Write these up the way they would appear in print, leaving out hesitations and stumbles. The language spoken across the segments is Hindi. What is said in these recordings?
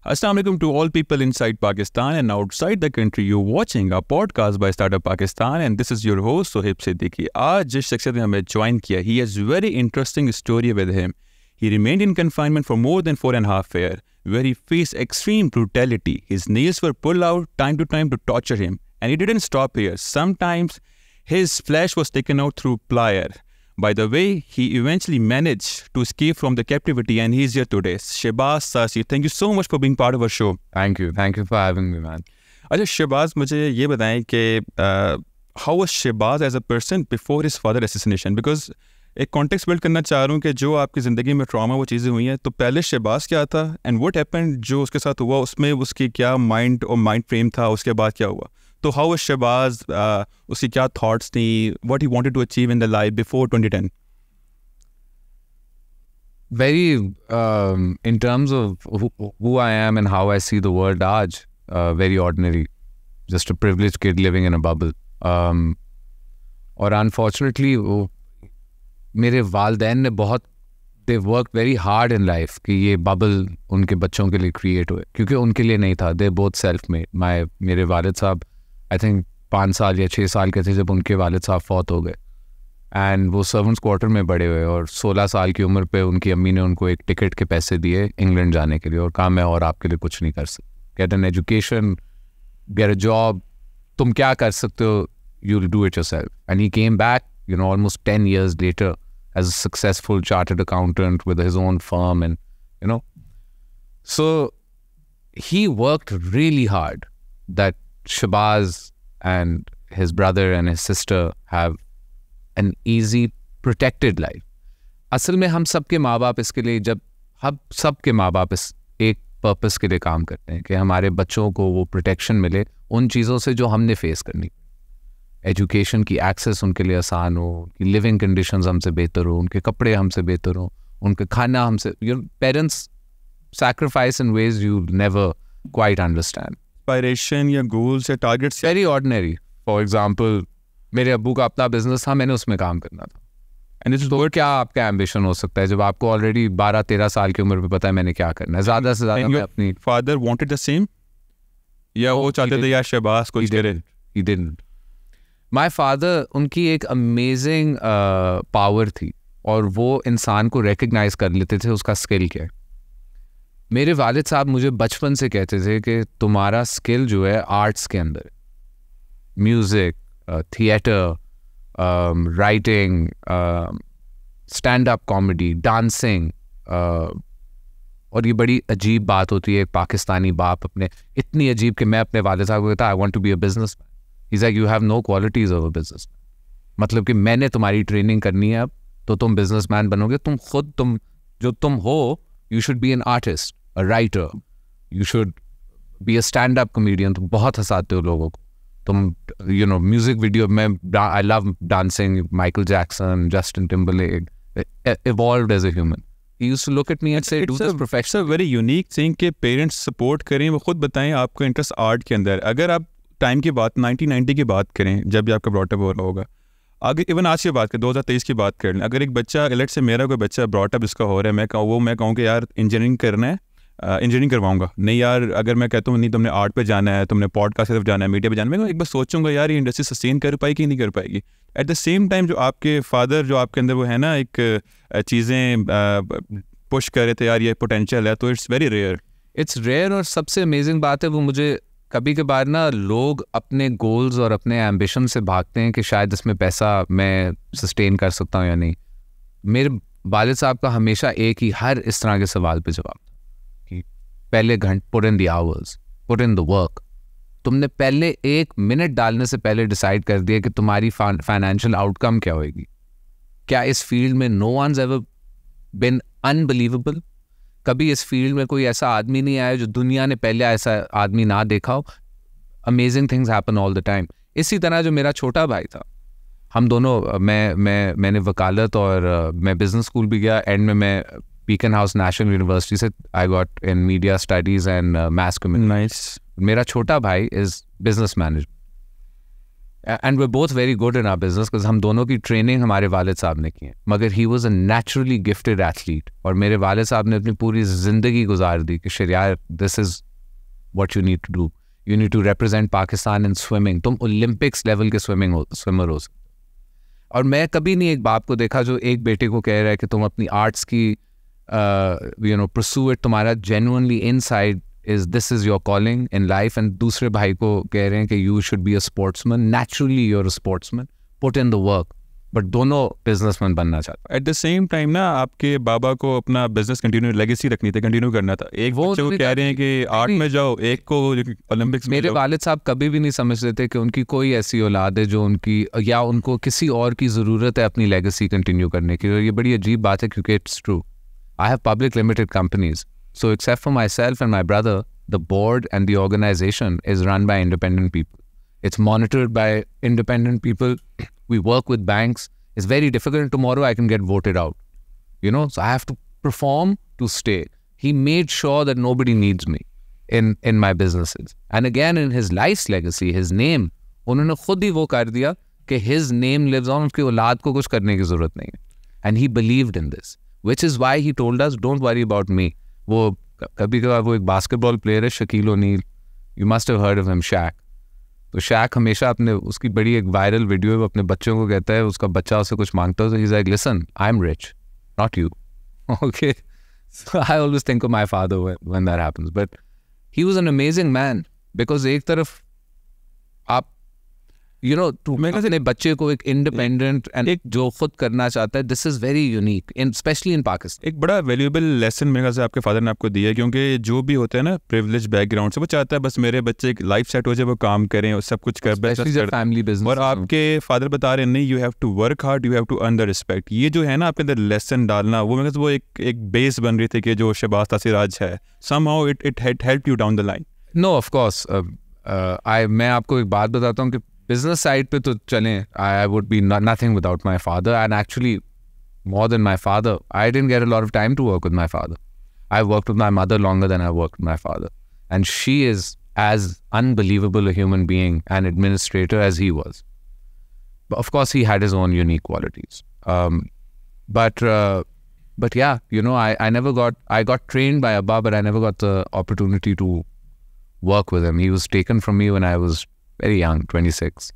Assalamu alaikum to all people inside Pakistan and outside the country. You're watching a podcast by Startup Pakistan and this is your host Sohaib Siddiqui. आज जिस शख्सियत ने हमें ज्वाइन किया, he has very interesting story with him. He remained in confinement for more than 4.5 years, where he faced extreme brutality. His nails were pulled out time to time to torture him, and he didn't stop here. Sometimes his flesh was taken out through plier. By the way, he eventually managed to escape from the captivity and he's here today. Shehbaz Sarsi, thank you so much for being part of our show. Thank you for having me, man. अच्छा Shehbaz, मुझे ये बताएं कि how was Shehbaz as a person before his father assassination? Because एक कॉन्टेक्स्ट बिल्ड करना चाह रहा हूँ कि जो आपकी ज़िंदगी में ट्रॉमा वो चीज़ें हुई हैं, तो पहले शहबाज क्या था एंड व्हाट हैपेंड जो उसके साथ हुआ, उसमें उसकी क्या माइंड और माइंड फ्रेम था, उसके बाद क्या हुआ? तो हाउ वाज शहबाज, उसकी क्या थॉट्स थी, what he wanted to achieve in the life before 2010? Very, in terms of who I am and how I see the world आज, very ordinary. Just a privileged kid living in a bubble. और unfortunately मेरे वालदैन ने बहुत they worked very hard in life कि ये बबल उनके बच्चों के लिए क्रिएट हुए, क्योंकि उनके लिए नहीं था. they both self made. मेरे वालिद साहब I think 5 साल या 6 साल के थे जब उनके वालिद साहब फौत हो गए, एंड वो सर्वेंट्स क्वार्टर में बड़े हुए, और 16 साल की उम्र पे उनकी अम्मी ने उनको एक टिकट के पैसे दिए इंग्लैंड जाने के लिए, और कहा मैं और आपके लिए कुछ नहीं कर सकती. Get an education, get a job, तुम क्या कर सकते हो, you will do it yourself. And he came back, you know, almost 10 years later as a successful chartered accountant with his own firm, and you know, so he worked really hard that Shehbaz and his brother and his sister have an easy protected life. असल में हम सबके माँ बाप इसके लिए, जब हम सबके माँ बाप इस एक पर्पस के लिए काम करते हैं कि हमारे बच्चों को वो प्रोटेक्शन मिले उन चीज़ों से जो हमने फेस करनी. एजुकेशन की एक्सेस उनके लिए आसान हो, उनकी लिविंग कंडीशंस हमसे बेहतर हो, उनके कपड़े हमसे बेहतर हो, उनके खाना हमसे. Your parents sacrifice in ways you never quite understand. Inspiration या गोल्स या targets very ordinary. For example, मेरे अब्बू का अपना बिजनेस था, मैंने उसमें काम करना था. एंड इट्स तो क्या आपका एम्बिशन हो सकता है जब आपको ऑलरेडी 12-13 साल की उम्र पे पता है मैंने क्या करना है. ज़्यादा से ज़्यादा मैं अपनी. फादर वांटेड द सेम, या वो चाहते थे यार शहबाज को करे? He didn't. माई फादर, उनकी एक अमेजिंग पावर थी, और वो इंसान को रिकग्नाइज कर लेते थे उसका स्किल क्या है. मेरे वालिद साहब मुझे बचपन से कहते थे कि तुम्हारा स्किल जो है आर्ट्स के अंदर, music, theatre, writing, stand up comedy, dancing. और ये बड़ी अजीब बात होती है एक पाकिस्तानी बाप अपने, इतनी अजीब कि मैं अपने वालिद साहब को कहता I want to be a businessman. He's like, you have no qualities of a businessman. मतलब कि मैंने तुम्हारी ट्रेनिंग करनी है अब, तो तुम बिजनेसमैन बनोगे. तुम जो तुम हो, you should be an artist, a writer, you should be a stand-up comedian. तुम बहुत हंसाते हो लोगों को. तुम you know, म्यूजिक वीडियो में I love dancing, Michael Jackson, Justin Timberlake, evolved as a human. He used to look at me and say, do this profession. It's a very unique thing कि पेरेंट्स सपोर्ट करें. वो खुद बताएं आपको इंटरेस्ट आर्ट के अंदर. अगर आप टाइम की बात 1990 की बात करें, जब भी आपका ब्रॉटअप हो रहा होगा, आगे इवन आज की बात करें, 2023 की बात कर लें, अगर एक बच्चा लेट से मेरा कोई बच्चा ब्रॉटअप इसका हो रहा है, मैं कहूँ कि यार इंजीनियरिंग करना है, इंजीनियरिंग करवाऊंगा. नहीं यार, अगर मैं कहता हूँ नहीं तुमने आर्ट पे जाना है, तुमने पॉडकास्ट की तरफ जाना है, मीडिया पे जाना है, मैं एक बार सोचूंगा यार ये इंडस्ट्री सस्टेन कर पाएगी नहीं कर पाएगी. एट द सेम टाइम जो आपके फादर, जो आपके अंदर वो है ना एक चीज़ें पुश कर रहे थे, यार ये पोटेंशियल है, तो it's very rare. It's rare. और सबसे अमेजिंग बात है, वो मुझे कभी कभार ना लोग अपने गोल्स और अपने एम्बिशन से भागते हैं कि शायद इसमें पैसा मैं सस्टेन कर सकता हूँ या नहीं. मेरे वालिद साहब का हमेशा एक ही हर इस तरह के सवाल पे जवाब था कि पहले put in the hours, put in the work. तुमने पहले 1 मिनट डालने से पहले डिसाइड कर दिया कि तुम्हारी फाइनेंशियल आउटकम क्या होगी. क्या इस फील्ड में no one's ever been unbelievable? कभी इस फील्ड में कोई ऐसा आदमी नहीं आया जो दुनिया ने पहले ऐसा आदमी ना देखा हो. Amazing things happen all the time. इसी तरह जो मेरा छोटा भाई था, हम दोनों, मैंने वकालत और मैं बिजनेस स्कूल भी गया. एंड में मैं बीकन हाउस नेशनल यूनिवर्सिटी से I got in media studies and mass communication. Nice. मेरा छोटा भाई is business management. And we both very good in our business because हम दोनों की ट्रेनिंग हमारे वालिद साहब ने की है, मगर he was a naturally gifted athlete, और मेरे वालिद साहब ने अपनी पूरी जिंदगी गुजार दी कि Shahriyar this is what you need to do, you need to represent Pakistan in swimming, तुम ओलंपिक्स लेवल के स्विमर हो सकते। और मैं कभी नहीं एक बाप को देखा जो एक बेटे को कह रहा है कि तुम अपनी आर्ट्स की pursue it, तुम्हारा genuinely inside is this is your calling in life, and दूसरे भाई को कह रहे हैं कि you should be a sportsman, naturally you're a sportsman, put in the work, but दोनों businessman बनना चाहते एट द सेम टाइम ना आपके बाबा को अपना बिजनेस कंटिन्यू लेगेसी रखनी थी, कंटिन्यू करना था। एक बच्चे को कह रहे हैं कि आर्ट में जाओ, एक को ओलंपिक्स में। मेरे वालिद साहब कभी भी नहीं समझते थे कि उनकी कोई ऐसी औलाद है जो उनकी, या उनको किसी और की ज़रूरत है अपनी लेगेसी कंटिन्यू करने की। और ये बड़ी अजीब बात है क्योंकि it's true. I have public limited companies. So except for myself and my brother, the board and the organization is run by independent people. It's monitored by independent people. We work with banks. It's very difficult. Tomorrow I can get voted out. So I have to perform to stay. He made sure that nobody needs me in my businesses. And again, in his life's legacy, his name, उन्होंने खुद ही वो कर दिया कि his name lives on, उसकी औलाद को कुछ करने की ज़रूरत नहीं है. And he believed in this. Which is why he told us, don't worry about me. वो कभी कभार वो एक बास्केटबॉल प्लेयर है, Shaquille O'Neal, you must have heard of him, Shaq. तो शैक हमेशा अपने, उसकी बड़ी एक वायरल वीडियो है, वो अपने बच्चों को कहता है, उसका बच्चा उससे कुछ मांगता है तो he's like, listen, I'm rich, not you. Okay. So I always think of my father when that happens. But he was an amazing man because एक तरफ आप अपने बच्चे को एक इंडिपेंडेंट एंड एक जो खुद करना चाहता है, this is very unique in specially in Pakistan. एक बड़ा वैल्यूएबल लेसन मेरे ख्याल से आपके फादर ने आपको दिया है, क्योंकि जो भी होता है ना प्रिविलेज बैकग्राउंड से, वो चाहता है बस मेरे बच्चे की लाइफ सेट हो जाए, वो काम करें और सब कुछ कर, फैमिली बिजनेस। और आपके फादर बता रहे हैं नहीं, you have to work hard, you have to earn the respect. ये जो है ना आपके अंदर लेसन डालना, वो मेरे वो एक बेस बन रही थी कि जो शहबाज तासीर आज है, somehow it help you down the line. No of course, मैं आपको एक बात बताता हूँ कि बिजनेस साइड पे तो चलें, I would be nothing without my father, and actually more than my father I didn't get a lot of time to work with my father. I worked with my mother longer than I worked with my father, and she is as unbelievable a human being and administrator as he was. But of course he had his own unique qualities. But yeah, I got trained by Abba, but I never got the opportunity to work with him. He was taken from me when I was very young, 26.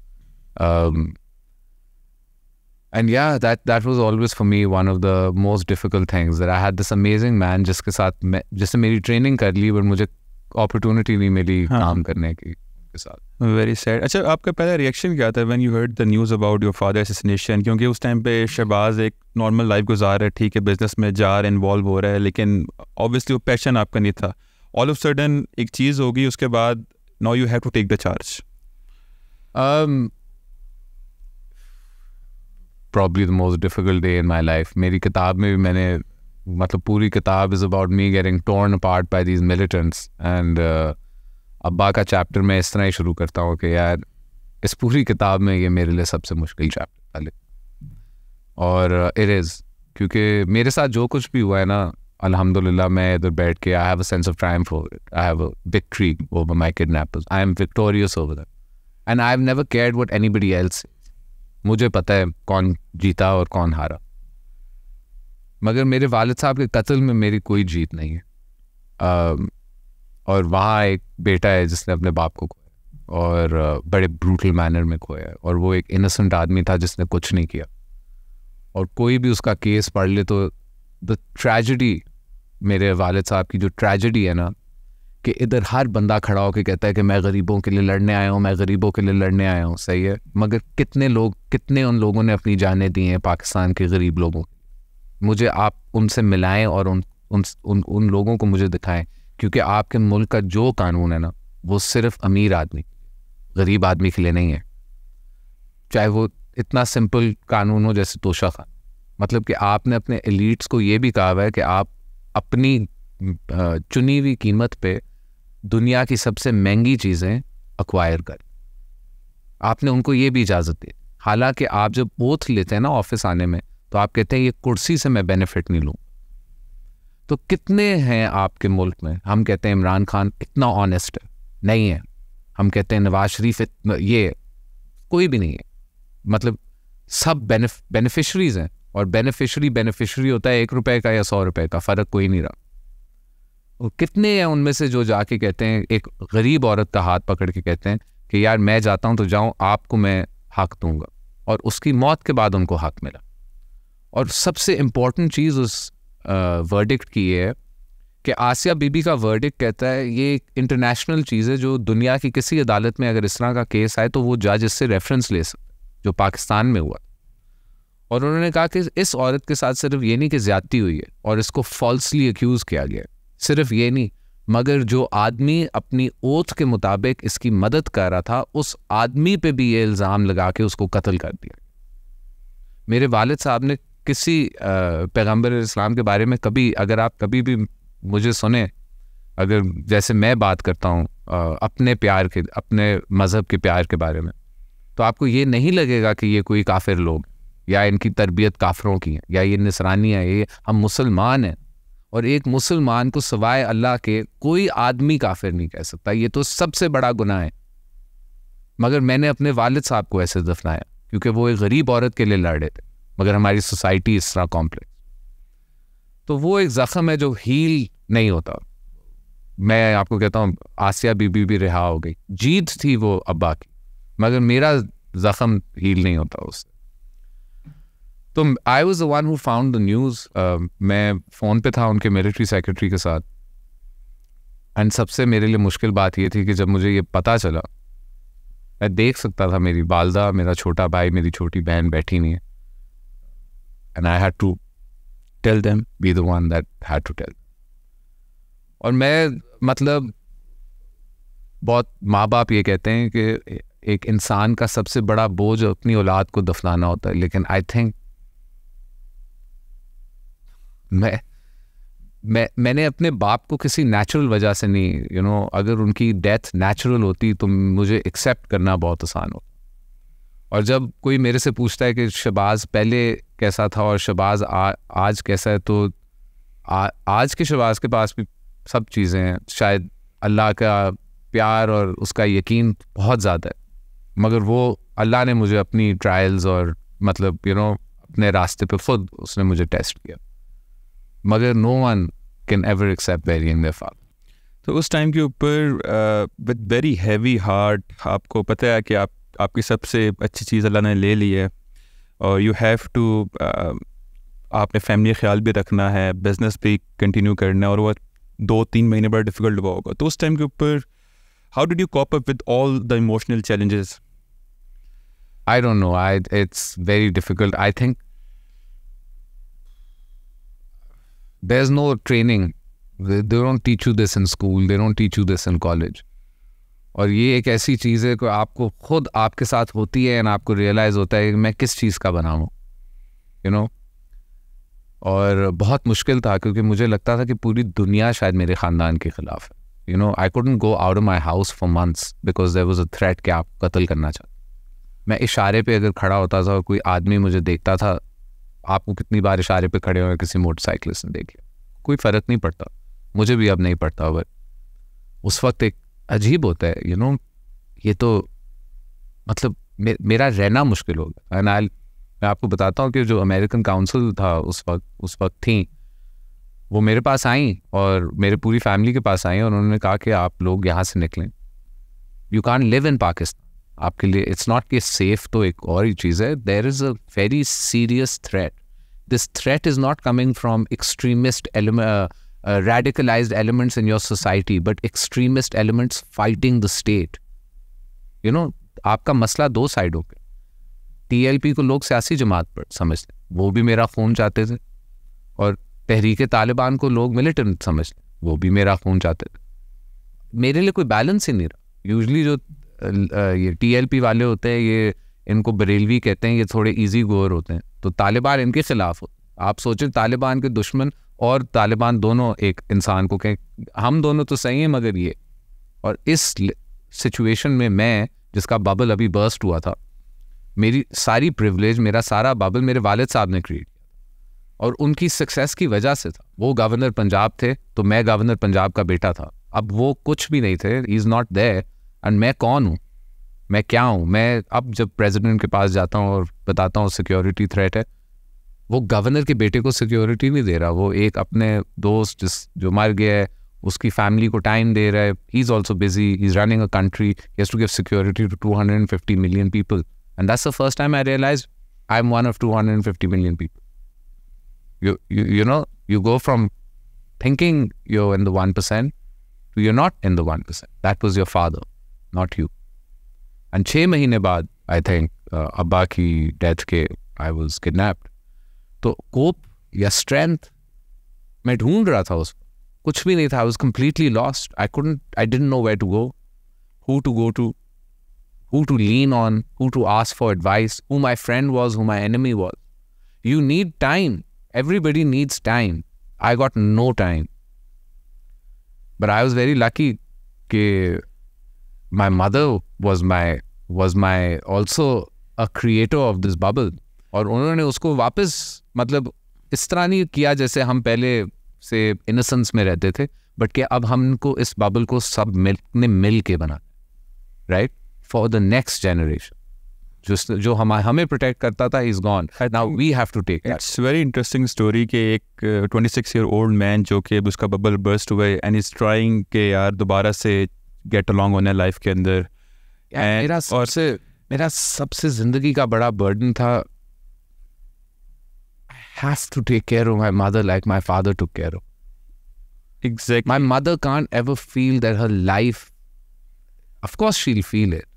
And yeah, that was always for me one of the most difficult things, that I had this amazing man जिसके साथ जिससे मेरी ट्रेनिंग कर ली, but मुझे अपॉर्चुनिटी नहीं मिली काम करने की के साथ। Very sad. अच्छा, आपका पहला रिएक्शन क्या था when you heard the news about your father assassination? क्योंकि उस टाइम पे शहबाज एक नॉर्मल लाइफ गुजार रहा है, ठीक है, बिजनेस में जा रहा है, इन्वॉल्व हो रहा है, लेकिन ऑब्वियसली वो पैशन आपका नहीं था। ऑल ऑफ सडन एक चीज़ होगी, उसके बाद now you have to take the charge. Probably the most difficult day in my life. मेरी किताब में भी मैंने, मतलब पूरी किताब is about me getting torn apart by these militants, and अब्बा का चैप्टर मैं इस तरह ही शुरू करता हूँ कि यार इस पूरी किताब में ये मेरे लिए सबसे मुश्किल चैप्टर था, और इट इज़, क्योंकि मेरे साथ जो कुछ भी हुआ है ना, अल्हम्दुलिल्लाह मैं इधर बैठ के I have a sense of triumph over it, I have a victory over my kidnappers, I am victorious over that, and I have never cared what anybody else. मुझे पता है कौन जीता और कौन हारा, मगर मेरे वालिद साहब के कत्ल में मेरी कोई जीत नहीं है। और वहाँ एक बेटा है जिसने अपने बाप को खोया, और बड़े ब्रूटल मैनर में खोया, और वो एक इनोसेंट आदमी था जिसने कुछ नहीं किया। और कोई भी उसका केस पढ़ ले तो द ट्रेजेडी, मेरे वालिद साहब की जो ट्रेजेडी है ना, कि इधर हर बंदा खड़ा होकर कहता है कि मैं गरीबों के लिए लड़ने आया हूँ, मैं गरीबों के लिए लड़ने आया हूँ, सही है, मगर कितने उन लोगों ने अपनी जानें दी हैं पाकिस्तान के गरीब लोगों। मुझे आप उनसे मिलाएं और उन लोगों को मुझे दिखाएं, क्योंकि आपके मुल्क का जो कानून है ना, वो सिर्फ अमीर आदमी, गरीब आदमी के लिए नहीं है। चाहे वो इतना सिंपल कानून हो जैसे तोशा खान, मतलब कि आपने अपने एलीट्स को ये भी कहा हुआ है कि आप अपनी चुनी हुई कीमत पे दुनिया की सबसे महंगी चीज़ें अक्वायर कर, आपने उनको ये भी इजाज़त दी। हालांकि आप जब ओथ लेते हैं ना ऑफिस आने में, तो आप कहते हैं ये कुर्सी से मैं बेनिफिट नहीं लूँ। तो कितने हैं आपके मुल्क में, हम कहते हैं इमरान खान इतना ऑनेस्ट है, नहीं है। हम कहते हैं नवाज शरीफ ये कोई भी नहीं है, मतलब सब बेनिफिशरीज हैं, और बेनिफिशरी होता है 1 रुपए का या 100 रुपए का, फ़र्क कोई नहीं रहा। और कितने हैं उनमें से जो जाके कहते हैं, एक गरीब औरत का हाथ पकड़ के कहते हैं कि यार मैं जाता हूँ तो जाऊँ, आपको मैं हक दूंगा, और उसकी मौत के बाद उनको हक मिला। और सबसे इम्पॉर्टेंट चीज़ उस वर्डिक्ट की ये है कि आसिया बीबी का वर्डिक्ट कहता है, ये एक इंटरनेशनल चीज़ है, जो दुनिया की किसी अदालत में अगर इस तरह का केस आए तो वो जज इससे रेफरेंस ले सकते, जो पाकिस्तान में हुआ। और उन्होंने कहा कि इस औरत के साथ सिर्फ ये नहीं कि ज्यादती हुई है और इसको फॉल्सली अक्यूज़ किया गया, सिर्फ ये नहीं, मगर जो आदमी अपनी ओथ के मुताबिक इसकी मदद कर रहा था, उस आदमी पे भी ये इल्ज़ाम लगा के उसको कत्ल कर दिया। मेरे वालिद साहब ने किसी पैगम्बर इस्लाम के बारे में कभी, अगर आप कभी भी मुझे सुने, अगर जैसे मैं बात करता हूँ अपने प्यार के, अपने मज़हब के प्यार के बारे में, तो आपको ये नहीं लगेगा कि ये कोई काफिर लोग या इनकी तरबियत काफिरों की है या ये नसरानी है। ये हम मुसलमान हैं, और एक मुसलमान को सिवाय अल्लाह के कोई आदमी काफिर नहीं कह सकता। ये तो सबसे बड़ा गुनाह है। मगर मैंने अपने वालिद साहब को ऐसे दफनाया क्योंकि वो एक गरीब औरत के लिए लड़ रहे थे, मगर हमारी सोसाइटी इस तरह कॉम्प्लेक्स। तो वो एक ज़ख्म है जो हील नहीं होता। मैं आपको कहता हूँ आसिया बीबी भी रिहा हो गई, जीत थी वो अब्बा की, मगर मेरा ज़ख्म हील नहीं होता उससे। तो I was the one who found the news. मैं फ़ोन पे था उनके मिलिट्री सेक्रेटरी के साथ, एंड सबसे मेरे लिए मुश्किल बात ये थी कि जब मुझे ये पता चला, मैं देख सकता था मेरी वालदा, मेरा छोटा भाई, मेरी छोटी बहन बैठी नहीं है, and I had to tell them, be the one that had to tell. और मैं, मतलब बहुत माँ बाप ये कहते हैं कि एक इंसान का सबसे बड़ा बोझ अपनी औलाद को दफनाना होता है, लेकिन आई थिंक मैंने अपने बाप को किसी नेचुरल वजह से नहीं, अगर उनकी डेथ नेचुरल होती तो मुझे एक्सेप्ट करना बहुत आसान होता। और जब कोई मेरे से पूछता है कि शहबाज पहले कैसा था और शहबाज आज कैसा है, तो आज के शहबाज के पास भी सब चीज़ें हैं। शायद अल्लाह का प्यार और उसका यकीन बहुत ज़्यादा है, मगर वो अल्लाह ने मुझे अपनी ट्रायल्स और मतलब अपने रास्ते पे खुद उसने मुझे टेस्ट किया, मगर no one can ever accept burying their father। तो उस टाइम के ऊपर विद वेरी हैवी हार्ट आपको पता है कि आपकी सबसे अच्छी चीज़ अल्लाह ने ले ली है, और यू हैव टू, आपने फैमिली ख्याल भी रखना है, बिजनेस भी कंटिन्यू करना है, और वो 2-3 महीने बड़ा डिफिकल्ट हुआ होगा। तो उस टाइम के ऊपर how did you cope up with all the emotional challenges? I don't know. It's very difficult. I think there's no training. They don't teach you this in school. They don't teach you this in college. और ये एक ऐसी चीज़ है कि आपको खुद आपके साथ होती है, और आपको रियलाइज़ होता है कि मैं किस चीज़ का बना हूँ, और बहुत मुश्किल था क्योंकि मुझे लगता था कि पूरी दुनिया शायद मेरे ख़ानदान के ख़िलाफ़ है। I couldn't go out of my house for months because there was a threat कि आप कत्ल करना चाहते। मैं इशारे पे अगर खड़ा होता था और कोई आदमी मुझे देखता था, आपको कितनी बार इशारे पे खड़े हुए किसी मोटरसाइकिलिस्ट ने देख लिया, कोई फ़र्क नहीं पड़ता, मुझे भी अब नहीं पड़ता, बट उस वक्त एक अजीब होता है, ये तो मतलब मेरा रहना मुश्किल हो गया। एंड मैं आपको बताता हूँ कि जो अमेरिकन काउंसिल था उस वक्त थी, वो मेरे पास आई और मेरे पूरी फैमिली के पास आई, और उन्होंने कहा कि आप लोग यहाँ से निकलें, you can't live in Pakistan, आपके लिए इट्स नॉट कि सेफ। तो एक और ही चीज़ है, there is a very serious threat. This threat is not coming from extremist radicalized elements in your society, but extremist elements fighting the state. आपका मसला 2 साइडों पे। TLP को लोग सियासी जमात पर समझते, वो भी मेरा खून चाहते थे, और तहरीक तालिबान को लोग मिलिटेंट समझते, वो भी मेरा खून चाहते थे। मेरे लिए कोई बैलेंस ही नहीं रहा। यूजली जो ये TLP वाले होते हैं, ये इनको बरेलवी कहते हैं, ये थोड़े ईजी गोअर होते हैं, तो तालिबान इनके खिलाफ होते हैं। आप सोचें तालिबान के दुश्मन और तालिबान दोनों एक इंसान को कहें हम दोनों तो सही हैं मगर ये। और इस सिचुएशन में मैं, जिसका बबल अभी बर्स्ट हुआ था, मेरी सारी प्रिविलेज, मेरा सारा बबल मेरे वालिद साहब ने क्रिएट किया, और उनकी सक्सेस की वजह से था। वो गवर्नर पंजाब थे तो मैं गवर्नर पंजाब का बेटा था। अब वो कुछ भी नहीं थे, he is not there, and मैं कौन हूँ? मैं क्या हूँ? मैं अब जब प्रेसिडेंट के पास जाता हूँ और बताता हूँ सिक्योरिटी थ्रेट है, वो गवर्नर के बेटे को सिक्योरिटी नहीं दे रहा, वो एक अपने दोस्त जो मर गया है उसकी फैमिली को टाइम दे रहा है. He is also busy, he is running a country, he has to give security to 250 million people. And that's the first time I realized I'm one of 250 million people. You know, you go from thinking you're in the 1% to you're not in the 1%. That was your father, not you. And 6 महीने बाद, I think, अब्बा की death के I was kidnapped. तो कोप या स्ट्रेंथ मैं ढूंढ रहा था उसमें, कुछ भी नहीं था. I was completely lost. I didn't know where to go, who to go to, who to lean on, who to ask for advice, who my friend was, who my enemy was. You need time. Everybody needs time. I got no time. But I was very lucky that my mother was my also a creator of this bubble. और उन्होंने उसको वापस मतलब इस तरह नहीं किया जैसे हम पहले से इनोसेंस में रहते थे, बट कि अब हमको इस बबल को सब मिल के बना, right, for the next generation. जो हमें प्रोटेक्ट करता था is gone. Now we have to take. It's very interesting story कि एक 26-year-old मैन जो कि उसका बबल बर्स्ट हुआ एंड इज ट्राइंग के यार दोबारा से गेट अलोंग होना लाइफ के अंदर. मेरा सबसे जिंदगी का बड़ा बर्डन था, have to take care of my mother like my father took care of. Exactly. My mother can't ever feel that her life, of course she'll feel it,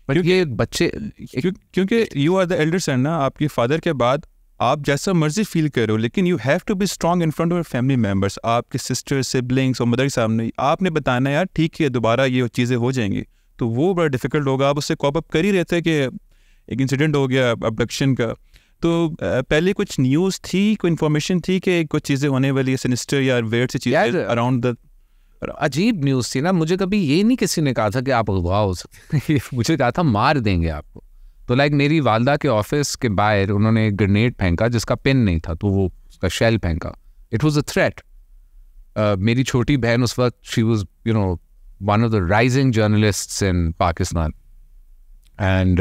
but ये बच्चे क्योंकि you are the elder son ना, आपके फादर के बाद आप जैसा मर्जी फील करो, लेकिन you have to be strong in front of family members, आपके सिस्टर सिबलिंग्स और मदर के सामने आपने बताना यार ठीक है दोबारा ये चीज़ें हो जाएंगी, तो वो बड़ा डिफिकल्ट होगा. आप उससे कॉप अप कर ही रहते हैं कि एक इंसिडेंट हो गया अबडक्शन का, तो पहले कुछ न्यूज़ थी, कोई इन्फॉर्मेशन थी कि कुछ चीज़ें होने वाली है सिनिस्टर या वेट से चीज़ें अराउंड द. अजीब न्यूज़ थी ना. मुझे कभी ये नहीं किसी ने कहा था कि आप अगवा हो सकते मुझे कहा था मार देंगे आपको. तो लाइक मेरी वालदा के ऑफिस के बाहर उन्होंने एक ग्रेनेड फेंका जिसका पिन नहीं था, तो वो उसका शेल फेंका. It was a threat. मेरी छोटी बहन उस वक्त she was you know one of the rising journalists in Pakistan, and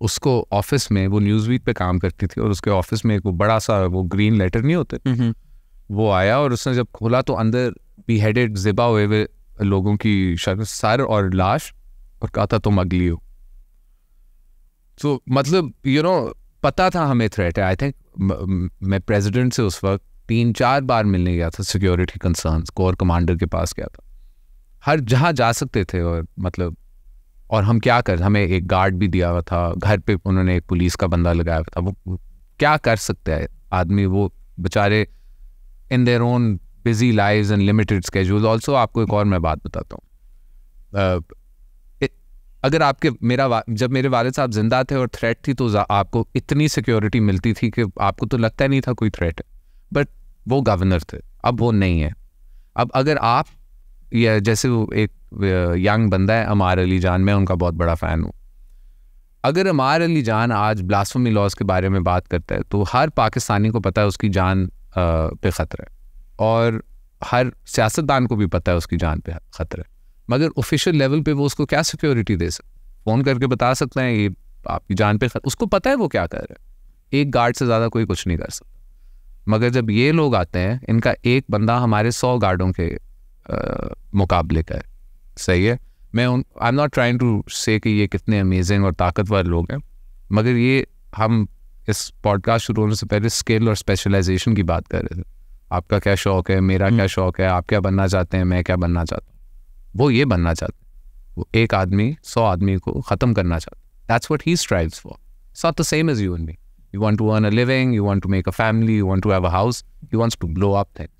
उसको ऑफिस में, वो न्यूज़वीक पे काम करती थी, और उसके ऑफिस में एक वो बड़ा सा वो ग्रीन लेटर नहीं होते, वो आया और उसने जब खोला तो अंदर बीहेडेड ज़िबा हुए लोगों की सर और लाश, और कहा था तुम अगली हो. तो मतलब यू नो पता था हमें थ्रेट है. आई थिंक मैं प्रेसिडेंट से उस वक्त 3-4 बार मिलने गया था, सिक्योरिटी कंसर्न्स, कोर कमांडर के पास गया था, हर जहाँ जा सकते थे. और मतलब और हम क्या कर, हमें एक गार्ड भी दिया हुआ था, घर पे उन्होंने एक पुलिस का बंदा लगाया हुआ था. वो क्या कर सकते हैं आदमी, वो बेचारे in their own busy lives and limited schedule. Also आपको एक और मैं बात बताता हूँ, अगर आपके जब मेरे वालिद साहब जिंदा थे और थ्रेट थी तो आपको इतनी सिक्योरिटी मिलती थी कि आपको तो लगता नहीं था कोई थ्रेट है, बट वो गवर्नर थे, अब वो नहीं है. अब अगर आप या जैसे वो एक यंग बंदा है अमार अली जान, मैं उनका बहुत बड़ा फ़ैन हूँ. अगर अमार अली जान आज ब्लास्फेमी लॉज के बारे में बात करता है तो हर पाकिस्तानी को पता है उसकी जान पे ख़तरा है, और हर सियासतदान को भी पता है उसकी जान पे ख़तरा है, मगर ऑफिशियल लेवल पे वो उसको क्या सिक्योरिटी दे सकते? फ़ोन करके बता सकते हैं ये आपकी जान पे उसको पता है वो क्या कर रहा है. एक गार्ड से ज़्यादा कोई कुछ नहीं कर सकता. मगर जब ये लोग आते हैं, इनका एक बंदा हमारे 100 गार्डों के मुकाबले का है. सही है, मैं I am not trying to say कि ये कितने अमेजिंग और ताकतवर लोग हैं, मगर ये हम इस पॉडकास्ट शुरू होने से पहले स्किल और स्पेशलाइजेशन की बात कर रहे थे. आपका क्या शौक़ है, मेरा क्या शौक़ है, आप क्या बनना चाहते हैं, मैं क्या बनना चाहता हूँ. वो ये बनना चाहते हैं, वो एक आदमी 100 आदमी को ख़त्म करना चाहता है. That's what he strives for. It's not the same as you and me. You want to earn a living, you want to make a family, you want to have a house, he wants to blow up things.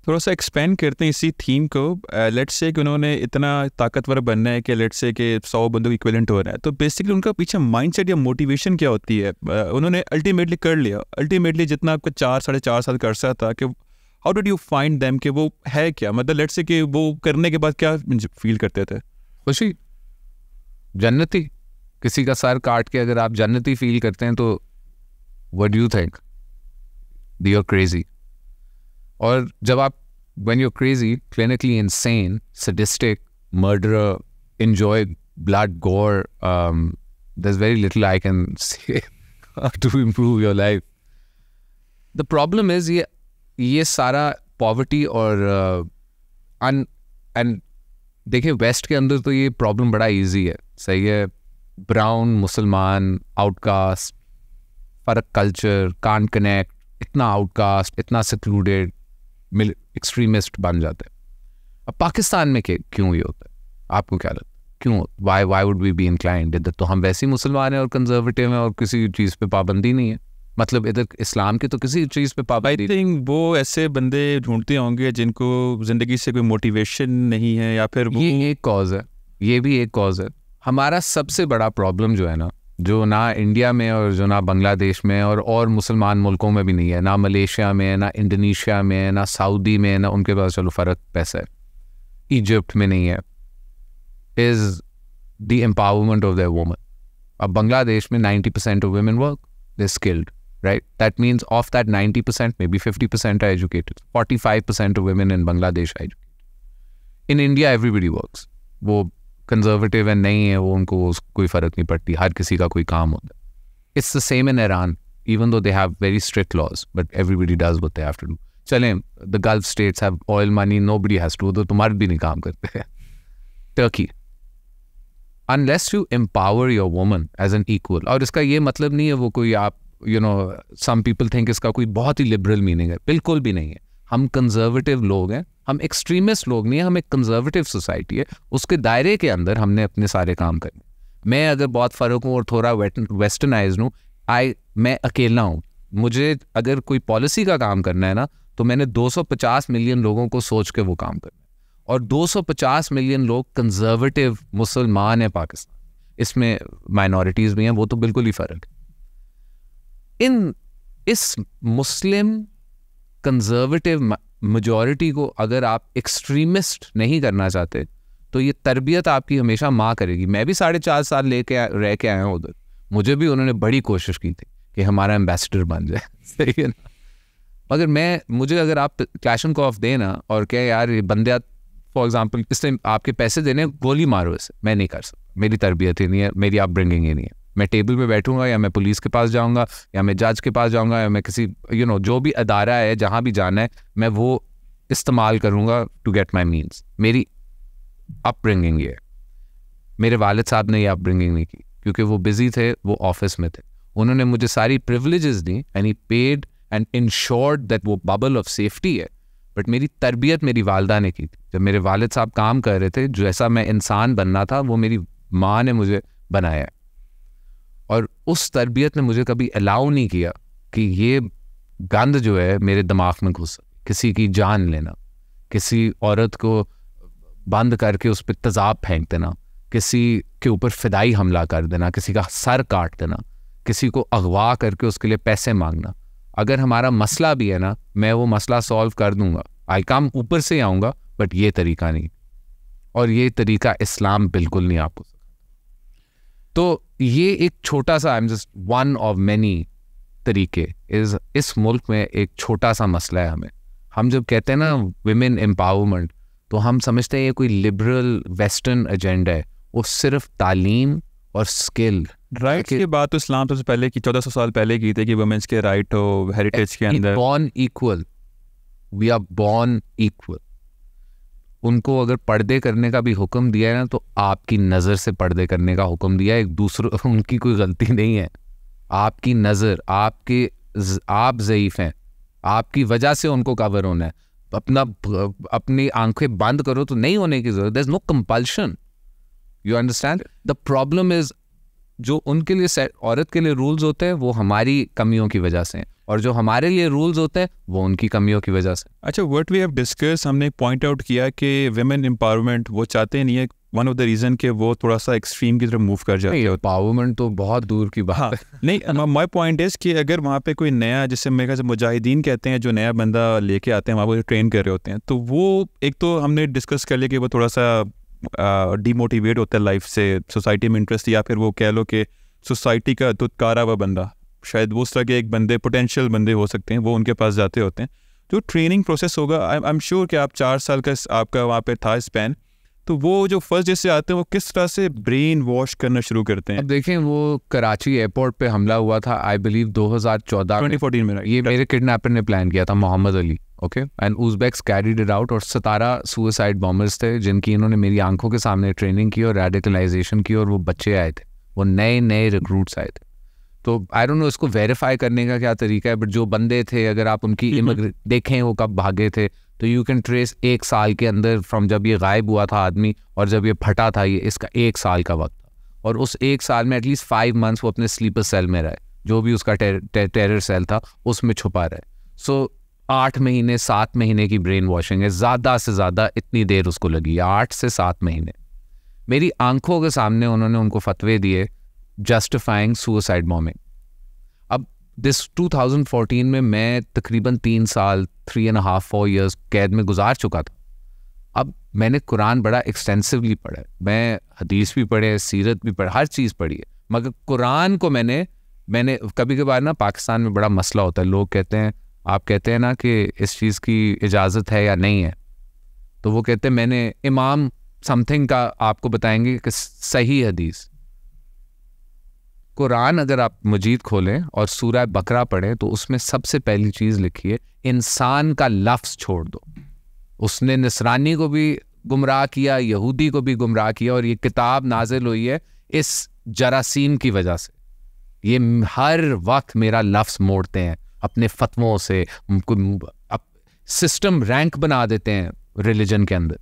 थोड़ा सा एक्सपेंड करते हैं इसी थीम को. लेट्स से कि उन्होंने इतना ताकतवर बनना है कि लेट्स से कि 100 बंदों की इक्विवेलेंट हो रहा है, तो बेसिकली उनका पीछे माइंडसेट या मोटिवेशन क्या होती है? उन्होंने अल्टीमेटली कर लिया, अल्टीमेटली जितना आपको 4-4.5 साल का अर्सा था, कि how did you find them कि वो है क्या, मतलब लेट्स से कि वो करने के बाद क्या फील करते थे? खुशी, जन्नती. किसी का सर काट के अगर आप जन्नती फील करते हैं तो what do you think? You're crazy. और जब आप when you're crazy, clinically insane, sadistic, murderer, enjoy blood, gore. There's very little I can say to improve your life. The problem is ये सारा poverty और and देखिए वेस्ट के अंदर तो ये प्रॉब्लम बड़ा इजी है, सही है. ब्राउन, मुसलमान, आउटकास्ट, फर्क कल्चर, कांट कनेक्ट, इतना आउटकास्ट, इतना सेक्लूडेड, एक्सट्रीमिस्ट बन जाते हैं. अब पाकिस्तान में क्यों ये होता है, आपको क्या लगता है? क्यों, why would we be inclined? इधर तो हम वैसे ही मुसलमान हैं और कंजर्वेटिव हैं और किसी चीज़ पे पाबंदी नहीं है. मतलब इधर इस्लाम की तो किसी चीज़ पे पाबंदी. आई थिंक वो ऐसे बंदे ढूंढते होंगे जिनको ज़िंदगी से कोई मोटिवेशन नहीं है, या फिर ये एक कॉज है, ये भी एक कॉज है. हमारा सबसे बड़ा प्रॉब्लम जो है ना, जो ना इंडिया में और जो ना बांग्लादेश में और मुसलमान मुल्कों में भी नहीं है, ना मलेशिया में है, ना इंडोनेशिया में है, ना सऊदी में है, ना उनके पास चलो फ़र्क पैसा है, इजिप्ट में नहीं है, is the empowerment of the woman. अब बांग्लादेश में 90% of women work, they skilled, right? That means of that 90%, maybe 50% are educated. 45% of women in Bangladesh are educated. In India, everybody works. वो conservative है नहीं है, वो उनको कोई फ़र्क नहीं पड़ती, हर किसी का कोई काम होता है. It's the same in Iran, even though they have very strict laws, but everybody does what they have to do. चलें, the Gulf states have oil money, nobody has to, तो मर्द भी नहीं काम करते हैं. Turkey. Unless you empower your woman as an equal, और इसका ये मतलब नहीं है वो कोई आप some people think इसका कोई बहुत ही लिबरल मीनिंग है, बिल्कुल भी नहीं है. हम कंजर्वेटिव लोग हैं, हम एक्सट्रीमिस्ट लोग नहीं हैं, हम एक कंजर्वेटिव सोसाइटी है, उसके दायरे के अंदर हमने अपने सारे काम करने. मैं अगर बहुत फ़र्क हूँ और थोड़ा वेस्टर्नाइज हूँ, मैं अकेला हूँ. मुझे अगर कोई पॉलिसी का काम करना है ना, तो मैंने 250 मिलियन लोगों को सोच के वो काम करना है, और 250 मिलियन लोग कंजर्वेटिव मुसलमान हैं पाकिस्तान. इसमें माइनॉरिटीज़ भी हैं, वो तो बिल्कुल ही फ़र्क है. इस मुस्लिम कंजर्वेटिव मेजॉरिटी को अगर आप एक्सट्रीमिस्ट नहीं करना चाहते, तो ये तरबियत आपकी हमेशा माँ करेगी. मैं भी 4.5 साल रह के आया हूँ उधर, मुझे भी उन्होंने बड़ी कोशिश की थी कि हमारा एम्बेसडर बन जाए, सही है ना. मगर मुझे अगर आप क्लैश एंड कॉफ देना और क्या यार ये बंदे फॉर एग्जाम्पल इससे आपके पैसे देने, गोली मारो इसे, मैं नहीं कर सकता, मेरी तरबियत ही नहीं है, मेरी अपब्रिंगिंग ही नहीं है. मैं टेबल पे बैठूंगा या मैं पुलिस के पास जाऊंगा या मैं जज के पास जाऊंगा या मैं किसी जो भी अदारा है जहाँ भी जाना है, मैं वो इस्तेमाल करूंगा टू गेट माई मीन्स. मेरी अपब्रिंगिंग ये है. मेरे वालिद साहब ने ये अपब्रिंगिंग नहीं की क्योंकि वो बिजी थे, वो ऑफिस में थे. उन्होंने मुझे सारी privileges the and he paid and insured that वो बबल ऑफ सेफ्टी है. बट मेरी तरबियत मेरी वालदा ने की थी. जब मेरे वालिद साहब काम कर रहे थे, जैसा मैं इंसान बनना था वो मेरी माँ ने मुझे बनाया. और उस तरबियत ने मुझे कभी अलाउ नहीं किया कि ये गंद जो है मेरे दिमाग में घुस, किसी की जान लेना, किसी औरत को बंद करके उस पर तेज़ाब फेंक देना, किसी के ऊपर फिदाई हमला कर देना, किसी का सर काट देना, किसी को अगवा करके उसके लिए पैसे मांगना. अगर हमारा मसला भी है ना, मैं वो मसला सॉल्व कर दूंगा, आई काम ऊपर से आऊँगा, बट ये तरीका नहीं. और ये तरीका इस्लाम बिल्कुल नहीं आपको. तो ये एक छोटा सा, I am just one of many तरीके, इस मुल्क में एक छोटा सा मसला है. हम जब कहते हैं ना विमेन एम्पावरमेंट, तो हम समझते हैं ये कोई लिबरल वेस्टर्न एजेंडा है. वो सिर्फ तालीम और स्किल. राइट्स की बात तो इस्लाम सबसे पहले की 1400 साल पहले की थी कि वुमेन्स के राइट हो, हेरिटेज के अंदर. Born equal, we are born equal. उनको अगर पर्दे करने का भी हुक्म दिया है ना, तो आपकी नज़र से पर्दे करने का हुक्म दिया है. एक दूसरों, उनकी कोई गलती नहीं है. आपकी नज़र, आप ज़ईफ़ हैं, आपकी वजह से उनको कवर होना है. अपनी आंखें बंद करो तो नहीं होने की ज़रूरत. There is no compulsion. You understand. The problem is जो उनके लिए औरत के लिए रूल्स होते हैं वो हमारी कमियों की वजह से हैं, और जो हमारे लिए रूल्स होते हैं वो उनकी कमियों की वजह से. अच्छा, व्हाट वी हैव डिस्कस, हमने पॉइंट आउट किया कि विमेन एम्पावरमेंट वो चाहते नहीं है. वन ऑफ द रीज़न कि वो थोड़ा सा एक्सट्रीम की तरफ मूव कर जाते हैं. एम्पावरमेंट तो बहुत दूर की बात है. नहीं, माय पॉइंट इज़ कि अगर वहाँ पे कोई नया, जिससे मेरे ख्याल से मुजाहिदीन कहते हैं, जो नया बंदा लेके आते हैं वहाँ पर ट्रेन कर रहे होते हैं, तो वो एक तो हमने डिस्कस कर लिया कि वो थोड़ा सा डीमोटिवेट होता है लाइफ से, सोसाइटी में इंटरेस्ट, या फिर वो कह लो कि सोसाइटी का तुत्कारा हुआ बंदा, शायद वो उस तरह के एक बंदे, पोटेंशियल बंदे हो सकते हैं, वो उनके पास जाते होते हैं. जो ट्रेनिंग प्रोसेस होगा, आई एम श्योर कि आप 4 साल का आपका वहाँ पे था स्पैन, तो वो जो फर्स्ट डे से आते हैं वो किस तरह से ब्रेन वॉश करना शुरू करते हैं? अब देखें, वो कराची एयरपोर्ट पे हमला हुआ था आई बिलीव 2014 में, ये मेरे किडनैपर ने प्लान किया था, Mohammed Ali, okay, and Uzbeks carried it out, और 17 सुसाइड बॉम्बर्स थे जिनकी इन्होंने मेरी आंखों के सामने ट्रेनिंग की और रेडिकलाइजेशन की, और वो बच्चे आए थे, वो नए नए रिक्रूट्स आए थे। तो आई डोंट नो इसको वेरीफाई करने का क्या तरीका है, बट जो बंदे थे, अगर आप उनकी देखें वो कब भागे थे, तो यू कैन ट्रेस 1 साल के अंदर फ्रॉम जब ये गायब हुआ था आदमी और जब ये फटा था, ये इसका 1 साल का वक्त था, और उस 1 साल में एटलीस्ट 5 मंथ्स वो अपने स्लीपर सेल में रहे, जो भी उसका टेरर सेल था उसमें छुपा रहे। सो 8 महीने 7 महीने की ब्रेन वॉशिंग है, ज़्यादा से ज़्यादा इतनी देर उसको लगी, 8 से 7 महीने। मेरी आंखों के सामने उन्होंने उनको फतवे दिए जस्टिफाइंग सुसाइड बॉम्बिंग। अब दिस 2014 में मैं तकरीबन 3 साल 3.5-4 years कैद में गुजार चुका था। अब मैंने कुरान बड़ा एक्सटेंसिवली पढ़ा है, मैं हदीस भी पढ़े, सीरत भी पढ़े, हर चीज़ पढ़ी है, मगर कुरान को मैंने कभी कभार ना पाकिस्तान में बड़ा मसला होता है, लोग कहते हैं, आप कहते हैं ना कि इस चीज़ की इजाज़त है या नहीं है, तो वो कहते हैं मैंने इमाम समथिंग का आपको बताएंगे कि सही हदीस। कुरान अगर आप मजीद खोलें और सूरह बकरा पढ़ें तो उसमें सबसे पहली चीज़ लिखी है, इंसान का लफ्ज़ छोड़ दो। उसने नसरानी को भी गुमराह किया, यहूदी को भी गुमराह किया, और ये किताब नाजिल हुई है इस जरासीम की वजह से। ये हर वक्त मेरा लफ्ज़ मोड़ते हैं अपने फतवों से, सिस्टम रैंक बना देते हैं रिलीजन के अंदर,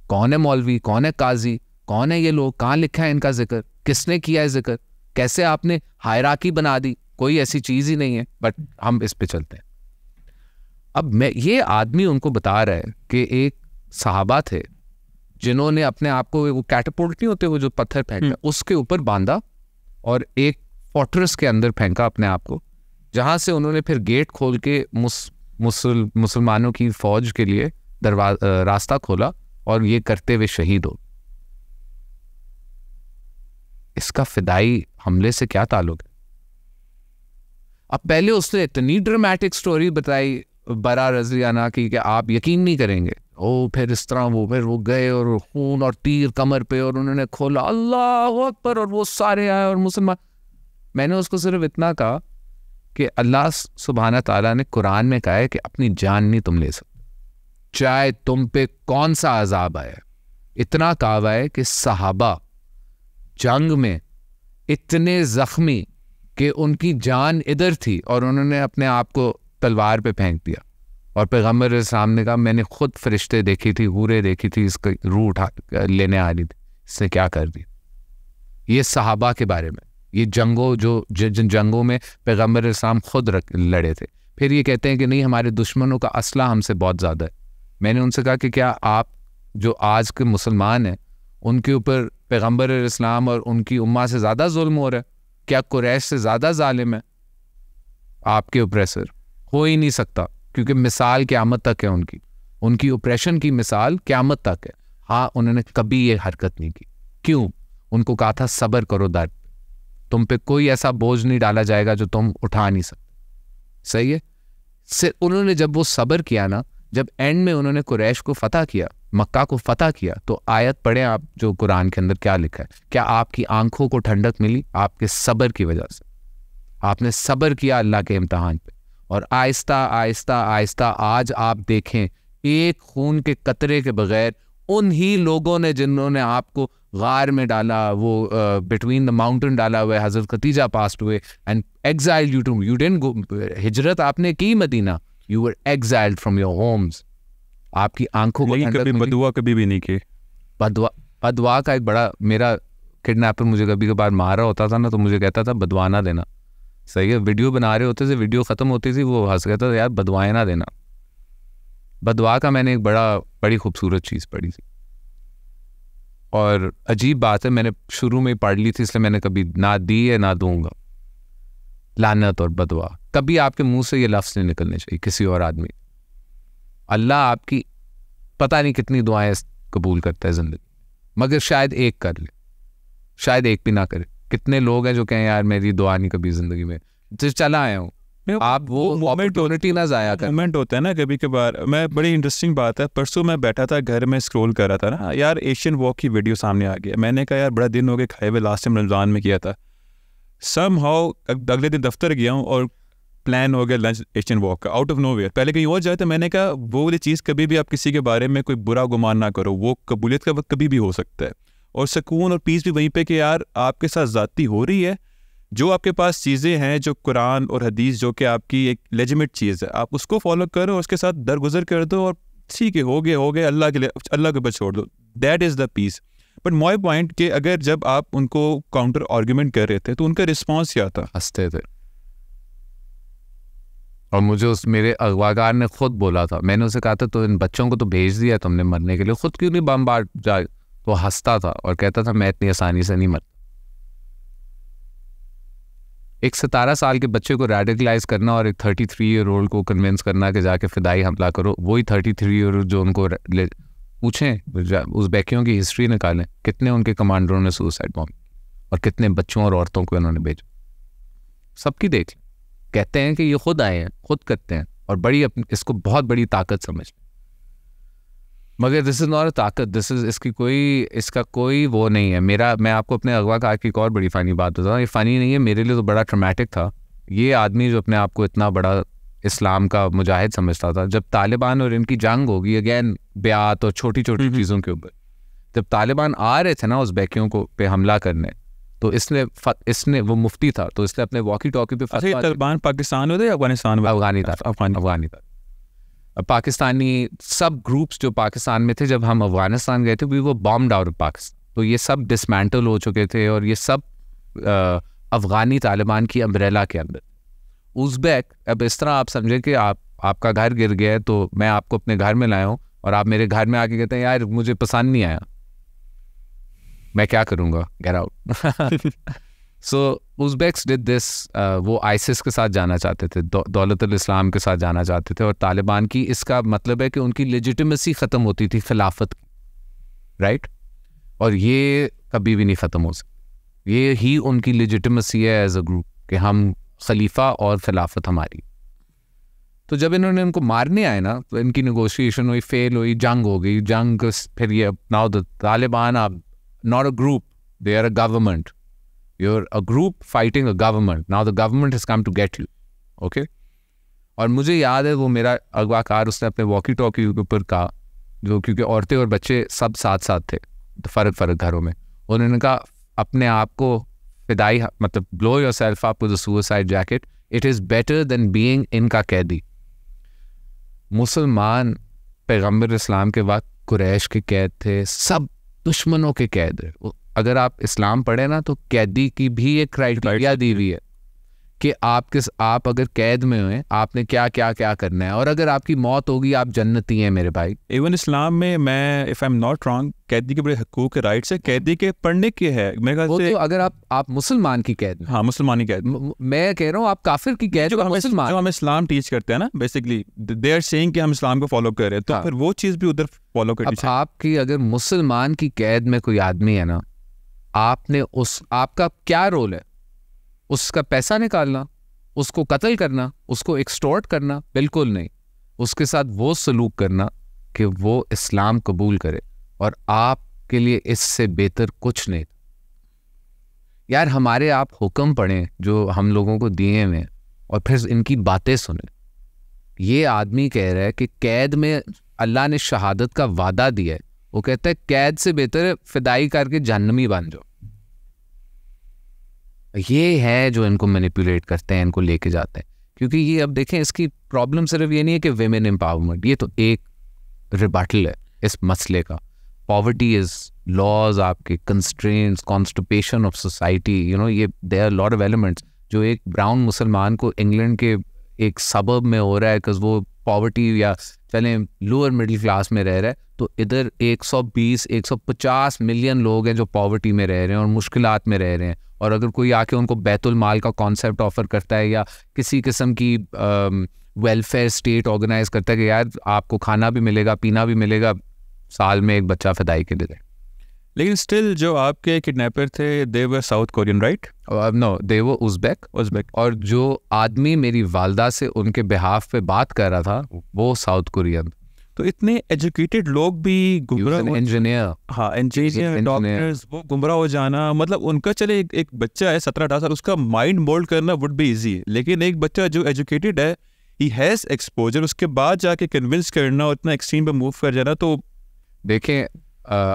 कौन है मौलवी, कौन है काजी, कौन है ये लोग, कहाँ लिखा है इनका जिक्र, किसने किया है जिक्र, कैसे आपने हायरार्की बना दी, कोई ऐसी चीज़ ही नहीं है, बट हम इस पे चलते हैं। अब ये आदमी उनको बता रहा है कि एक सहाबा थे जिन्होंने अपने आप को, वो कैटपोल्ट नहीं होते वो जो पत्थर फेंकते, उसके ऊपर बांधा और एक फोर्ट्रेस के अंदर फेंका अपने आप को, जहां से उन्होंने फिर गेट खोल के मुसलमानों की फौज के लिए रास्ता खोला, और ये करते हुए शहीद हो। इसका फिदाई हमले से क्या ताल्लुक है? अब पहले उसने इतनी ड्रामेटिक स्टोरी बताई बरा रज़ियाना की कि आप यकीन नहीं करेंगे, ओ फिर इस तरह फिर वो गए और खून और तीर कमर पे, और उन्होंने खोला, अल्लाह अकबर, और वो सारे आए और मुसलमान। मैंने उसको सिर्फ इतना कहा कि अल्लाह सुब्हाना ताला ने कुरान में कहा है कि अपनी जान नहीं तुम ले सकते, चाहे तुम पे कौन सा अजाब आए। इतना कहा है कि सहाबा जंग में इतने जख्मी कि उनकी जान इधर थी और उन्होंने अपने आप को तलवार पे फेंक दिया, और पैगम्बर इस्लाम ने कहा मैंने खुद फरिश्ते देखी थी, हूरे देखी थी, इसका रूह उठा लेने आ रही थी, इसने क्या कर दी। ये सहाबा के बारे में, ये जंगों जिन जंगों में पैगम्बर इस्लाम खुद लड़े थे। फिर ये कहते हैं कि नहीं हमारे दुश्मनों का असला हमसे बहुत ज़्यादा है। मैंने उनसे कहा कि क्या आप जो आज के मुसलमान हैं उनके ऊपर पैगम्बर इस्लाम और उनकी उम्मा से ज़्यादा जुल्म हो रहा है? क्या कुरैश से ज़्यादा जालिम है आपके ओप्रेसर? हो ही नहीं सकता, क्योंकि मिसाल क़यामत तक है उनकी ऑपरेशन की मिसाल क़यामत तक है। हाँ, उन्होंने कभी ये हरकत नहीं की। क्यों? उनको कहा था सब्र करो दर्द पे, तुम पे कोई ऐसा बोझ नहीं डाला जाएगा जो तुम उठा नहीं सकते। सही है। उन्होंने जब वो सब्र किया ना, जब एंड में उन्होंने कुरैश को फतह किया, मक्का को फतह किया, तो आयत पढ़ें आप जो कुरान के अंदर क्या लिखा है। क्या आपकी आंखों को ठंडक मिली? आपके सब्र की वजह से। आपने सब्र किया अल्लाह के इम्तिहान पे, और आहिस्ता आहिस्ता आहिस्ता आज आप देखें एक खून के कतरे के बगैर उन्हीं लोगों ने जिन्होंने आपको गार में डाला, वो बिटवीन द माउंटेन डाला हुआ है, हजरत खतीजा पास्ट हुए and exiled you didn't go, हिजरत आपने की Medina, you were exiled from your homes. आपकी आंखों को कभी बदुआ कभी भी नहीं की। बदुआ का एक बड़ा, मेरा किडनैपर मुझे कभी कभार मारा होता था ना, तो मुझे कहता था बदुआ ना देना। सही है, वीडियो बना रहे होते थे, वीडियो ख़त्म होती थी, वो हंस कहता था यार बदुआएं ना देना। बदुआ का मैंने एक बड़ी खूबसूरत चीज़ पढ़ी थी, और अजीब बात है, मैंने शुरू में ही पढ़ ली थी, इसलिए मैंने कभी ना दी है ना दूंगा। लानत और बदुआ कभी आपके मुंह से ये लफ्ज़ नहीं निकलने चाहिए किसी और आदमी। अल्लाह आपकी पता नहीं कितनी दुआएं कबूल करता है ज़िंदगी, मगर शायद एक कर ले, शायद एक भी ना करे। कितने लोग हैं जो कहें यार मेरी दुआ नहीं कभी ज़िंदगी में, तो चला आया हूँ, आप वो अपॉर्चुनिटी ना जाया कर। मोमेंट होता है ना कभी कभार। मैं बड़ी इंटरेस्टिंग बात है, परसों मैं बैठा था घर में स्क्रॉल कर रहा था ना यार, एशियन वॉक की वीडियो सामने आ गया। मैंने कहा यार बड़ा दिन हो गए खाए हुए, लास्ट टाइम रमज़ान में किया था। समहाउ अगले दिन दफ्तर गया हूँ और प्लान हो गया लंच एशियन वॉक का, आउट ऑफ नो वेयर। पहले कहीं और जाए तो मैंने कहा वो वाली चीज़ कभी भी आप किसी के बारे में कोई बुरा गुमान ना करो, वो कबूलियत का वक्त कभी भी हो सकता है। और सुकून और पीस भी वहीं पे कि यार आपके साथ ज़्यादती हो रही है, जो आपके पास चीज़ें हैं जो कुरान और हदीस जो कि आपकी एक लेजिमिट चीज़ है, आप उसको फॉलो करो और उसके साथ दरगुजर कर दो और ठीक है, हो गए अल्लाह के लिए, अल्लाह के ऊपर छोड़ दो। That is the peace. But my point कि अगर जब आप उनको काउंटर आर्ग्यूमेंट कर रहे थे तो उनका रिस्पॉन्स क्या था? हंसते थे। और मुझे उस मेरे अगवागार ने खुद बोला था, मैंने उसे कहा था तो इन बच्चों को तो भेज दिया तुमने मरने के लिए, खुद क्यों नहीं बम्बार्ड जाए? तो हंसता था और कहता था मैं इतनी आसानी से नहीं मरता। एक 17 साल के बच्चे को रेडिकलाइज करना और एक 33 ईयर ओल्ड को कन्विंस करना कि जाके फिदाई हमला करो, वही 33 ईयर ओल्ड जो उनको पूछें उज़्बेकियों की हिस्ट्री निकालें, कितने उनके कमांडरों ने सुसाइड बॉम्ब और कितने बच्चों और औरतों को उन्होंने भेजा, सबकी देख लें। कहते हैं कि ये खुद आए हैं, खुद करते हैं और बड़ी इसको बहुत बड़ी ताकत समझ, मगर दिस इज़ नॉट अ ताकत, दिस इज़ इसका कोई वो नहीं है। मैं आपको अपने अगवाकार की एक और बड़ी फ़नी बात बताऊँ, ये फ़नी नहीं है, मेरे लिए तो बड़ा ट्रॉमेटिक था। ये आदमी जो अपने आप को इतना बड़ा इस्लाम का मुजाहिद समझता था, जब तालिबान और इनकी जंग होगी अगेन ब्यात और छोटी छोटी चीज़ों के ऊपर, जब तालिबान आ रहे थे ना उज़्बेकियों को पे हमला करने, तो इसने वो मुफ्ती था तो इसने अपने वॉकी टॉकी पे तालिबान पाकिस्तान में थे या अफगानिस्तान में? अफगानी था। पाकिस्तानी सब ग्रुप्स जो पाकिस्तान में थे, जब हम अफगानिस्तान गए थे वी वो बॉम्ब्ड आउट ऑफ पाकिस्तान, तो ये सब डिसमेंटल हो चुके थे और ये सब अफगानी तालिबान की अम्ब्रेला के अंदर। उज़्बेक, अब इस तरह आप समझे कि आपका घर गिर गया है तो मैं आपको अपने घर में लाया हूँ और आप मेरे घर में आके कहते हैं यार मुझे पसंद नहीं आया, मैं क्या करूँगा, get out. So Uzbeks did this, वो आइसिस के साथ जाना चाहते थे, दौलतुल इस्लाम के साथ जाना चाहते थे और तालिबान की, इसका मतलब है कि उनकी लेजिटिमेसी ख़त्म होती थी खिलाफत की, राइट? और ये कभी भी नहीं ख़त्म हो सकती, ये ही उनकी लेजिटिमेसी है एज अ ग्रुप कि हम खलीफा और खिलाफत हमारी। तो जब इन्होंने इनको मारने आए ना तो इनकी नेगोशिएशन हुई, फेल हुई, जंग हो गई, जंग फिर ये now the Taliban are not a group, they are a government, you're a group fighting a government, now the government has come to get you, okay? और मुझे याद है वो मेरा अगवाकार उसने अपने वॉकी टॉकी के ऊपर कहा, जो क्योंकि औरतें और बच्चे सब साथ साथ थे तो फ़र्क घरों में, उन्होंने कहा अपने आप को फिदाई, मतलब blow yourself up with a suicide jacket, it is better than being इनका कैदी। मुसलमान पैगम्बर इस्लाम के वक्त कुरैश के कैद थे, सब दुश्मनों के कैद है। अगर आप इस्लाम पढ़े ना तो कैदी की भी एक क्राइटेरिया दी हुई है कि आप अगर कैद में हुए आपने क्या क्या क्या करना है, और अगर आपकी मौत होगी आप जन्नती हैं मेरे भाई। इवन इस्लाम में, मैं if I am not wrong, कैदी के बड़े हकूक राइट्स है, कैदी के पढ़ने के है मेरे ख्याल से। तो अगर आप मुसलमान की कैद में, हाँ मुसलमानी कैद, मैं कह रहा हूँ आप काफिर की कैद, जो हम इस्लाम टीच करते हैं ना, बेसिकली दे आर सेइंग कि हम इस्लाम को फॉलो कर रहे हैं, तो फिर वो चीज़ भी उधर फॉलो करनी चाहिए। आपकी अगर मुसलमान की कैद में कोई आदमी है ना, आपने आपका क्या रोल है? उसका पैसा निकालना, उसको कत्ल करना, उसको एक्सटॉर्ट करना? बिल्कुल नहीं। उसके साथ वो सलूक करना कि वो इस्लाम कबूल करे, और आपके लिए इससे बेहतर कुछ नहीं। यार हमारे आप हुक्म पढ़ें जो हम लोगों को दिए हुए, और फिर इनकी बातें सुने। ये आदमी कह रहा है कि कैद में अल्लाह ने शहादत का वादा दिया है, वो कहता है कैद से बेहतर है फिदाई करके जहन्नमी बन जाओ। ये है जो इनको मैनिपुलेट करते हैं, इनको लेके जाते हैं। क्योंकि ये अब देखें, इसकी प्रॉब्लम सिर्फ ये नहीं है कि विमेन एम्पावरमेंट, ये तो एक रिबटल है इस मसले का। पॉवर्टी इज लॉज, आपके constraints, constipation of society, you know, ये there are lot of elements जो एक ब्राउन मुसलमान को इंग्लैंड के एक सबब में हो रहा है बिकॉज वो पॉवर्टी या चलें लोअर मिडिल क्लास में रह रहा है, तो इधर 120-150 मिलियन लोग हैं जो पॉवर्टी में रह रहे हैं और मुश्किलात में रह रहे हैं। और अगर कोई आके उनको बैतुल माल का कॉन्सेप्ट ऑफर करता है या किसी किस्म की वेलफेयर स्टेट ऑर्गेनाइज करता है कि यार आपको खाना भी मिलेगा, पीना भी मिलेगा, साल में एक बच्चा फिदाई के लिए, लेकिन स्टिल जो आपके किडनैपर थे दे वर साउथ कोरियन, राइट? नो, दे वो उज़्बेक, और जो आदमी मेरी वालदा से उनके बिहाफ पे बात कर रहा था वो साउथ कोरियन। तो इतने एजुकेटेड लोग भी गुमराह, इंजीनियर, हाँ इंजीनियर, डॉक्टर्स, वो गुमराह हो जाना, मतलब उनका चले एक बच्चा है 17-18 साल, उसका माइंड मोल्ड करना वुड बी इजी, लेकिन एक बच्चा जो एजुकेटेड है, ही हैज़ एक्सपोजर, उसके बाद जाके कन्विंस करना और इतना एक्सट्रीम पे मूव कर जाना। तो देखें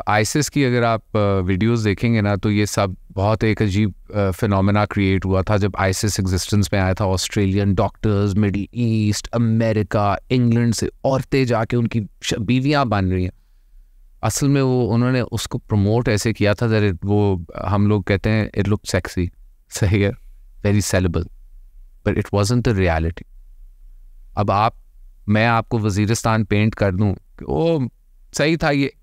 आईसिस की अगर आप वीडियोस देखेंगे ना तो ये सब बहुत एक अजीब फिनोमेना क्रिएट हुआ था जब आईसिस एग्जिस्टेंस में आया था। Australian doctors, middle east, America, England से औरतें जाके उनकी बीवियां बन रही हैं। असल में वो उन्होंने उसको प्रमोट ऐसे किया था दैट वो हम लोग कहते हैं इट लुक सेक्सी, सही है, very saleable, but it wasn't the reality. अब मैं आपको वजीरिस्तान पेंट कर दूं कि वो सही था, ये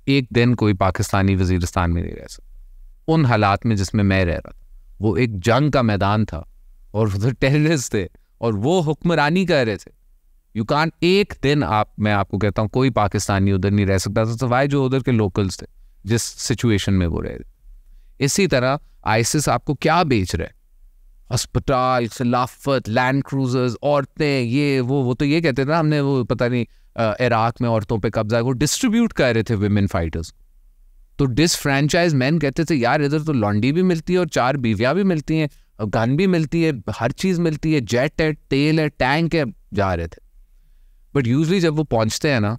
एक दिन कोई पाकिस्तानी वजीरिस्तान में नहीं रह सकता उन हालात में जिसमें मैं रह रहा था। वो एक जंग का मैदान था और उधर टेररिस्ट थे और वो हुक्मरानी कर रहे थे। यू कांट, एक दिन मैं आपको कहता हूँ कोई पाकिस्तानी उधर नहीं रह सकता था सवाए जो उधर के लोकल्स थे जिस सिचुएशन में वो रह रहे। इसी तरह आईसिस आपको क्या बेच रहा है? अस्पताल, खिलाफत, लैंड क्रूजर्स, औरतें, ये वो तो ये कहते थे ना, हमने वो पता नहीं इराक में औरतों पे कब्जा, वो डिस्ट्रीब्यूट कर रहे थे विमेन फाइटर्स। तो डिसफ्रेंचाइज मैन कहते थे यार इधर तो लॉन्डी भी मिलती है और 4 बीवियां भी मिलती हैं, गन भी मिलती है, हर चीज़ मिलती है, जेट है, तेल है, टैंक है, जा रहे थे। बट यूजली जब वो पहुंचते हैं ना,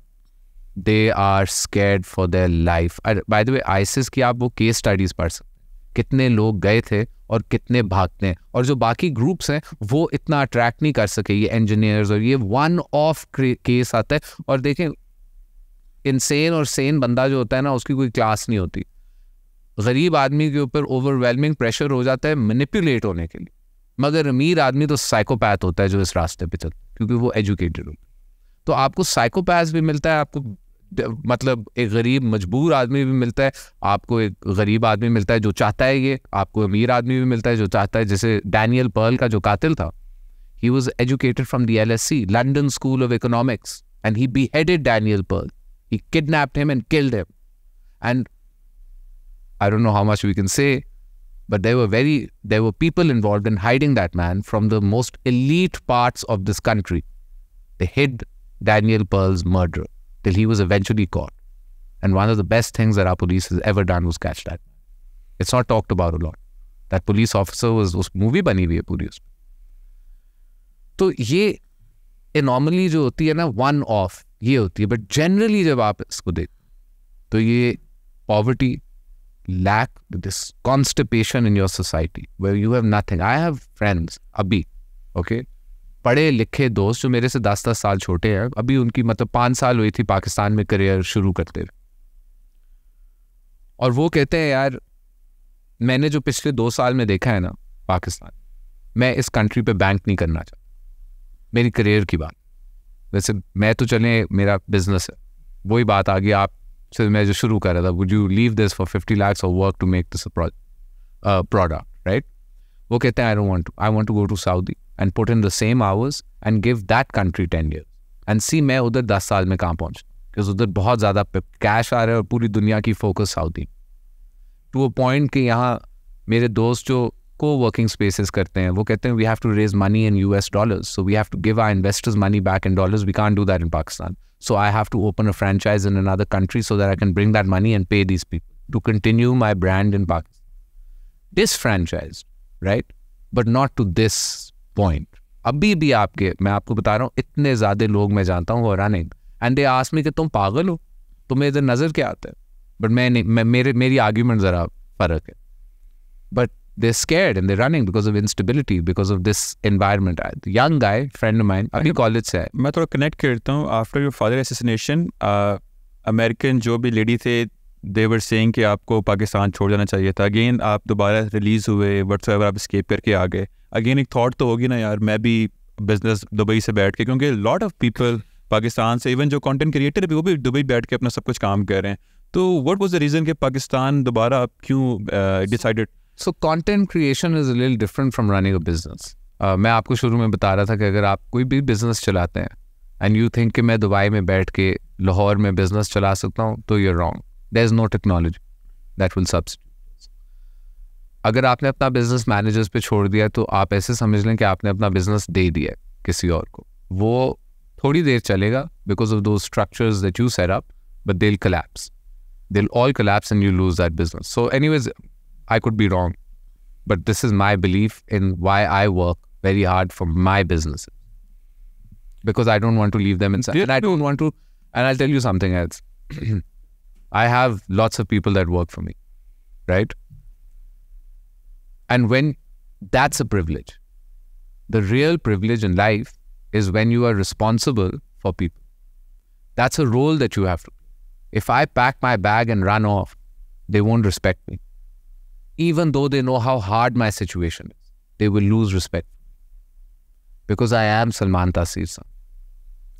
they are scared for their life. By the way ISIS की आप वो केस स्टडीज पढ़ सकते हैं, कितने लोग गए थे और कितने भागते हैं, और जो बाकी ग्रुप्स हैं वो इतना अट्रैक्ट नहीं कर सके, ये इंजीनियर्स, और ये वन ऑफ केस आता है। और देखें इंसेन और सेन बंदा जो होता है ना, उसकी कोई क्लास नहीं होती। गरीब आदमी के ऊपर ओवरवेलमिंग प्रेशर हो जाता है मैनिपुलेट होने के लिए, मगर अमीर आदमी तो साइकोपैथ होता है जो इस रास्ते पे चलता है क्योंकि वो एजुकेटेड होता है। तो आपको साइकोपैथ भी मिलता है, आपको मतलब एक गरीब मजबूर आदमी भी मिलता है, आपको एक गरीब आदमी मिलता है जो चाहता है ये, आपको अमीर आदमी भी मिलता है जो चाहता है। जैसे डैनियल पर्ल का जो कातिल था, he was educated from the LSE, London School of Economics, and he beheaded Daniel Pearl. He kidnapped him and killed him. And I don't know how much we can say, but there were people involved in hiding that man from the most elite parts of this country. They hid Daniel Pearl's murderer till he was eventually caught. And one of the best things that our police has ever done was catch that. It's not talked about a lot. That police officer उस movie बनी हुई है पूरी उसमें। तो ये एनॉमली जो होती है ना, वन ऑफ ये होती है, बट जनरली जब आप इसको देख तो ये poverty, lack, this constipation in your society where you have nothing. I have friends अभी, ओके, पढ़े लिखे दोस्त जो मेरे से 10-10 साल छोटे हैं, अभी उनकी मतलब 5 साल हुई थी पाकिस्तान में करियर शुरू करते हुए, और वो कहते हैं यार मैंने जो पिछले 2 साल में देखा है ना पाकिस्तान, मैं इस कंट्री पे बैंक नहीं करना चाहता। मेरी करियर की बात, वैसे मैं तो चले मेरा बिजनेस है, वही बात आ गई आप से मैं जो शुरू कर रहा था, would you leave this for 50 lakhs और work to make this product, right? वो कहते हैं I want to go to Saudi and put in the same hours and give that country 10 years and see मैं उधर 10 साल में कहाँ पहुँचता, क्योंकि उधर बहुत ज़्यादा कैश आ रहा है और पूरी दुनिया की focus Saudi to a point कि यहाँ मेरे दोस्त जो co-working spaces करते हैं वो कहते हैं we have to raise money in US dollars, so we have to give our investors money back in dollars. We can't do that in Pakistan, so I have to open a franchise in another country so that I can bring that money and pay these people to continue my brand in Pakistan. Disfranchised, right? But not to this point. अभी भी मैं आपको बता रहा हूँ, इतने ज़्यादा लोग मैं जानता हूँ वो running, and they ask me कि तुम पागल हो, तुम्हें इधर नज़र क्या आता है? बट मेरी आर्ग्यूमेंट ज़रा फ़र्क है, but they're scared and they're running because of instability, because of this environment. The young guy, friend of mine, अभी कॉलेज से है। मैं थोड़ा कनेक्ट करता हूँ। After your father assassination, American जो भी लेडी थे they were saying कि आपको पाकिस्तान छोड़ जाना चाहिए था। अगेन आप दोबारा रिलीज़ हुए, व्हाट्सएवर आप स्केप करके आ गए। अगेन एक थॉट तो होगी ना यार, मैं भी बिजनेस दुबई से बैठ के, क्योंकि लॉट ऑफ पीपल पाकिस्तान से, इवन जो कंटेंट क्रिएटर भी वो भी दुबई बैठ के अपना सब कुछ काम कर रहे हैं। तो व्हाट वाज द रीज़न कि पाकिस्तान दोबारा आप क्यों decided? So content creation is a little different from running a business. मैं आपको शुरू में बता रहा था कि अगर आप कोई भी बिजनेस चलाते हैं and you think कि मैं दुबई में बैठ के लाहौर में बिजनेस चला सकता हूँ, तो you're wrong. There's no technology. that will substitute. अगर आपने अपना बिजनेस मैनेजर्स पे छोड़ दिया तो आप ऐसे समझ लें कि आपने अपना बिजनेस दे दिया है किसी और को. वो थोड़ी देर चलेगा because of those structures that you set up, but they'll collapse. They'll all collapse and you lose that business. So anyways, I could be wrong, but this is my belief in why I work very hard for my businesses. Because I don't want to leave them inside. And I don't want to, and I'll tell you something else. I have lots of people that work for me, right? And when that's a privilege, the real privilege in life is when you are responsible for people. That's a role that you have to play. If I pack my bag and run off, they won't respect me. Even though they know how hard my situation is, they will lose respect. Because I am Salman Taseer's son.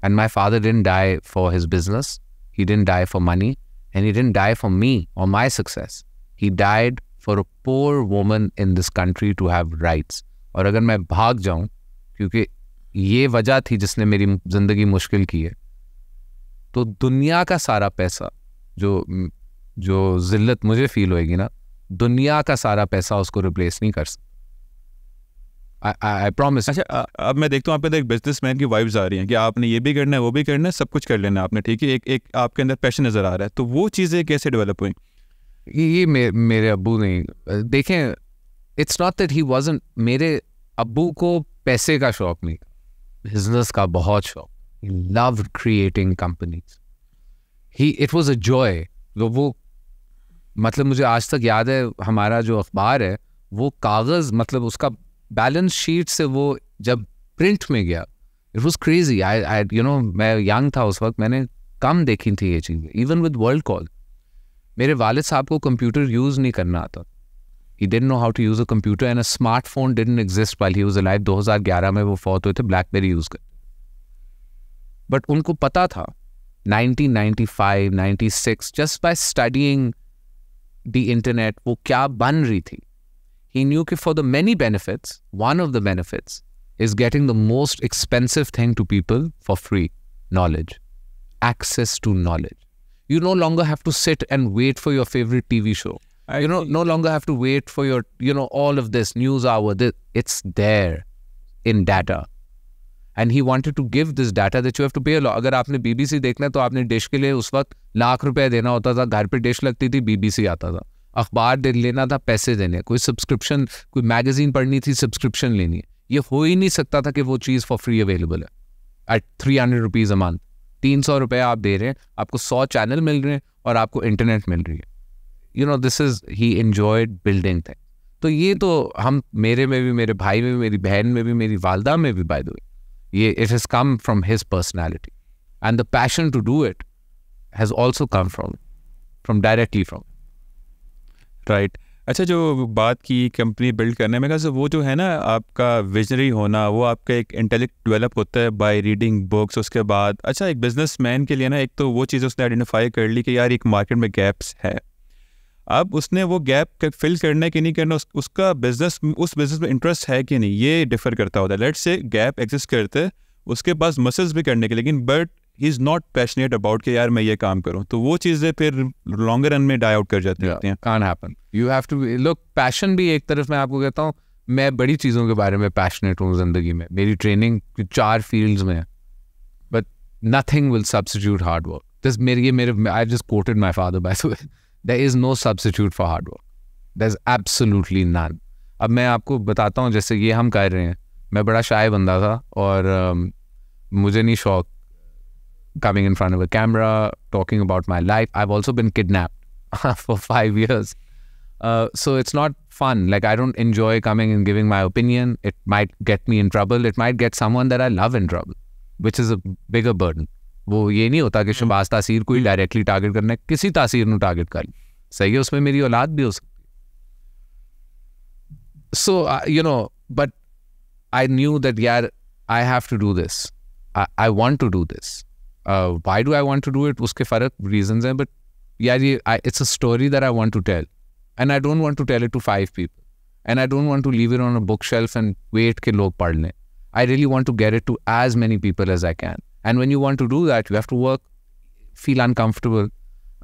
And my father didn't die for his business. He didn't die for money. And he didn't die for me or my success. He died for a poor woman in this country to have rights. और अगर मैं भाग जाऊं, क्योंकि ये वजह थी जिसने मेरी जिंदगी मुश्किल की है, तो दुनिया का सारा पैसा जो जिल्लत मुझे फील होएगी ना, दुनिया का सारा पैसा उसको रिप्लेस नहीं कर सकता. I promise. अच्छा, अब मैं देखता हूँ आपके अंदर एक बिजनेसमैन की वाइब्स आ रही हैं कि आपने ये भी करना है, वो भी करना है, सब कुछ कर लेना है आपने, ठीक है. एक आपके अंदर पैशन नज़र आ रहा है. तो वो चीज़ें कैसे डेवलप हुई? ये मेरे अब्बू नहीं, देखें, it's not that he wasn't, मेरे अब्बू को पैसे का शौक नहीं, बिजनेस का बहुत शौक. He loved creating companies. It was a joy. वो मतलब मुझे आज तक याद है, हमारा जो अखबार है वो कागज़, मतलब उसका बैलेंस शीट से वो जब प्रिंट में गया, इट वॉज क्रेजी. आई मैं यंग था उस वक्त, मैंने कम देखी थी ये चीज़ें. इवन विद वर्ल्ड कॉल, मेरे वालिद साहब को कंप्यूटर यूज़ नहीं करना आता. He didn't know how to use a computer and a smartphone didn't exist while he was alive. 2011 में वो फौत हुए थे, ब्लैकबेरी यूज़ करते. बट उनको पता था 1995, 96, just by studying the internet, वो क्या बन रही थी. He knew that for the many benefits, one of the benefits is getting the most expensive thing to people for free: knowledge, access to knowledge. You no longer have to sit and wait for your favorite TV show. You no longer have to wait for your, all of this news hour. It's there in data. And he wanted to give this data that you have to pay a lot. अगर आपने BBC देखना है तो आपने डिश के लिए उस वक्त ₹1,00,000 देना होता था. घर पे डिश लगती थी, BBC आता था. अखबार दे लेना था, पैसे देने. कोई सब्सक्रिप्शन, कोई मैगजीन पढ़नी थी, सब्सक्रिप्शन लेनी है. ये हो ही नहीं सकता था कि वो चीज़ फॉर फ्री अवेलेबल है एट ₹300 अ मंथ. ₹300 आप दे रहे हैं, आपको 100 चैनल मिल रहे हैं और आपको इंटरनेट मिल रही है. this is, he enjoyed building things. तो ये तो हम, मेरे में भी, मेरे भाई में भी, मेरी बहन में भी, मेरी वालदा में भी, by the way, ये it has come from his personality, and the passion to do it has also come from directly from. Right. अच्छा, जो बात की कंपनी बिल्ड करने में, कैसे वो जो है ना, आपका विजनरी होना, वो आपका एक इंटेलेक्ट डेवलप होता है बाय रीडिंग बुक्स. उसके बाद अच्छा, एक बिजनेसमैन के लिए ना, एक तो वो चीज़ उसने आइडेंटिफाई कर ली कि यार एक मार्केट में गैप्स है. अब उसने वो गैप फिल करना है कि नहीं करना, उसका बिजनेस, उस बिजनेस में इंटरेस्ट है कि नहीं, ये डिफर करता होता है. लेट्स से गैप एग्जिस्ट करते हैं, उसके पास मसल्स भी करने के, लेकिन but he is not passionate about कि यार मैं ये काम करूँ, तो वो चीज़ें फिर लॉन्गर रन में डाई आउट कर जाती हैं. Can't happen. You have to look, passion भी एक तरफ, मैं आपको कहता हूँ, मैं बड़ी चीज़ों के बारे में पैशनेट हूँ ज़िंदगी में. मेरी ट्रेनिंग 4 फील्ड्स में है, but nothing will substitute hard work. This मेरे I just quoted my father by the way. There is no substitute for hard work. There's absolutely none. अब मैं आपको बताता हूँ, जैसे ये हम कर रहे हैं, मैं बड़ा शाय बंदा था और मुझे नहीं शौक coming in front of a camera, talking about my life. I've also been kidnapped for 5 years. So it's not fun. Like, I don't enjoy coming and giving my opinion. It might get me in trouble. It might get someone that I love in trouble, which is a bigger burden. वो ये नहीं होता कि शहबाज तासीर को ही डायरेक्टली टारगेट करना है, किसी तासीर को टारगेट कर, सही है, उसमें मेरी औलाद भी हो सकती है. So but I knew that यार, I have to do this, I want to do this. Why do I want to do it, उसके फर्क रीजंस हैं, बट यार ये it's a story that I want to tell, and I don't want to tell it to 5 people, and I don't want to leave it on a book shelf and wait के लोग पढ़ लें. I really want to get it to as many people as I can. And when you want to do that, you have to work, feel uncomfortable.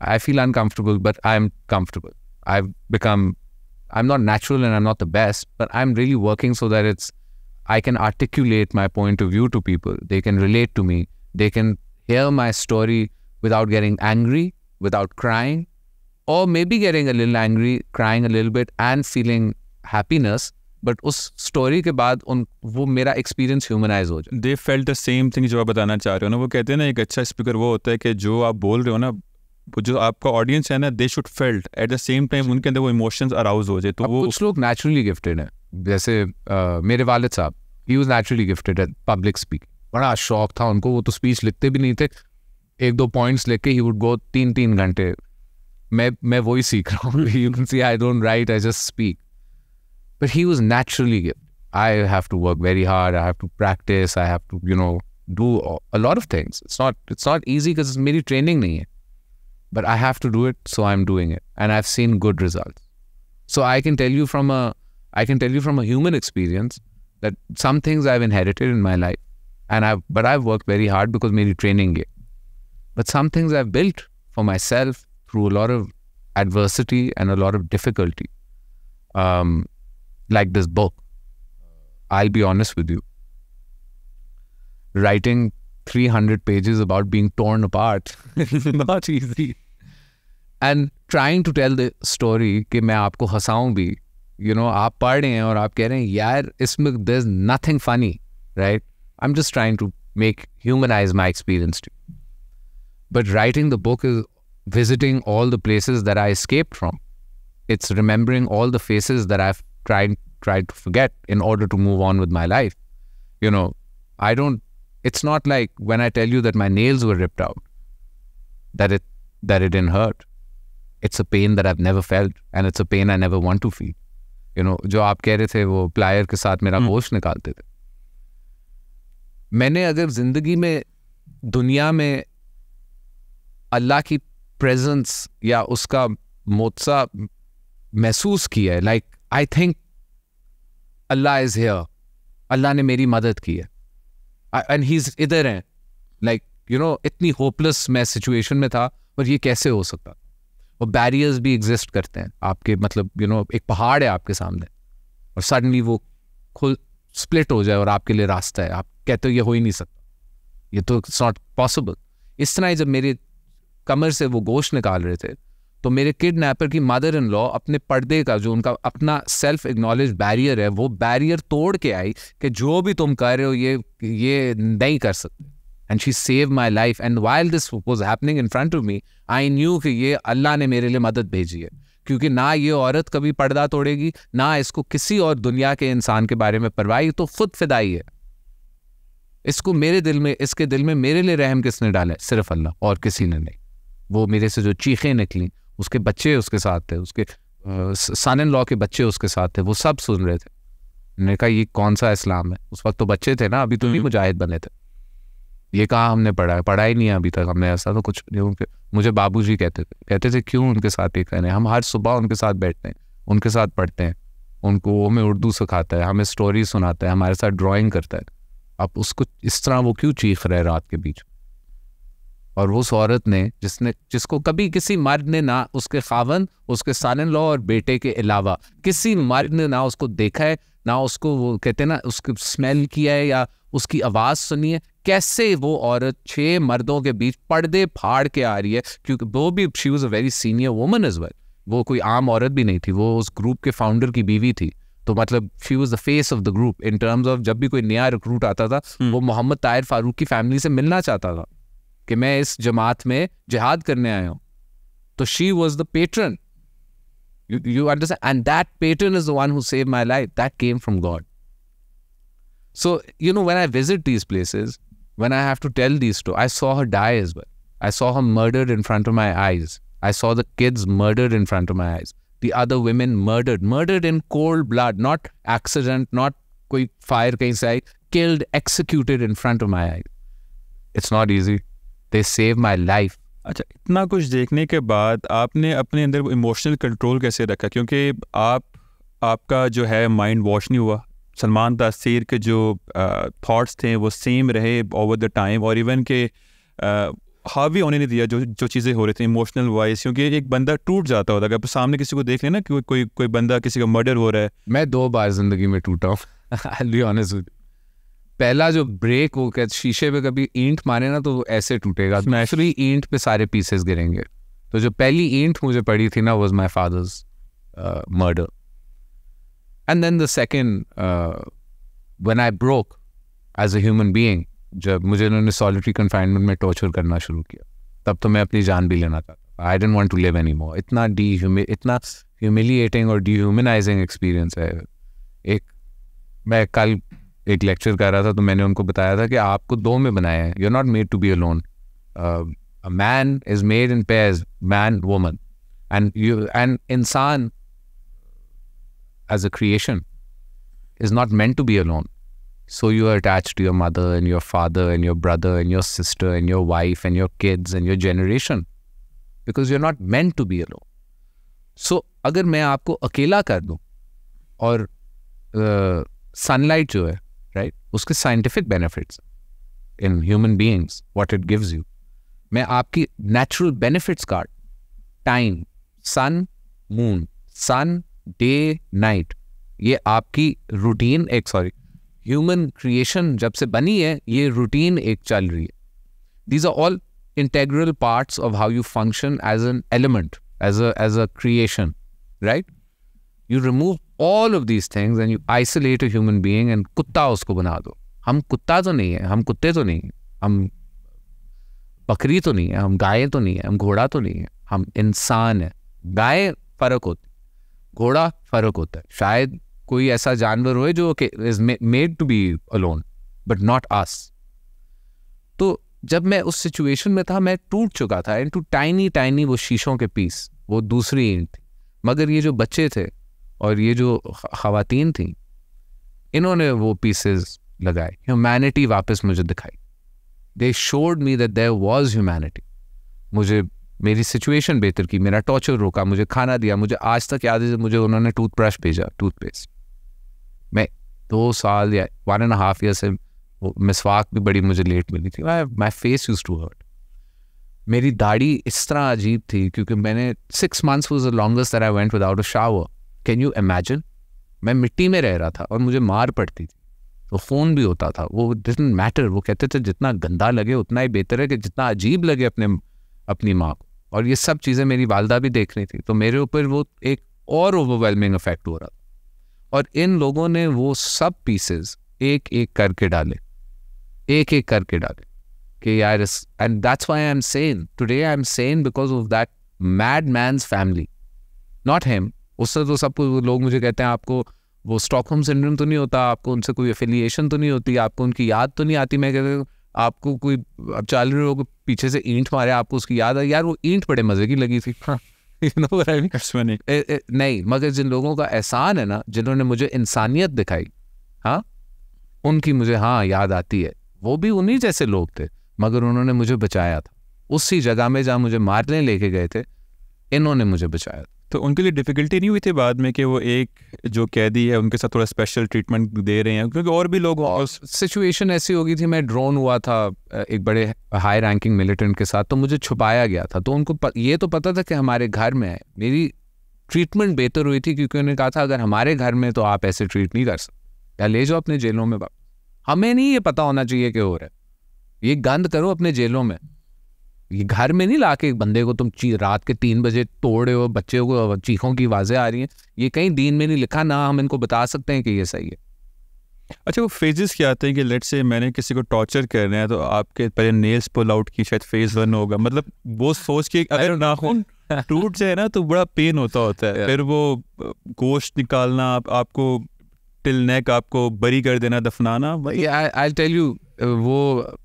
I feel uncomfortable, but I'm comfortable. I'm not natural and I'm not the best, but I'm really working so that I can articulate my point of view to people. They can relate to me. They can hear my story without getting angry, without crying, or maybe getting a little angry, crying a little bit and feeling happiness. But उस story के बाद वो मेरा experience humanize हो जाए. They felt the same thing जो आप बताना चाह रहे हो ना. वो कहते हैं ना, एक अच्छा speaker वो होता है कि जो आप बोल रहे हो ना, वो जो आपका ऑडियंस है ना, they should felt at the same time उनके अंदर वो इमोशंस अराउज हो जाए. तो वो कुछ लोग नेचुरली गिफ्टेड हैं, जैसे मेरे वालिद साहब, ही was naturally gifted eight public speaking. बड़ा शौक था उनको, वो तो स्पीच लिखते भी नहीं थे, 1-2 पॉइंट्स लेके ही वुड गो 3-3 घंटे. मैं वही सीख रहा हूँ. You can see I don't write, I just speak. But he was naturally gifted. I have to work very hard, I have to practise, I have to do a lot of things. It's not easy because मेरी ट्रेनिंग नहीं है. But I have to do it, so I'm doing it, and I've seen good results. So I can tell you from a human experience that some things I've inherited in my life, but I've worked very hard because मेरी training है. But some things I've built for myself through a lot of adversity and a lot of difficulty. Like this book, I'll be honest with you. Writing 300 pages about being torn apart is not easy. And trying to tell the story कि मैं आपको हंसाऊं भी, आप पढ़ रहे हैं और आप कह रहे हैं यार इसमें there's nothing funny, right? I'm just trying to humanize my experience too. But writing the book is visiting all the places that I escaped from. It's remembering all the faces that I've tried to forget in order to move on with my life. It's not like when I tell you that my nails were ripped out, that it didn't hurt. It's a pain that I've never felt, and it's a pain I never want to feel. जो आप कह रहे थे वो प्लायर के साथ मेरा गोश्त निकालते थे. मैंने अगर जिंदगी में, दुनिया में अल्लाह की प्रेजेंस या उसका मोत्सा महसूस किया है, like I think Allah is here, Allah ने मेरी मदद की है, एंड ही इज इधर है. लाइक इतनी होपलेस मैं सिचुएशन में था, और ये कैसे हो सकता. और बैरियर्स भी एग्जिस्ट करते हैं आपके, मतलब एक पहाड़ है आपके सामने और सडनली वो खुल स्प्लिट हो जाए और आपके लिए रास्ता है. आप कहते हो ये हो ही नहीं सकता, ये तो इट्स नॉट पॉसिबल. इस तरह ही जब मेरे कमर से वो गोश्त निकाल रहे थे, तो मेरे किडनैपर की मदर इन लॉ अपने पर्दे का जो उनका अपना सेल्फ एक्नॉलेज बैरियर है, वो बैरियर तोड़ के आई कि जो भी तुम कर रहे हो ये नहीं कर सकते. And she saved my life. And while this was happening in front of me, I knew कि ये अल्लाह ने मेरे लिए मदद भेजी है. क्योंकि ना ये औरत कभी पर्दा तोड़ेगी, ना इसको किसी और दुनिया के इंसान के बारे में परवाह, तो खुद फिदाई है. इसको इसके दिल में मेरे लिए रहम किसने डाला है? सिर्फ अल्लाह, और किसी ने नहीं. वो मेरे से जो चीखें निकली, उसके बच्चे उसके साथ थे, उसके सन इन लॉ के बच्चे उसके साथ थे, वो सब सुन रहे थे. मैंने कहा ये कौन सा इस्लाम है? उस वक्त तो बच्चे थे ना, अभी तो नहीं मुजाहिद बने थे. ये कहा हमने पढ़ा ही नहीं है अभी तक हमने, ऐसा तो कुछ नहीं. मुझे बाबूजी कहते थे क्यों उनके साथ ये करें, हम हर सुबह उनके साथ बैठते हैं, उनके साथ पढ़ते हैं, उनको वो हमें उर्दू सिखाता है, हमें स्टोरी सुनाता है, हमारे साथ ड्राइंग करता है. अब उसको इस तरह वो क्यों चीख रहे रात के बीच? और उस औरत ने जिसको कभी किसी मर्द ने, ना उसके खावन, उसके सन इन लॉ और बेटे के अलावा किसी मर्द ने ना उसको देखा है, ना उसको वो कहते हैं ना उसको स्मेल किया है या उसकी आवाज़ सुनी है. कैसे वो औरत 6 मर्दों के बीच पर्दे फाड़ के आ रही है? क्योंकि वो भी she was a very senior woman as well. वो कोई आम औरत भी नहीं थी, वो उस ग्रुप के फाउंडर की बीवी थी. तो मतलब she was the face of the group in terms of जब भी कोई नया रिक्रूट आता था, वो मोहम्मद ताहिर फारूक की फैमिली से मिलना चाहता था कि मैं इस जमात में जिहाद करने आया हूँ. तो she was the patron. You understand? And that patron is the one who saved my life. That came from God. So, when I visit these places, when I have to tell these stories, I saw her die as well. I saw her murdered in front of my eyes. I saw the kids murdered in front of my eyes. The other women murdered in cold blood, not accident, not koi fire kahin se aayi, killed, executed in front of my eyes. It's not easy. They saved my life. अच्छा, इतना कुछ देखने के बाद आपने अपने अंदर इमोशनल कंट्रोल कैसे रखा? क्योंकि आपका जो है माइंड वॉश नहीं हुआ. सलमान तासीर के जो थॉट्स थे वो सेम रहे ओवर द टाइम, और इवन के हावी होने नहीं दिया जो चीज़ें हो रही थी इमोशनल वाइज, क्योंकि एक बंदा टूट जाता होता है अगर सामने किसी को देख लेना कि कोई बंदा किसी का मर्डर हो रहा है। मैं 2 बार जिंदगी में टूटा हूँ I'll be honest with you. पहला जो ब्रेक वो क्या शीशे पे कभी ईंट मारे ना तो वो ऐसे टूटेगा, दूसरी ईंट पे सारे पीसेस गिरेंगे। तो जो पहली ईंट मुझे पड़ी थी ना was my father's murder, and then the second when I broke as a human being, जब मुझे उन्होंने सॉलिटरी कन्फाइनमेंट में टॉर्चर करना शुरू किया, तब तो मैं अपनी जान भी लेना चाहता। I didn't want to live any more. इतना ह्यूमिलिएटिंग और डिह्यूमनाइजिंग एक्सपीरियंस है। मैं कल एक लेक्चर कर रहा था तो मैंने उनको बताया था कि आपको 2 में बनाया है, you are not made to be alone. A man is made in pairs, man woman, and इंसान as a creation is not meant to be alone. So you are attached to your mother and your father and your brother and your sister and your wife and your kids and your generation, because you're not meant to be alone. So अगर मैं आपको अकेला कर दूं, और सनलाइट जो है राइट, उसके scientific benefits in human beings, what it gives you, मैं आपकी नेचुरल बेनिफिट्स काट, टाइम, सन मून, सन डे नाइट, ये आपकी रूटीन ह्यूमन क्रिएशन जब से बनी है ये रूटीन एक चल रही है. These are all integral parts of how you function as an element, as a creation, right? You remove all of these things and you isolate a human being and कुत्ता उसको बना दो. हम कुत्ता तो नहीं है, हम कुत्ते तो नहीं है, हम बकरी तो नहीं है, हम गाय तो नहीं है, हम घोड़ा तो नहीं है, हम इंसान है. गाय फर्क होती, घोड़ा फर्क होता है. शायद कोई ऐसा जानवर हो जो is made to be alone, but not us. तो जब मैं उस सिचुएशन में था, मैं टूट चुका था इनटू टाइनी टाइनी वो शीशों के पीस, वो दूसरी ईंट थी. मगर ये जो बच्चे थे और ये जो ख़वातीन थी, इन्होंने वो पीसेस लगाए, ह्यूमैनिटी वापस मुझे दिखाई. They showed me that there was humanity. मुझे मेरी सिचुएशन बेहतर की, मेरा टॉर्चर रोका, मुझे खाना दिया. मुझे आज तक याद है मुझे उन्होंने टूथब्रश भेजा, टूथपेस्ट. मैं 2 साल या 1.5 ईयर से मिसवाक भी बड़ी मुझे लेट मिली थी. My face used to hurt. मेरी दाढ़ी इस तरह अजीब थी क्योंकि मैंने 6 months was the longest that I went without a shower. Can you imagine? मैं मिट्टी में रह रहा था और मुझे मार पड़ती थी. तो फ़ोन भी होता था, वो didn't matter. वो कहते थे जितना गंदा लगे उतना ही बेहतर है कि जितना अजीब लगे अपनी माँ को. और ये सब चीज़ें मेरी वालदा भी देख रही थी. तो मेरे ऊपर वो एक और ओवरवेलमिंग इफेक्ट हो रहा था. और इन लोगों ने वो सब पीसेस एक एक करके डाले कि यार, and that's why I am sane today. I am sane because of that mad man's family, not him. उससे तो सब लोग मुझे कहते हैं आपको वो स्टॉकहोम सिंड्रोम तो नहीं होता, आपको उनसे कोई एफिलिएशन तो नहीं होती, आपको उनकी याद तो नहीं आती. मैं कहता हूँ आपको कोई अब चल रहे हो पीछे से ईंट मारे, आपको उसकी याद आई, यार वो ईंट बड़े मजे की लगी थी. नहीं, मगर जिन लोगों का एहसान है ना, जिन्होंने मुझे इंसानियत दिखाई, हाँ, उनकी मुझे याद आती है. वो भी उन्हीं जैसे लोग थे, मगर उन्होंने मुझे बचाया था. उसी जगह में जहाँ मुझे मारने लेके गए थे, इन्होंने मुझे बचाया था. तो उनके लिए डिफ़िकल्टी नहीं हुई थी बाद में कि वो एक जो कैदी है उनके साथ थोड़ा स्पेशल ट्रीटमेंट दे रहे हैं, क्योंकि और भी लोग. सिचुएशन ऐसी हो गई थी, मैं ड्रोन हुआ था एक बड़े हाई रैंकिंग मिलिटेंट के साथ, तो मुझे छुपाया गया था. तो उनको ये तो पता था कि हमारे घर में है. मेरी ट्रीटमेंट बेहतर हुई थी क्योंकि उन्होंने कहा था अगर हमारे घर में तो आप ऐसे ट्रीट नहीं कर सकते, या ले जाओ अपने जेलों में. हमें नहीं ये पता होना चाहिए कि हो रहा है. ये गंद करो अपने जेलों में. ये घर में नहीं लाके एक बंदे को तुम रात के 3 बजे तोड़े हो, बच्चे को चीखों की आवाज़ें आ रही हैं. ये कहीं दीन में नहीं लिखा, ना हम इनको बता सकते हैं कि ये सही है. अच्छा, वो फेजेस क्या आते हैं कि लेट्स से मैंने किसी को टॉर्चर करना है तो आपके पहले नेल्स पुल आउट की, शायद फेज 1 होगा. मतलब वो सोच के अगर नाखून टूट जाए ना तो बड़ा पेन होता है. फिर वो गोश्त निकालना, आपको टिल नेक आपको बरी कर देना, दफनाना. आई टेल यू, वो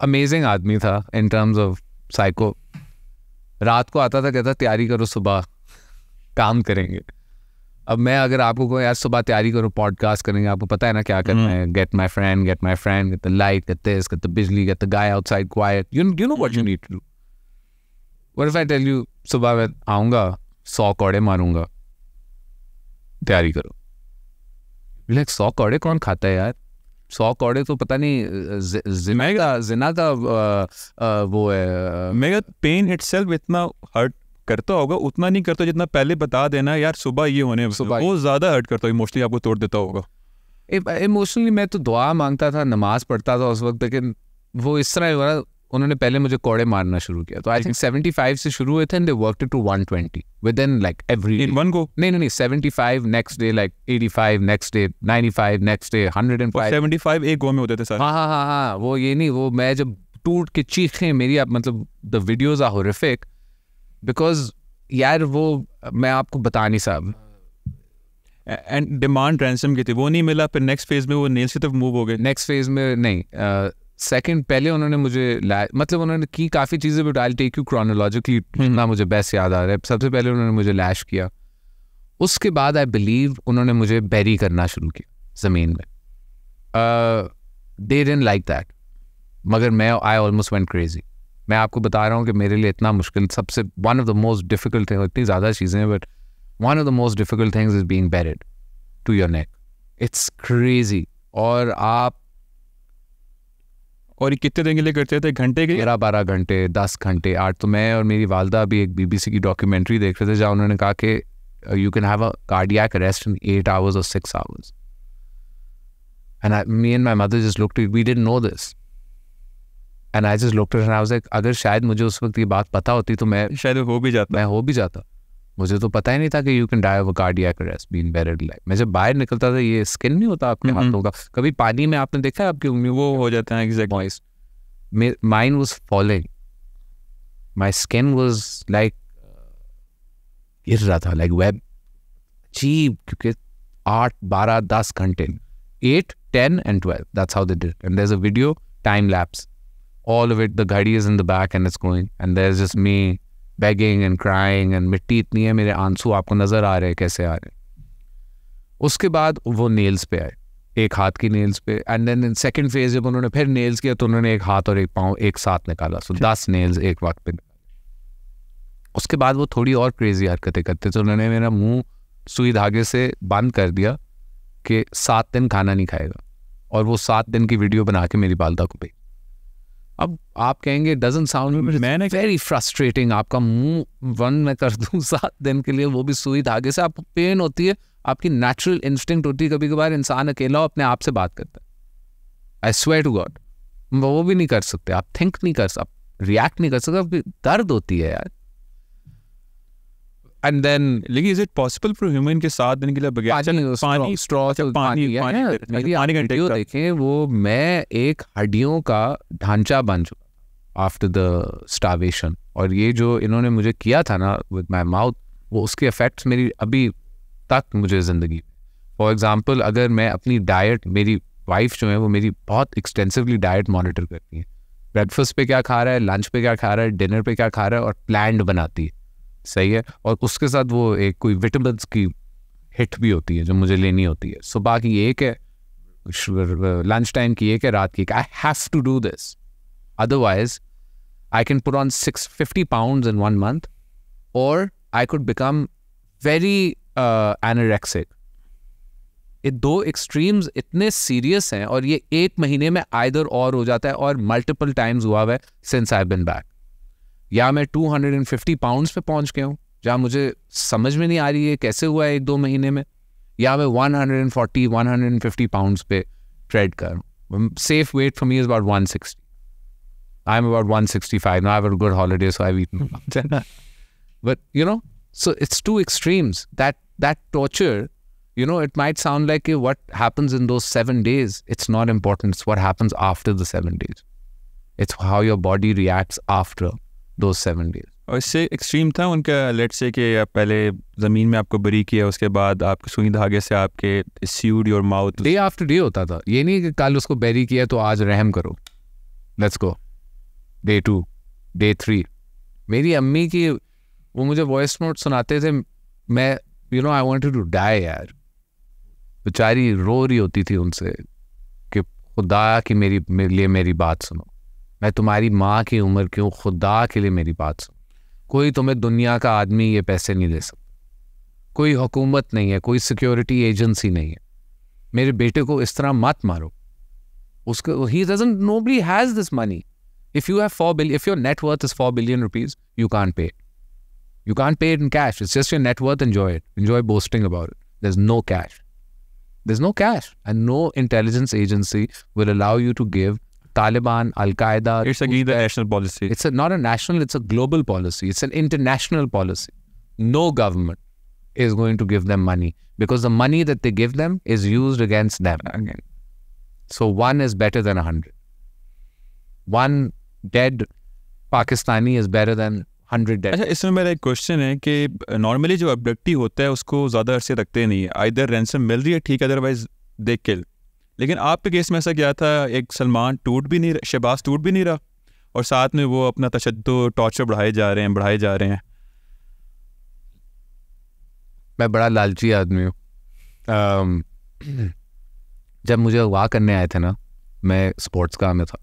अमेजिंग आदमी था इन टर्म्स ऑफ साइको. रात को आता था, कहता तैयारी करो, सुबह काम करेंगे. अब मैं अगर आपको कहूँ यार सुबह तैयारी करो, पॉडकास्ट करेंगे, आपको पता है ना क्या करना है. Get my friend, get the light, get this, get the bijli, get the guy outside quiet. You know what you need to do. What if I tell you सुबह मैं आऊँगा, 100 कौड़े मारूंगा, तैयारी करो. लाइक 100 कौड़े कौन खाता है यार? 100 कौड़े तो पता नहीं जिना का वो है। मेरा पेन इटसेल्फ इतना हर्ट करता होगा, उतना नहीं करता जितना पहले बता देना यार सुबह ये होने, वो ज़्यादा हर्ट करता, इमोशनली आपको तोड़ देता होगा। इमोशनली मैं तो दुआ मांगता था, नमाज पढ़ता था उस वक्त, लेकिन वो इस तरह हुआ, उन्होंने पहले मुझे कोड़े मारना शुरू किया। तो आई थिंक 75 से शुरू हुए थे and they worked to 120 within like every in one go. नहीं 75 next day, like 85 next day, 95 next day, 105 75 एक गो में होते थे सर। हाँ, वो ये नहीं, वो मैं जब टूट के चीखें मेरी, आप मतलब the videos are horrific because यार वो मैं आपको बता नहीं साहब। एंड डिमांड रैंसम की थी, वो नहीं मिला, फिर नेक्स्ट फेज में वो नेल्स की तरफ मूव हो गए। नेक्स्ट फेज में नहीं, सेकंड पहले उन्होंने मुझे मतलब उन्होंने की काफ़ी चीज़ें, but I take you chronologically ना, मुझे बेस्ट याद आ रहा है। सबसे पहले उन्होंने मुझे लैश किया, उसके बाद आई बिलीव उन्होंने मुझे बैरी करना शुरू किया ज़मीन में। दे डिडंट लाइक दैट, मगर मैं आई ऑलमोस्ट वेंट क्रेजी। मैं आपको बता रहा हूँ कि मेरे लिए इतना मुश्किल, सबसे one of the most difficult thing, इतनी ज़्यादा चीज़ें हैं but one of the most difficult things is being buried to your neck. It's crazy. और आप और ये कितने दिन के लिए करते थे? घंटे के लिए? 12 घंटे, 10 घंटे, 8। तो मैं और मेरी वालदा भी एक BBC की डॉक्यूमेंट्री देख रहे थे जहाँ उन्होंने कहा कि you can have a cardiac arrest in 8 hours or 6 hours. And me and my mother just looked at it. We didn't know this. And I just looked at it and I was like, अगर शायद मुझे उस वक्त ये बात पता होती तो मैं शायद हो भी जाता। मुझे तो पता ही नहीं था कि you can die of a cardiac arrest being buried live. मैं जब बाहर निकलता था, ये स्किन नहीं होता आपके हाथों का, कभी पानी में आपने देखा है आपकी उंगली वो हो जाता है exact moist. Mine was falling, my skin was like गिर रहा था, लाइक वेब चीप, क्योंकि 8, 12, 10 घंटे, 8, 10 and 12, that's how they did it. And there's a video time lapse, all of it, the घड़ी is in the back and it's going, and there's just me begging and crying, and मिट्टी इतनी है, मेरे आंसू आपको नज़र आ रहे हैं कैसे आ रहे हैं। उसके बाद वो नेल्स पे आए, एक हाथ की नेल्स पे, and then in second phase जब उन्होंने फिर नेल्स किया तो उन्होंने एक हाथ और एक पाँव एक साथ निकाला, सो 10 नेल्स एक वक्त पे निकाले। उसके बाद वो थोड़ी और क्रेजी हरकतें करते, तो उन्होंने मेरा मुंह सुई धागे से बंद कर दिया कि 7 दिन खाना नहीं खाएगा, और वो 7 दिन की वीडियो बना के मेरी वालदा को भेजी। अब आप कहेंगे डजंट साउंड, मैंने वेरी फ्रस्ट्रेटिंग, आपका मुंह बंद मैं कर दूं 7 दिन के लिए, वो भी सुई धागे से, आपको पेन होती है, आपकी नेचुरल इंस्टिंक्ट होती है, कभी कभार इंसान अकेला हो अपने आप से बात करता है, आई स्वेयर टू गॉड, वो भी नहीं कर सकते आप, थिंक नहीं कर सकते, आप रिएक्ट नहीं कर सकते, दर्द होती है यार। एंड देन लेकिन is it possible for human के 7 दिन के लिए पानी स्ट्रॉ देखें, वो मैं एक हड्डियों का ढांचा बन चुका आफ्टर द स्टार्वेशन, और ये जो इन्होंने मुझे किया था ना विद माई माउथ, वो उसके इफेक्ट्स मेरी अभी तक मुझे ज़िंदगी। फॉर एग्जांपल अगर मैं अपनी डाइट, मेरी वाइफ जो है वो मेरी बहुत एक्सटेंसिवली डाइट मॉनिटर करती है, ब्रेकफास्ट पे क्या खा रहा है, लंच पे क्या खा रहा है, डिनर पे क्या खा रहा है, और प्लान्ड बनाती है, सही है, और उसके साथ वो एक कोई विटामिन्स की हिट भी होती है जो मुझे लेनी होती है। सुबह की एक है, लंच टाइम की एक है, रात की एक। I have to do this, otherwise I can put on 650 pounds in 1 month, और I could become very anorexic. ये 2 एक्सट्रीम्स इतने सीरियस हैं, और ये 1 महीने में आइदर और हो जाता है, और मल्टीपल टाइम्स हुआ है सिंस आई बिन बैक। या मैं 250 pounds पे पहुंच गया हूँ, जहाँ मुझे समझ में नहीं आ रही है कैसे हुआ है 1-2 महीने में, या मैं 140-150 pounds पे ट्रेड कर रहा हूँ। Safe weight for me is about 160. I am about 165 now. I have a good holiday, so I've eaten. But you know, so it's 2 extremes. That torture, you know, it might sound like what happens in those 7 days. It's not important. It's what happens after the 7 days. It's how your body reacts after those 7 days. और इससे एक्सट्रीम था उनका, लेट्स से कि पहले ज़मीन में आपको बरी किया, उसके बाद आपके सुई धागे से आपके sewed your mouth, day after day होता था। ये नहीं कि कल उसको बेरी किया तो आज रहम करो, लेट्स गो, डे 2, डे 3। मेरी अम्मी की वो मुझे वॉइस नोट सुनाते थे, मैं you know I wanted to die यार, बेचारी रो रही होती थी उनसे कि खुदा की मेरे लिए मेरी बात सुनो, मैं तुम्हारी माँ की उम्र की हूँ, खुदा के लिए मेरी बात सुनो, कोई तुम्हें दुनिया का आदमी ये पैसे नहीं दे सकता, कोई हुकूमत नहीं है, कोई सिक्योरिटी एजेंसी नहीं है, मेरे बेटे को इस तरह मत मारो, उसको he doesn't, nobody has this money. If you have 4 billion, if your net worth is 4 billion rupees, you can't pay it. You can't pay it in cash. It's just your net worth. Enjoy it. Enjoy boasting about it. There's no cash. There's no cash. And no intelligence agency will allow you to give Taliban, Al-Qaeda. It's against the national policy. It's not a national, it's a global policy. It's an international policy. No government is going to give them money because the money that they give them is used against them again. So one is better than 100. One dead Pakistani is better than 100 dead. अच्छा, इसमें मेरा एक क्वेश्चन है कि नॉर्मली जो अब्डक्टी होता है उसको ज़्यादा अरसे रखते नहीं है, आइदर रैंसम मिल रही है ठीक, अदरवाइज दे किल. लेकिन आपके केस में ऐसा क्या था, एक सलमान टूट भी नहीं, शहबाज टूट भी नहीं रहा, और साथ में वो अपना तशद्दुद टॉर्चर बढ़ाए जा रहे हैं. मैं बड़ा लालची आदमी हूँ. जब मुझे अगवा करने आए थे ना, मैं स्पोर्ट्स कार में था,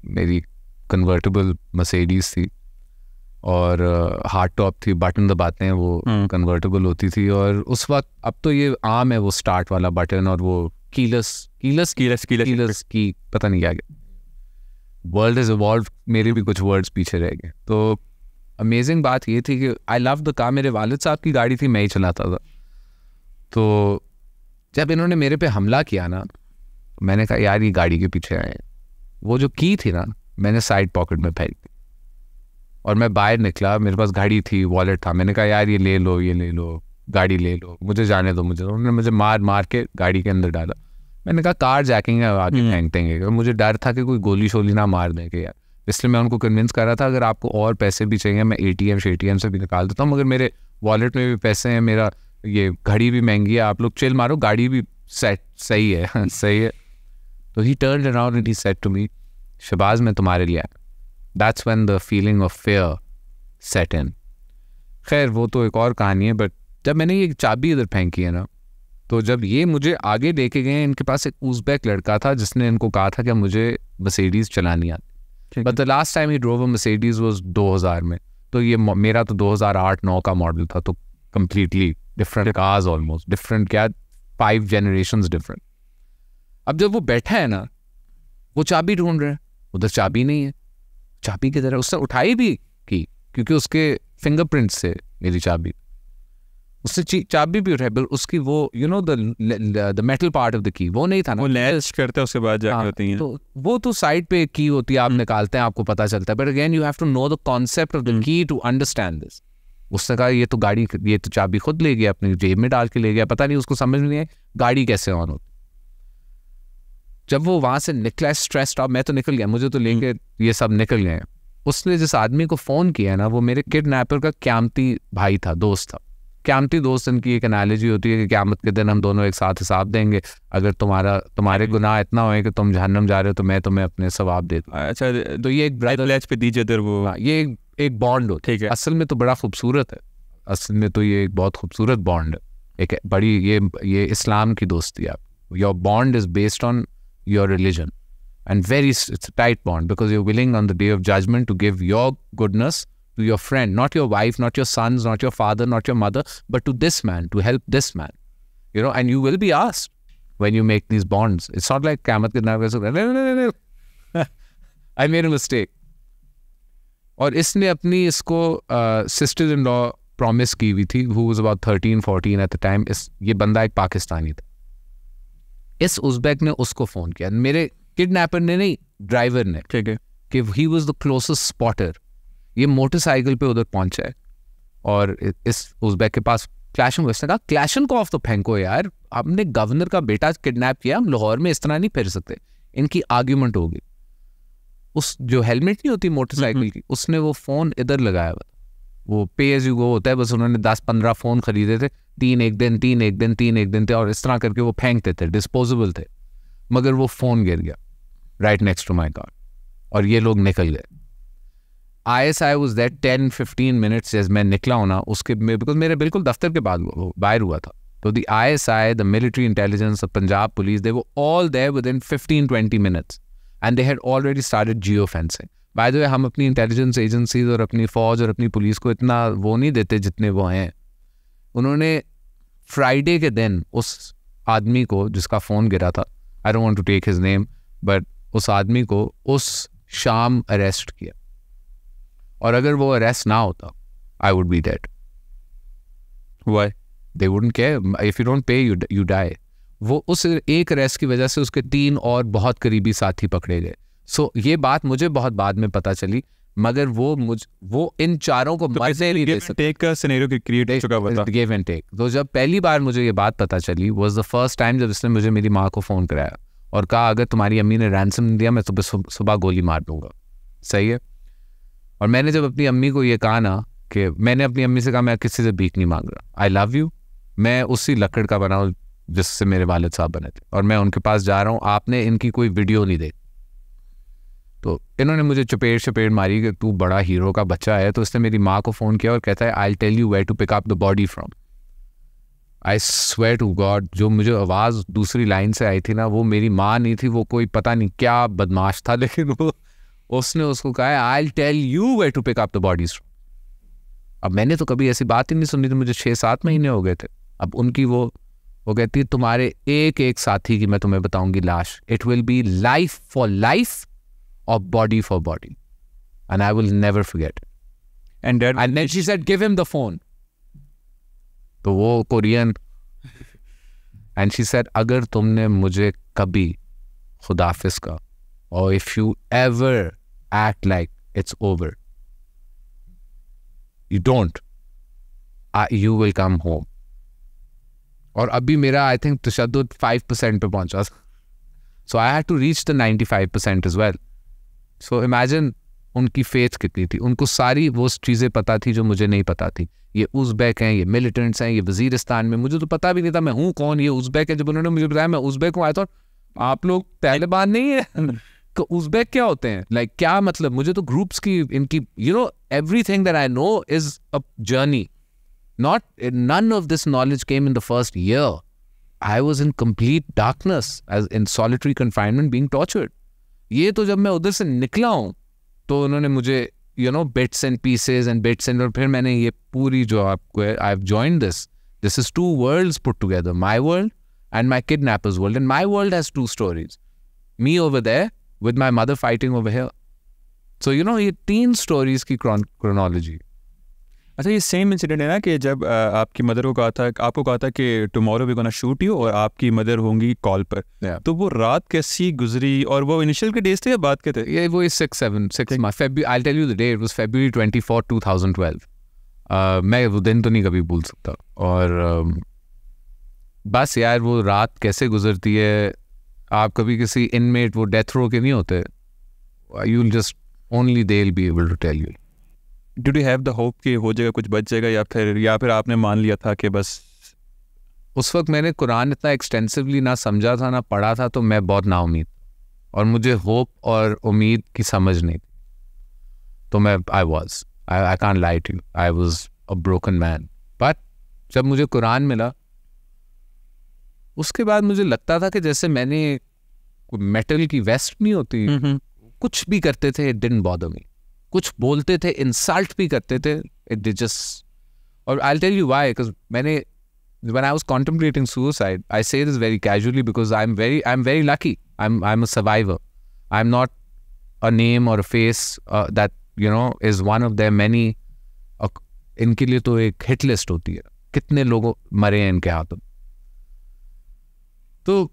मेरी कन्वर्टेबल मर्सिडीज थी और हार्ड टॉप थी, बटन दबाते हैं वो कन्वर्टेबल होती थी. और उस वक्त, अब तो ये आम है वो स्टार्ट वाला बटन और वो कीलस की पता नहीं क्या गया. वर्ल्ड इज इवॉल्व, मेरे भी कुछ वर्ड्स पीछे रह गए. तो अमेजिंग बात ये थी कि आई लव द कार. मेरे वालिद साहब की गाड़ी थी, मैं ही चलाता था. तो जब इन्होंने मेरे पे हमला किया ना, मैंने कहा यार ये गाड़ी के पीछे आए. वो जो की थी ना, मैंने साइड पॉकेट में फेंक दी और मैं बाहर निकला. मेरे पास गाड़ी थी, वॉलेट था. मैंने कहा यार ये ले लो, गाड़ी ले लो, मुझे जाने दो. उन्होंने मुझे मार के गाड़ी के अंदर डाला. मैंने कहा कार जैकिंग है, आगे फेंक देंगे. मुझे डर था कि कोई गोली शोली ना मार देंगे यार, इसलिए मैं उनको कन्विंस कर रहा था अगर आपको और पैसे भी चाहिए मैं ATM से भी निकाल देता हूँ, मगर मेरे वॉलेट में भी पैसे हैं, मेरा ये घड़ी भी महंगी है, आप लोग चिल मारो, गाड़ी भी सही है. सही है. तो he turned around and he said to me, Shahbaz मैं तुम्हारे लिए आया. That's when the feeling of fear set in. खैर वो तो एक और कहानी है. बट जब मैंने ये चाबी इधर फेंकी है ना, तो जब ये मुझे आगे लेके गए, इनके पास एक उज़्बेक लड़का था जिसने इनको कहा था कि मुझे मर्सिडीज़ चलानी आती. But the last time he drove a Mercedes was 2000 में. तो ये मेरा तो 2008-9 का मॉडल था. तो completely different cars, almost different, क्या 5 जनरेशंस डिफरेंट. अब जब वो बैठा है ना, वो चाबी ढूंढ रहा है, उधर चाबी नहीं है. चाबी की तरह उसने उठाई भी की क्योंकि उसके फिंगरप्रिंट्स से मेरी चाबी, उसने चाबी भी उठाई, पर उसकी वो the metal part of the की वो नहीं था ना, वो लैच करते हैं उसके बाद जाके होती है. तो वो तो साइड पे एक की होती है, आप निकालते हैं, आपको पता चलता है. But again you have to know the concept of the key to understand this. उसने कहा ये तो चाबी खुद ले गया, अपनी जेब में डाल के ले गया, पता नहीं उसको समझ नहीं है गाड़ी कैसे ऑन होती. जब वो वहां से निकला स्ट्रेस्ड, अब मैं तो निकल गया, मुझे तो लेके ये सब निकल गए. उसने जिस आदमी को फोन किया ना, वो मेरे किडनैपर का क़यामती भाई था, दोस्त था. क़यामती दोस्त, इनकी एक एनालॉजी होती है कि क़यामत के दिन हम दोनों एक साथ हिसाब देंगे. अगर तुम्हारे गुनाह इतना होए कि तुम जहन्नम जा रहे हो, तो मैं तुम्हें अपने सवाब दे दूँ. अच्छा, तो ये एक ब्रदर पे दीजिए इधर वो, ये एक बॉन्ड हो. ठीक है, असल में तो बड़ा खूबसूरत है. असल में तो ये एक बहुत खूबसूरत बॉन्ड है. एक बड़ी ये इस्लाम की दोस्ती है. Your bond is based on your religion, and it's a tight bond because you're willing on the day of judgment to give your goodness to your friend, not your wife, not your sons, not your father, not your mother, but to this man, to help this man, and you will be asked when you make these bonds. It's not like Qiyamah ke din I made a mistake. और इसने अपनी इसको सिस्टर इन लॉ प्रॉमिस की हुई थी, who was about 13-14 at the time. ये बंदा एक पाकिस्तानी था. इस उज़्बेक ने उसको फोन किया, मेरे किडनैपर ने नहीं, ड्राइवर ने. ठीक है, कि he was the closest spotter. ये मोटरसाइकिल पे उधर पहुंचा है और इस उज़्बेक के पास क्लैशन. उसने कहा क्लैशन को ऑफ तो फेंको यार, आपने गवर्नर का बेटा किडनैप किया, हम लाहौर में इस तरह नहीं फिर सकते. इनकी आर्ग्यूमेंट होगी. उस जो हेलमेट नहीं होती मोटरसाइकिल की, उसने वो फोन इधर लगाया हुआ. वो पे एज यू गो होता है, बस उन्होंने 10-15 फ़ोन खरीदे थे, 3 एक दिन थे, और इस तरह करके वो फेंकते थे, डिस्पोजेबल थे. मगर वो फ़ोन गिर गया right next to my car और ये लोग निकल गए. ISI was there 10-15 minutes. जैसे मैं निकला हूँ ना उसके, बिकॉज मेरे बिल्कुल दफ्तर के बाद बाहर हुआ था. तो the ISI, the military intelligence, the Punjab police, they were all there within 15-20 minutes and they had already started geofencing. By the way, हम अपनी इंटेलिजेंस एजेंसीज और अपनी फौज और अपनी पुलिस को इतना वो नहीं देते जितने वो हैं. उन्होंने फ्राइडे के दिन उस आदमी को जिसका फ़ोन गिरा था, I don't want to take his name, but उस आदमी को उस शाम अरेस्ट किया, और अगर वो अरेस्ट ना होता आई would B dead. Why? They wouldn't care. If you don't pay, you die. वो उस एक अरेस्ट की वजह से उसके 3 और बहुत करीबी साथी पकड़े गए. सो ये बात मुझे बहुत बाद में पता चली, मगर वो इन चारों को मरने नहीं दे सकते. टेक का सिनेरियो क्रिएट हो चुका हुआ था. Give and take. तो जब पहली बार मुझे ये बात पता चली was the first time जब इसने मुझे मेरी माँ को फ़ोन कराया और कहा अगर तुम्हारी अम्मी ने रैंसम नहीं दिया मैं सुबह गोली मार दूंगा. सही है. और मैंने जब अपनी अम्मी को ये कहा ना कि मैंने अपनी अम्मी से कहा मैं किसी से भीख नहीं मांग रहा, आई लव यू, मैं उसी लकड़ का बना हूँ जिससे मेरे वालिद साहब बने थे, और मैं उनके पास जा रहा हूँ, आपने इनकी कोई वीडियो नहीं देखी. तो इन्होंने मुझे चपेट मारी कि तू बड़ा हीरो का बच्चा है. तो इसने मेरी माँ को फ़ोन किया और कहता है I tell you where to pick up the body from. I swear to God जो मुझे आवाज़ दूसरी लाइन से आई थी ना, वो मेरी माँ नहीं थी, वो कोई पता नहीं क्या बदमाश था, लेकिन वो उसने उसको कहा I tell you where to pick up the bodies from. अब मैंने तो कभी ऐसी बात ही नहीं सुनी थी, मुझे 6-7 महीने हो गए थे. अब उनकी वो कहती है तुम्हारे एक साथी की मैं तुम्हें बताऊंगी लाश, it will be life for life और body for body, and I will never forget. And then she said give him the phone. तो वो कोरियन, एंड शी सेड अगर तुमने मुझे कभी खुदाफिज का, और if you ever act like it's over, you don't, you will come home. और अभी मेरा आई थिंक तशद्दुद 5% पे पहुंचा, so I had to reach the 95% as well. So imagine उनकी फेथ कितनी थी, उनको सारी वो चीज़ें पता थी जो मुझे नहीं पता थी. ये उज़्बेक हैं, ये मिलिटेंट्स हैं, ये वज़ीरिस्तान में, मुझे तो पता भी नहीं था मैं हूँ कौन. ये उज़्बेक है, जब उन्होंने मुझे बताया मैं उज़्बेक हूँ, आई थॉट आप लोग तालिबान नहीं है. तो उज़्बेक क्या होते हैं, लाइक क्या मतलब, मुझे तो ग्रुप्स की इनकी everything that I know is a journey. None of this knowledge came in the first year. I was in complete darkness, as in solitary confinement, being tortured. ये तो जब मैं उधर से निकला हूँ तो उन्होंने मुझे bits and pieces and bits and, और फिर मैंने ये पूरी जो आपको है, I've joined this. This is 2 worlds put together, my world and my kidnapper's world, and my world has 2 stories. Me over there with my mother fighting over here. So ये 3 स्टोरीज की क्रोनोलॉजी. अच्छा, ये सेम इंसिडेंट है ना कि जब आपकी मदर को आपको कहा था कि tomorrow we gonna shoot you, और आपकी मदर होंगी कॉल पर. तो वो रात कैसी गुजरी, और वो इनिशियल के डेज थे या बाद के थे? ये वो 6 February. I'll tell you the day. It was February 24, 2012. मैं वो दिन तो नहीं कभी भूल सकता. और बस यार वो रात कैसे गुजरती है, आप कभी किसी इनमेट, वो डेथ रो के नहीं होते, you'll just only they'll be able to tell you. Did you have the hope कि हो जाएगा, कुछ बच जाएगा, या फिर आपने मान लिया था कि बस? उस वक्त मैंने कुरान इतना एक्सटेंसिवली ना समझा था ना पढ़ा था, तो मैं बहुत नाउमीद, और मुझे होप और उम्मीद की समझ नहीं थी. तो मैं I can't lie to you, I was a broken man. But जब मुझे कुरान मिला उसके बाद मुझे लगता था कि जैसे मैंने मेटल की वेस्ट नहीं होती, कुछ भी करते थे it didn't bother me. कुछ बोलते थे, इंसल्ट भी करते थे, it just, और I'll tell you why, because when I was contemplating suicide, I say this very casually because I'm very lucky. I'm a survivor. I'm not a name or a face that is one of their many. इनके लिए तो एक हिट लिस्ट होती है, कितने लोग मरे हैं इनके हाथों. तो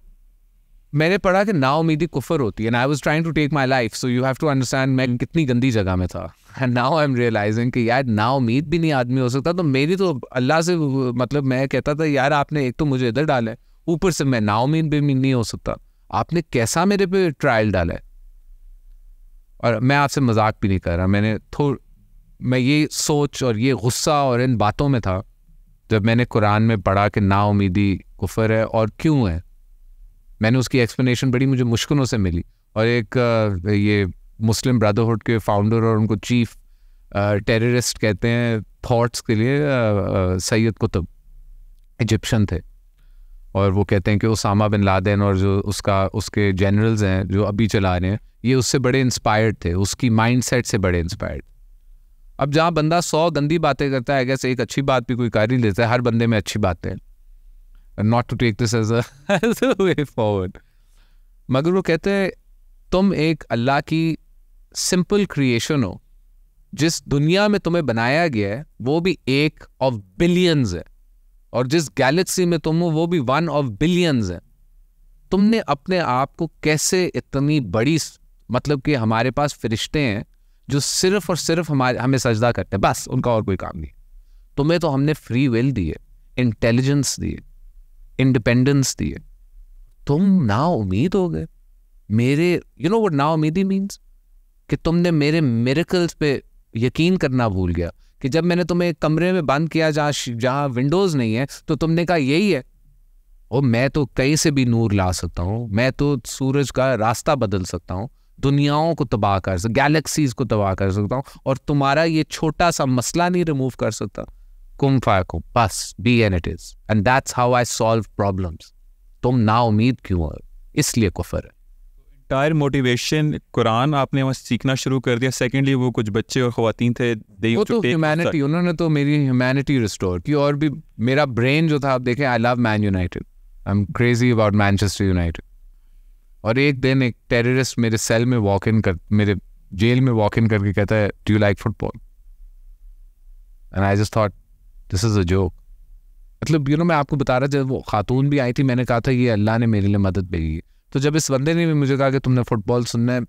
मैंने पढ़ा कि नाउमीदी कुफर होती है, and I was trying to take my life, so you have to understand मैं कितनी गंदी जगह में था. And now I'm realizing कि यार नाउमीद भी नहीं आदमी हो सकता. तो मेरी तो अल्लाह से मतलब मैं कहता था यार आपने एक तो मुझे इधर डाला है, ऊपर से मैं नाउमीद भी नहीं हो सकता, आपने कैसा मेरे पे ट्रायल डाला है. और मैं आपसे मजाक भी नहीं कर रहा, मैं ये सोच और ये गुस्सा और इन बातों में था जब मैंने कुरान में पढ़ा कि नाउमीदी कुफर है, और क्यों है. मैंने उसकी एक्सप्लेनेशन बड़ी मुझे मुश्किलों से मिली. और एक ये मुस्लिम ब्रदरहुड के फाउंडर और उनको चीफ टेररिस्ट कहते हैं थॉट्स के लिए, सैयद कुतुब इजिप्शियन थे, और वो कहते हैं कि उसामा बिन लादेन और जो उसके जनरल्स हैं जो अभी चला रहे हैं, ये उससे बड़े इंस्पायर्ड थे, उसकी माइंडसेट से बड़े इंस्पायर्ड. अब जहाँ बंदा 100 गंदी बातें करता है, अगर एक अच्छी बात भी कोई कर ही लेता है, हर बंदे में अच्छी बातें हैं, not to take this as a way forward. मगर वो कहते हैं तुम एक अल्लाह की सिंपल क्रिएशन हो, जिस दुनिया में तुम्हें बनाया गया है वो भी एक ऑफ बिलियंस है, और जिस गैलेक्सी में तुम हो वो भी 1 ऑफ बिलियंस है। तुमने अपने आप को कैसे इतनी बड़ी, मतलब कि हमारे पास फरिश्ते हैं जो सिर्फ और सिर्फ हमें सजदा करते हैं, बस उनका और कोई काम नहीं। तुम्हें तो हमने फ्री विल दी है, इंटेलिजेंस दी है, इंडिपेंडेंस दी है, तुम ना उम्मीद हो गए मेरे, यू नो व्हाट ना उम्मीदी मीन्स, कि तुमने मेरे मिरेकल्स पे यकीन करना भूल गया, कि जब मैंने तुम्हें एक कमरे में बंद किया जहां विंडोज नहीं है, तो तुमने कहा यही है, और मैं तो कहीं से भी नूर ला सकता हूँ, मैं तो सूरज का रास्ता बदल सकता हूँ, दुनियाओं को तबाह कर सकता, गैलेक्सीज को तबाह कर सकता हूँ, और तुम्हारा ये छोटा सा मसला नहीं रिमूव कर सकता। कुम फायकुम, बस be and it is, and that's how I solve problems. तुम ना उम्मीद क्यों हो, इसलिए कुफर है। इंटायर मोटिवेशन कुरान आपने वहाँ सीखना शुरू कर दिया। सेकेंडली वो कुछ बच्चे और ख़वातीन थे, वो तो ह्यूमैनिटी, उन्होंने तो मेरी ह्यूमैनिटी रिस्टोर की। और भी मेरा ब्रेन जो था, आप देखें, I love man United, I am crazy about Manchester United. और एक दिन एक टेररिस्ट मेरे सेल में वॉक इन कर, मेरे जेल में वॉक इन करके कहता है, do you like football? And I just thought this is a joke. मतलब यू नो, मैं आपको बता रहा, जब वो खातून भी आई थी, मैंने कहा था ये अल्लाह ने मेरे लिए मदद भेजी है। तो जब इस बंदे ने भी मुझे कहा कि तुमने फुटबॉल सुनना है,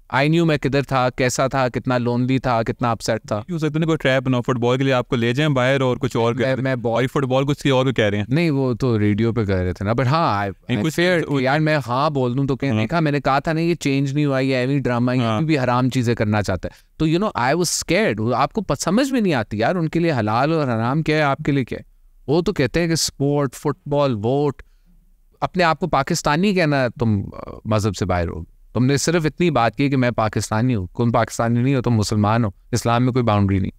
आई न्यू मैं किधर था, कैसा था, कितना लोनली था, कितना अपसेट था। हो सकता है कोई ट्रैप बनाओ फुटबॉल के लिए, आपको ले जाएं बाहर और कुछ और मैं फुटबॉल कुछ और कह रहे हैं। नहीं, वो तो रेडियो पे कह रहे थे ना, बट हाँ कुछ यार मैं हाँ बोल दूं तो क्या देखा, मैंने कहा था ना ये चेंज नहीं हुआ, ये एवी ड्रामा, ये भी हराम चीजें करना चाहता है। तो you know I was scared. आपको समझ में नहीं आती यार उनके लिए हलाल और हराम क्या है, आपके लिए क्या है। वो तो कहते हैं कि स्पोर्ट, फुटबॉल, वोट, अपने आप को पाकिस्तानी कहना, तुम मजहब से बाहर हो। तुमने सिर्फ इतनी बात की कि मैं पाकिस्तानी हूँ, तुम पाकिस्तानी नहीं हो, तुम मुसलमान हो, इस्लाम में कोई बाउंड्री नहीं।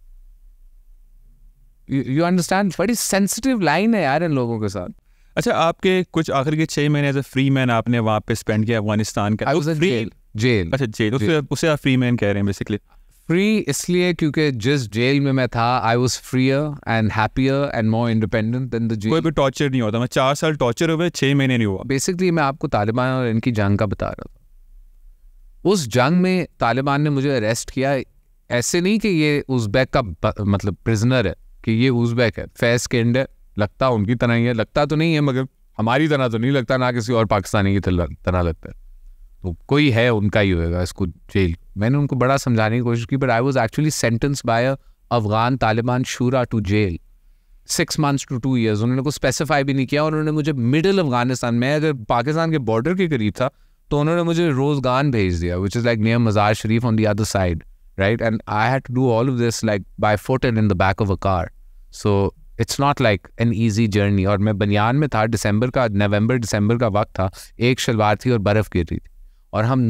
यू अंडरस्टैंड, बड़ी सेंसिटिव लाइन है यार इन लोगों के साथ। अच्छा, आपके कुछ आखिर के 6 महीने एज अ फ्री मैन आपने वहाँ पे स्पेंड किया अफगानिस्तान का। जेल। अच्छा, जेल, उसे आप फ्री मैन कह रहे हैं बेसिकली। फ्री इसलिए क्योंकि जिस जेल में मैं था, I was freer and happier and more independent than the jail. कोई भी टॉर्चर नहीं होता। मैं 4 साल टॉर्चर हुए, 6 महीने नहीं हुआ। बेसिकली मैं आपको तालिबान और इनकी जंग का बता रहा था। उस जंग में तालिबान ने मुझे अरेस्ट किया, ऐसे नहीं कि ये उज़्बेक का मतलब प्रिजनर है, कि ये उज़्बेक है, फेस केंड है, लगता उनकी तरह ही है, लगता तो नहीं है मगर हमारी तरह तो नहीं लगता, ना किसी और पाकिस्तानी की तरह लगता है, तो कोई है उनका ही होएगा इसको जेल। मैंने उनको बड़ा समझाने की कोशिश की, but I was actually sentence by Afghan Taliban shura to jail 6 months to 2 years। उन्होंने कुछ स्पेसिफाई भी नहीं किया, और उन्होंने मुझे मिडिल अफगानिस्तान में, अगर पाकिस्तान के बॉर्डर के करीब था, तो उन्होंने मुझे रोज़गान भेज दिया, which is like near Mazar Sharif on the other side, right. And I had to do all of this like by foot and in the back of a car, so it's not like an easy journey. और मैं बनियान में था, नवंबर दिसंबर का वक्त था, एक शलवार थी और बर्फ़ गिर रही थी, और हम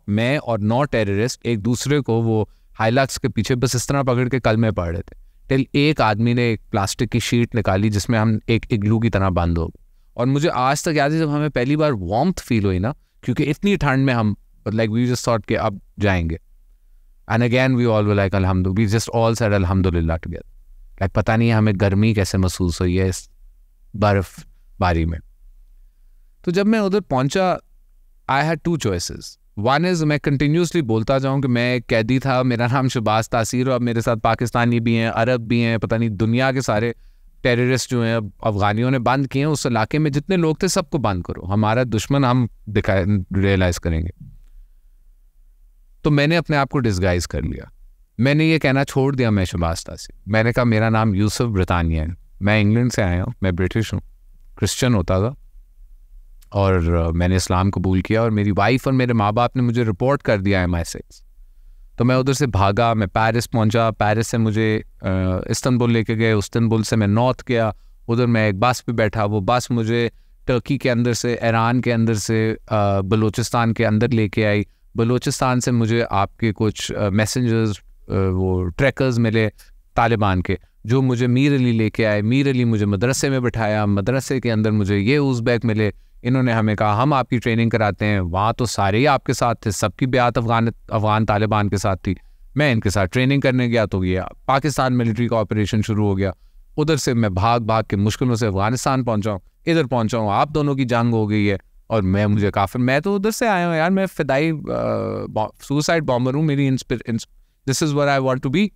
मैं और 9 टेररिस्ट एक दूसरे को वो हाइलक्स के पीछे बस इस तरह पकड़ के कलमे पढ़ रहे थे, टिल एक आदमी ने एक प्लास्टिक की शीट निकाली जिसमें हम एक इग्लू की तरह बंद हो गए। और मुझे आज तक याद है जब हमें पहली बार वार्मथ फील हुई ना, क्योंकि इतनी ठंड में हम लाइक वी जस्ट थॉट कि अब जाएंगे, and again we all were like अल्हम्दुलिल्लाह, वी जस्ट ऑल सेड अल्हम्दुलिल्लाह टुगेदर। लाइक पता नहीं हमें गर्मी कैसे महसूस हुई है इस बर्फबारी में। तो जब मैं उधर पहुंचा, I had 2 choices। One is मैं कंटिन्यूसली बोलता जाऊँ कि मैं एक कैदी था, मेरा नाम शहबाज तासीर, और मेरे साथ पाकिस्तानी भी हैं, अरब भी हैं, पता नहीं दुनिया के सारे टेररिस्ट जो हैं अफगानियों ने बंद किए हैं। उस इलाके में जितने लोग थे सबको बंद करो, हमारा दुश्मन हम रियलाइज करेंगे। तो मैंने अपने आप को डिस्गाइज कर लिया, मैंने ये कहना छोड़ दिया मैं शहबाज तासीर। मैंने कहा मेरा नाम यूसुफ ब्रितानिया है, मैं इंग्लैंड से आया हूँ, मैं ब्रिटिश हूँ, क्रिश्चियन होता था, और मैंने इस्लाम कबूल किया, और मेरी वाइफ और मेरे माँ बाप ने मुझे रिपोर्ट कर दिया MI6। तो मैं उधर से भागा, मैं पेरिस पहुंचा, पेरिस से मुझे इस्तांबुल लेके गए, इस्तांबुल से मैं नॉर्थ गया, उधर मैं एक बस पे बैठा, वो बस मुझे टर्की के अंदर से, ईरान के अंदर से बलूचिस्तान के अंदर लेके आई। बलूचिस्तान से मुझे आपके कुछ मैसेंजर्स, वो ट्रैकर्स मिले तालिबान के, जो मुझे मीर अली लेके आए। मीर अली मुझे मदरसे में बिठाया, मदरसे के अंदर मुझे ये उज़्बेक मिले, इन्होंने हमें कहा हम आपकी ट्रेनिंग कराते हैं। वहाँ तो सारे ही आपके साथ थे, सबकी ब्यात अफगान तालिबान के साथ थी। मैं इनके साथ ट्रेनिंग करने गया तो ये पाकिस्तान मिलिट्री का ऑपरेशन शुरू हो गया। उधर से मैं भाग भाग के मुश्किलों से अफगानिस्तान पहुँचा हूँ, इधर पहुँचा हूँ, आप दोनों की जंग हो गई है, और मुझे काफिर, मैं तो उधर से आया हूँ यार, मैं फिदाई सुसाइड बॉम्बर हूँ, मेरी this is what I want to be.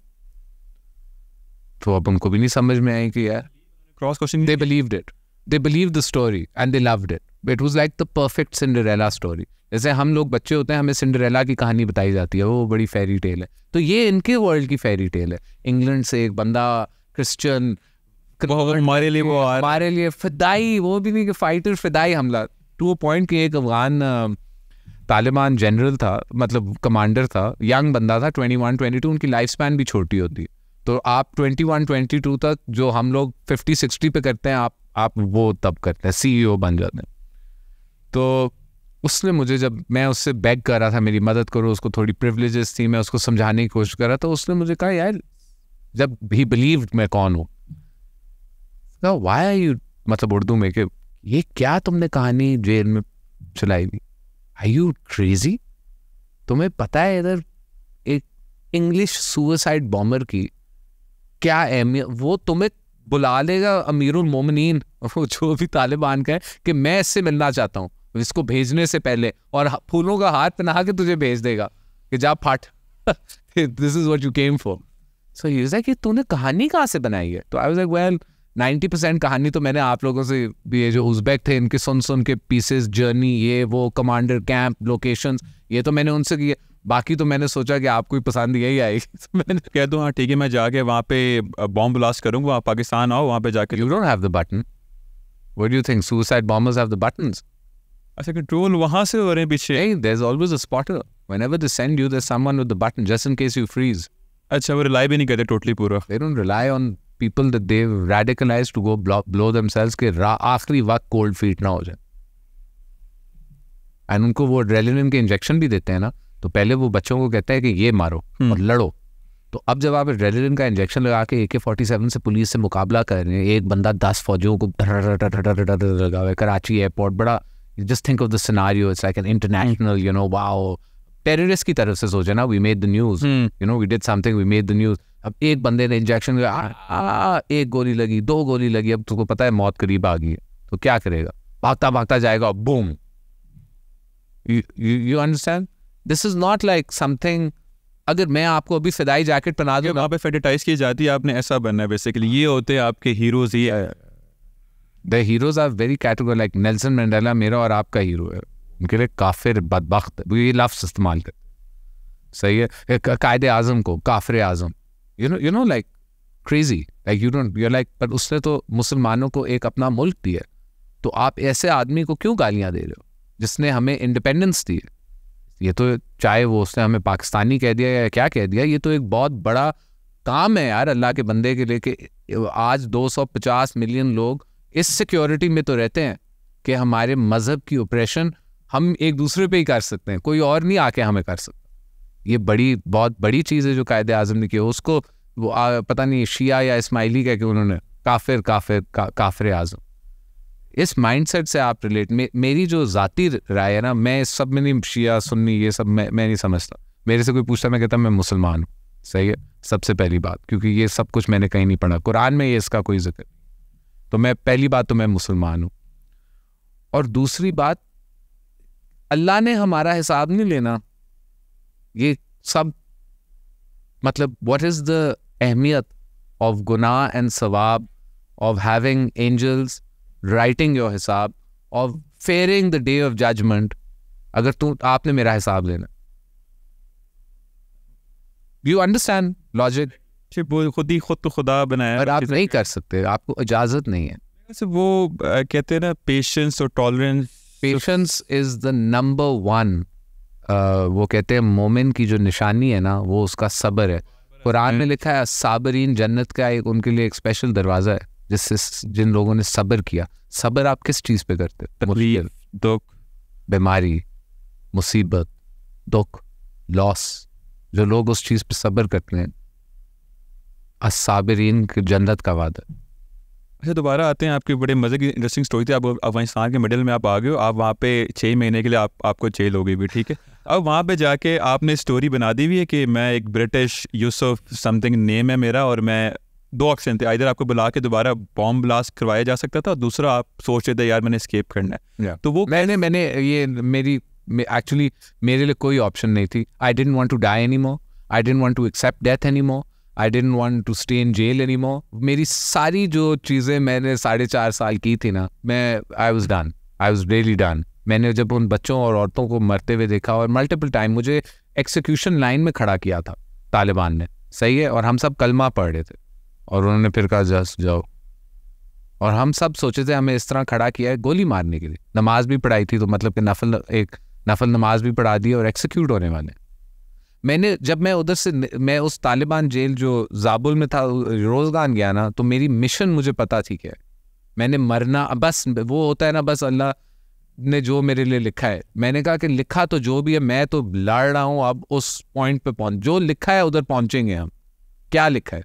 तो अब उनको भी नहीं समझ में आई कि यार cross question, they believed it, they believed the story and they loved it. It was like the perfect Cinderella story. जैसे हम लोग बच्चे होते हैं, हमें सिंड्रेला की कहानी बताई जाती है, वो बड़ी फेरी टेल है, तो ये इनके वर्ल्ड की फेरी टेल है। इंग्लैंड से एक बंदा क्रिश्चियन, हमारे लिए वो हमारे लिए फिदाई, वो भी नहीं कि फाइटर, फिदाई हमला टू अ पॉइंट कि एक अफगान तालिबान जनरल था, मतलब कमांडर था, यंग बंदा था, 21-22, उनकी लाइफ स्पैन भी छोटी होती है, तो आप 21-22 तक जो हम लोग 50-60 पे करते हैं, आप वो तब करते हैं, CEO बन जाते हैं। तो उसने मुझे, जब मैं उससे बेग कर रहा था मेरी मदद करो, उसको थोड़ी प्रिविलेजेस थी, मैं उसको समझाने की कोशिश कर रहा था, उसने मुझे कहा यार, जब ही बिलीव्ड मैं कौन हूँ, व्हाई आर यू, मतलब उर्दू में, कि ये क्या तुमने कहानी जेल में चलाई हुई, आर यू क्रेजी, तुम्हें पता है इधर एक इंग्लिश सुसाइड बॉम्बर की क्या अहमियत, वो तुम्हें बुला लेगा अमीरुल मोमिनीन, वो जो भी तालिबान का है, कि मैं इससे मिलना चाहता हूँ, इसको भेजने से पहले, और फूलों का हाथ पहना के तुझे भेज देगा कि जा फट, this is what you came for. So he was like कि तूने कहानी कहाँ से बनाई है? तो आई वाज लाइक वेल 90% कहानी तो मैंने आप लोगों से, ये जो उज़्बेक थे इनके सुन के पीसेस, जर्नी, ये वो, कमांडर, कैंप, लोकेशंस, ये तो मैंने उनसे किए, बाकी तो मैंने सोचा कि आपको ही पसंद यही आएगी, तो मैंने कह दूँ हाँ ठीक है, मैं जाके वहाँ पे बॉम्ब ब्लास्ट करूँगा, वहाँ पाकिस्तान आओ, वहाँ पे जाके। You don't have the button. What do you think? Suicide bombers have the buttons? अच्छा, कंट्रोल वहाँ से हो रहे हैं पीछे? Hey, there's always a spotter. Whenever they send you, there's someone with the button, just in case you freeze. अच्छा, वो रिलाई भी नहीं करते टोटली पूरा? They don't rely on people that they've radicalized to go blow themselves के आखिरी वक्त cold feet ना हो जाए। And उनको वो adrenaline के इंजेक्शन भी देते हैं ना, तो पहले वो बच्चों को कहता है कि ये मारो और लड़ो, तो अब जब आप एड्रेनलिन का इंजेक्शन लगा के AK-47 से पुलिस से मुकाबला कर रहे हैं, एक बंदा 10 फौजियों को लगा हुआ है कराची एयरपोर्ट, बड़ा, just think of the scenario, it's like an international, you know, wow, terrorist की तरफ से सोचे ना, we made the news, you know, we did something, we made the news. अब एक बंदे ने इंजेक्शन लगा, एक गोली लगी, 2 गोली लगी, अब तुमको पता है मौत करीब आ गई है, तो क्या करेगा? भागता भागता जाएगा, boom. You understand? This is not like something, अगर मैं आपको अभी फिदाई जैकेट पहना दूँ, वहाँ पे फेटिटाइज की जाती है, आपने ऐसा बनना है बेसिकली, ये होते हैं आपके हीरोज। ये the heroes are very category, like Nelson Mandela मेरा और आपका हीरो है, उनके लिए काफिर, बदबख्त, ये लफ्ज़ इस्तेमाल करते, सही है, कायदे आज़म को काफिर आज़म, you know like crazy, like you don't, you're like, पर उसने तो मुसलमानों को एक अपना मुल्क दिया, तो आप ऐसे आदमी को क्यों गालियाँ दे रहे हो जिसने हमें इंडिपेंडेंस दी है? ये तो चाहे वो उसने हमें पाकिस्तानी कह दिया या क्या कह दिया, ये तो एक बहुत बड़ा काम है यार अल्लाह के बंदे के लिए, कि आज 250 मिलियन लोग इस सिक्योरिटी में तो रहते हैं कि हमारे मज़हब की ऑपरेशन हम एक दूसरे पे ही कर सकते हैं, कोई और नहीं आके हमें कर सकता। ये बहुत बड़ी चीज़ है जो कायदे आज़म ने की। उसको वो पता नहीं शिया या इस्माइली कह के उन्होंने काफिर आज़म, इस माइंडसेट से आप रिलेट, मेरी जो ज़ाती राय है ना, मैं इस सब में नहीं, शिया सुन्नी ये सब मैं नहीं समझता। मेरे से कोई पूछता, मैं कहता मैं मुसलमान हूँ, सही है, सबसे पहली बात, क्योंकि ये सब कुछ मैंने कहीं नहीं पढ़ा, कुरान में ये इसका कोई जिक्र नहीं, तो मैं पहली बात तो मैं मुसलमान हूँ। और दूसरी बात, अल्लाह ने हमारा हिसाब नहीं लेना, ये सब मतलब व्हाट इज़ द अहमियत ऑफ गुनाह एंड सवाब, of having angels writing your हिसाब, of fearing the day of judgement, अगर आपने मेरा हिसाब लेना। You understand logic? खुद तो खुदा बनाया, और आप नहीं कर सकते, आपको इजाजत नहीं है। वो कहते हैं ना पेशेंस और tolerance. Patience is the number 1, वो कहते हैं मोमिन की जो निशानी है ना, वो उसका सब्र है। कुरान में लिखा है साबरीन जन्नत का एक उनके लिए एक स्पेशल दरवाज़ा है, जिससे जिन लोगों ने सब्र किया। सब्र आप किस चीज़ पे करते हैं? तकलीफ, दुख, बीमारी, मुसीबत, दुख, लॉस, जो लोग उस चीज़ पे सब्र करते हैं, अस्साबिरीन की जन्नत का वादा। अच्छा, दोबारा आते हैं, आपकी बड़े मज़े की इंटरेस्टिंग स्टोरी थी। आप अफगानिस्तान के मिडिल में आप आ गए हो, आप वहाँ पे 6 महीने के लिए आपको जेल हो गई भी, ठीक है। अब वहाँ पे जाके आपने स्टोरी बना दी हुई है कि मैं एक ब्रिटिश यूसुफ समथिंग नेम है मेरा, और मैं दो ऑप्शन थे, इधर आपको बुला के दोबारा बॉम्ब ब्लास्ट करवाया जा सकता था, दूसरा आप सोच रहे थे यार मैंने एस्केप करना है। तो वो मैंने ये एक्चुअली मेरे लिए कोई ऑप्शन नहीं थी। I didn't want to die anymore, I didn't want to accept death anymore, I didn't want to stay in jail anymore. मेरी सारी जो चीज़ें मैंने 4.5 साल की थी ना, आई वाज रियली डन। मैंने जब उन बच्चों और औरतों को मरते हुए देखा, और मल्टीपल टाइम मुझे एक्सिक्यूशन लाइन में खड़ा किया था तालिबान ने, सही है, और हम सब कलमा पढ़ रहे थे और उन्होंने फिर कहा जस्ट जाओ, और हम सब सोचे थे हमें इस तरह खड़ा किया है गोली मारने के लिए। नमाज भी पढ़ाई थी, तो मतलब कि नफल नमाज भी पढ़ा दी और एक्सिक्यूट होने वाले। जब मैं उधर से मैं उस तालिबान जेल जो जाबुल में था रोज़गान गया ना, तो मेरी मिशन मुझे पता थी क्या है। मैंने मरना, बस वो होता है ना, बस अल्लाह ने जो मेरे लिए लिखा है। मैंने कहा कि लिखा तो जो भी है, मैं तो लड़ रहा हूँ, अब उस पॉइंट पे जो लिखा है उधर पहुंचेंगे हम, क्या लिखा है।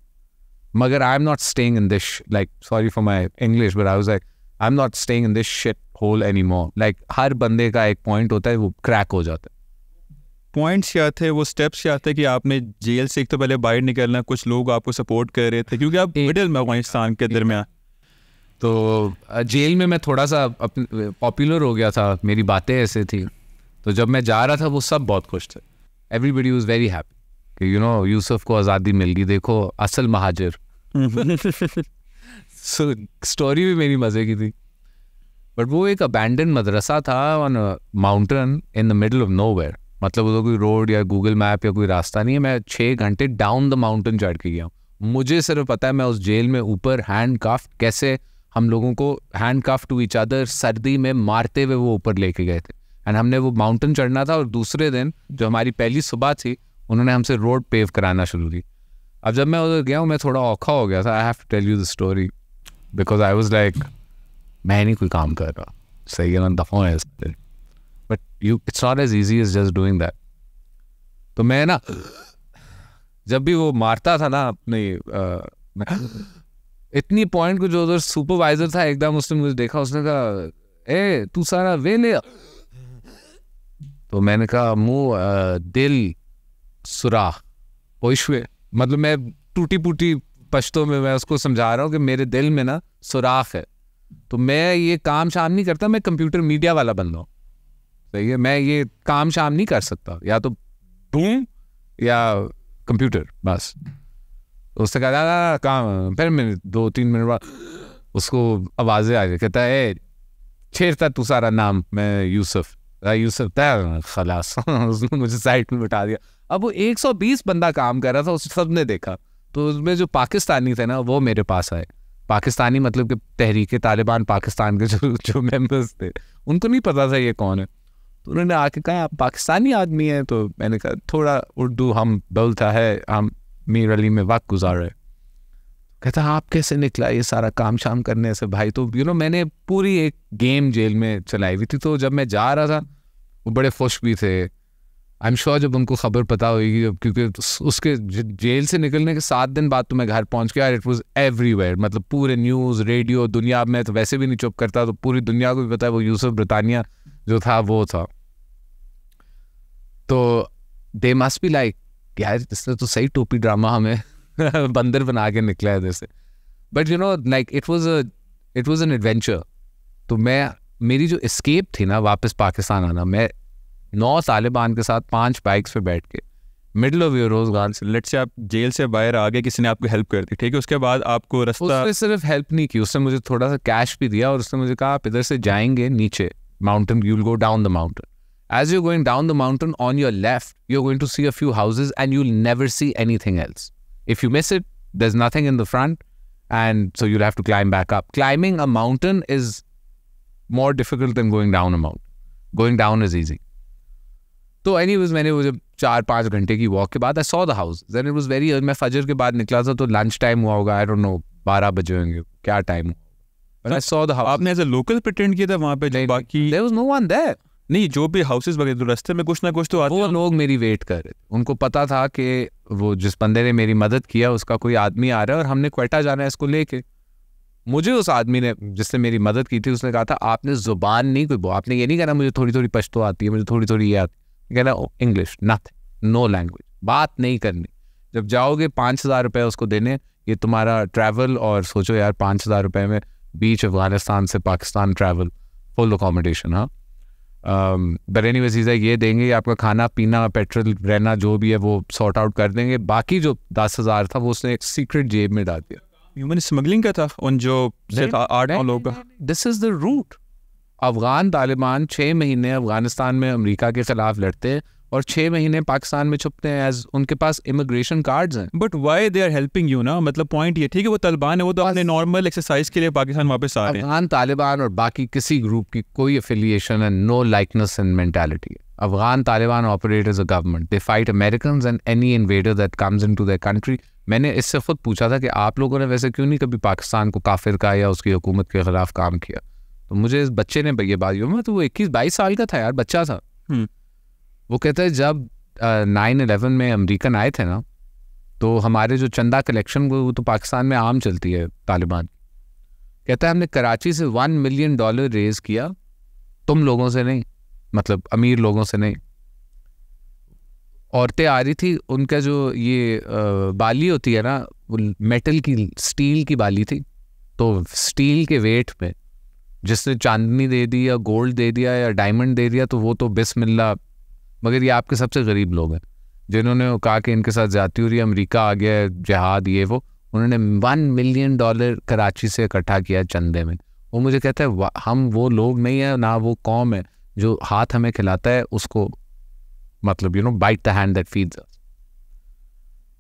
मगर I am not staying in this, like sorry for my English, but I was like I am not staying in this shit hole any more. Like हर बंदे का एक पॉइंट होता है, वो क्रैक हो जाता है। पॉइंट्स क्या थे, वो स्टेप्स क्या थे कि आपने जेल से एक तो पहले बाहर निकलना, कुछ लोग आपको सपोर्ट कर रहे थे क्योंकि आप मिडिल में अफगानिस्तान के दरमियान। तो जेल में मैं थोड़ा सा पॉपुलर हो गया था, मेरी बातें ऐसे थी, तो जब मैं जा रहा था वो सब बहुत खुश थे। एवरीबडी वाज वेरी हैप्पी कि यू नो यूसुफ को आज़ादी मिल गई, देखो असल महाजिर। सो स्टोरी भी मेरी मज़े की थी। बट वो एक अबैंडन मदरसा था on a mountain in the middle of nowhere. मतलब उधर कोई रोड या गूगल मैप या कोई रास्ता नहीं है। मैं 6 घंटे डाउन द माउंटेन चढ़ के गया हूँ। मुझे सिर्फ पता है मैं उस जेल में ऊपर हैंड कफ, कैसे हम लोगों को handcuff to each other सर्दी में मारते हुए वो ऊपर लेके गए थे। एंड हमने वो माउंटेन चढ़ना था, और दूसरे दिन जो हमारी पहली सुबह थी, उन्होंने हमसे रोड पेव कराना शुरू की। अब जब मैं उधर गया हूँ, मैं थोड़ा औखा हो गया था। I have to tell you the story because I was like मैं नहीं कोई काम कर रहा, सही है ना, दफा है, but it's not as easy as just doing that. तो मैं ना जब भी वो मारता था ना अपने इतनी पॉइंट को, जो उधर सुपरवाइजर था एकदम, उसने मुझे देखा, उसने कहा ए तू सारा वे ले। तो मैंने कहा मुंह दिल सुराख पोइशवे, मतलब मैं टूटी फूटी पश्तो में मैं उसको समझा रहा हूँ कि मेरे दिल में ना सुराख है। तो मैं ये काम शाम नहीं करता, मैं कंप्यूटर मीडिया वाला बंदा हूँ, सही है, मैं ये काम शाम नहीं कर सकता, या तो बूम या कंप्यूटर बस। उससे कहा काम, फिर मैं 2-3 मिनट बाद उसको आवाज़ें आ गई, कहता है छेड़ता तू सारा नाम, मैं यूसुफ खलास। उसने मुझे साइड में बिठा दिया। अब वो 120 बंदा काम कर रहा था, उस सब ने देखा। तो उसमें जो पाकिस्तानी थे ना, वो मेरे पास आए। पाकिस्तानी मतलब कि तहरीक तालिबान पाकिस्तान के जो मेंबर्स थे, उनको नहीं पता था ये कौन है। तो उन्होंने आके कहा आप पाकिस्तानी आदमी हैं? तो मैंने कहा थोड़ा उर्दू हम बोलता है, हम मीर अली में वक्त गुजारे। कहता आप कैसे निकला ये सारा काम शाम करने से भाई? तो यू नो मैंने पूरी एक गेम जेल में चलाई हुई थी। तो जब मैं जा रहा था वो बड़े खुश भी थे। आई एम श्योर जब उनको खबर पता होगी, क्योंकि उसके जेल से निकलने के 7 दिन बाद तो मैं घर पहुंच गया। इट वाज एवरीवेयर, मतलब पूरे न्यूज़ रेडियो दुनिया में, तो वैसे भी नहीं चुप करता, तो पूरी दुनिया को भी पता है वो यूसुफ ब्रितानिया जो था वो था। तो दे मस्ट बी लाइक यार इसने तो सही टोपी ड्रामा हमें बंदर बना के निकला है जैसे। But you know like it was an adventure. तो मेरी जो एस्केप थी ना वापस पाकिस्तान आना, मैं 9 तालिबान के साथ 5 बाइक्स पे बैठ के मिडल ऑफ रोज़गान से, लेट से आप जेल से बाहर आ गए, किसी ने आपको हेल्प कर दी, ठीक है, उसके बाद आपको रास्ता, उसने सिर्फ हेल्प नहीं की, उसने मुझे थोड़ा सा कैश भी दिया, और उसने मुझे कहा आप इधर से जाएंगे नीचे mountain, you will go down the mountain, as you're going down the mountain on your left you're going to see a few houses and you'll never see anything else. If you miss it, there's nothing in the front, and so you'll have to climb back up. Climbing a mountain is more difficult than going down a mountain. Going down is easy. तो anyways मैंने वो जब 4-5 घंटे की वॉक के बाद I saw the house. Then it was very early. मैं फजर के बाद निकला था, तो लंच टाइम हुआ होगा, I don't know 12 बजे होंगे, क्या टाइम हुआ। But I saw the house. आपने एज अ लोकल प्रिटेंड किया था वहाँ पे? बाकी there was no one there. नहीं, जो भी हाउसेस वगैरह, तो रास्ते में कुछ ना कुछ तो आते, वो लोग मेरी वेट कर रहे थे। उनको पता था कि वो जिस बंदे ने मेरी मदद किया उसका कोई आदमी आ रहा है और हमने क्वेटा जाना है इसको लेके। मुझे उस आदमी ने जिसने मेरी मदद की थी उसने कहा था आपने जुबान नहीं कोई आपने ये नहीं कहना मुझे थोड़ी थोड़ी पश्तो आती है, मुझे थोड़ी थोड़ी ये आती है, कहना इंग्लिश नथिंग, नो लैंग्वेज, बात नहीं करनी। जब जाओगे 5,000 रुपये उसको देने, ये तुम्हारा ट्रैवल, और सोचो यार 5,000 रुपये में बीच अफगानिस्तान से पाकिस्तान ट्रैवल, फुल अकोमोडेशन, हाँ। बट एनीवेज चीज़ है, ये देंगे आपका खाना पीना पेट्रोल रहना जो भी है वो सॉर्ट आउट कर देंगे। बाकी जो 10,000 था वो उसने एक सीक्रेट जेब में डाल दिया। ह्यूमन स्मगलिंग का था उन जो 8-9 लोग का। This is the route. Afghan Taliban 6 महीने अफगानिस्तान में अमेरिका के खिलाफ लड़ते हैं और 6 महीने पाकिस्तान में छुपते हैं, एज उनके पास इमिग्रेशन कार्ड्स हैं। But why they are helping you ना, मतलब पॉइंट ये ठीक है वो तालिबान है, वो तो अपने नॉर्मल एक्सरसाइज के लिए पाकिस्तान वापस आ रहे हैं। अफगान तालिबान और बाकी किसी ग्रुप की कोई एफिलिएशन है, no likeness in mentality. Afghan Taliban operate as a government, they fight Americans and any invader that comes into their country. मैंने इससे खुद पूछा था कि आप लोगों ने वैसे क्यों नहीं कभी पाकिस्तान को काफिर कहा या उसकी हुकूमत के खिलाफ काम किया। तो मुझे इस बच्चे ने ये बात में, तो वो 21-22 साल का था यार, बच्चा था। वो कहता है जब 9/11 में अमेरिकन आए थे ना, तो हमारे जो चंदा कलेक्शन वो तो पाकिस्तान में आम चलती है तालिबान। कहता है हमने कराची से $1 मिलियन रेज किया, तुम लोगों से नहीं, मतलब अमीर लोगों से नहीं। औरतें आ रही थी, उनका जो ये बाली होती है ना, वो मेटल की, स्टील की बाली थी, तो स्टील के वेट में जिसने चांदनी दे दी या गोल्ड दे दिया या डायमंड दे दिया तो वो तो बिस्मिल्लाह। मगर ये आपके सबसे गरीब लोग हैं जिन्होंने कहा कि इनके साथ जाती हो रही है, अमेरिका आ गया है, जिहाद ये वो, उन्होंने $1 मिलियन कराची से इकट्ठा किया चंदे में। वो मुझे कहता है हम वो लोग नहीं है ना, वो कौम है जो हाथ हमें खिलाता है उसको, मतलब bite the hand that feeds us.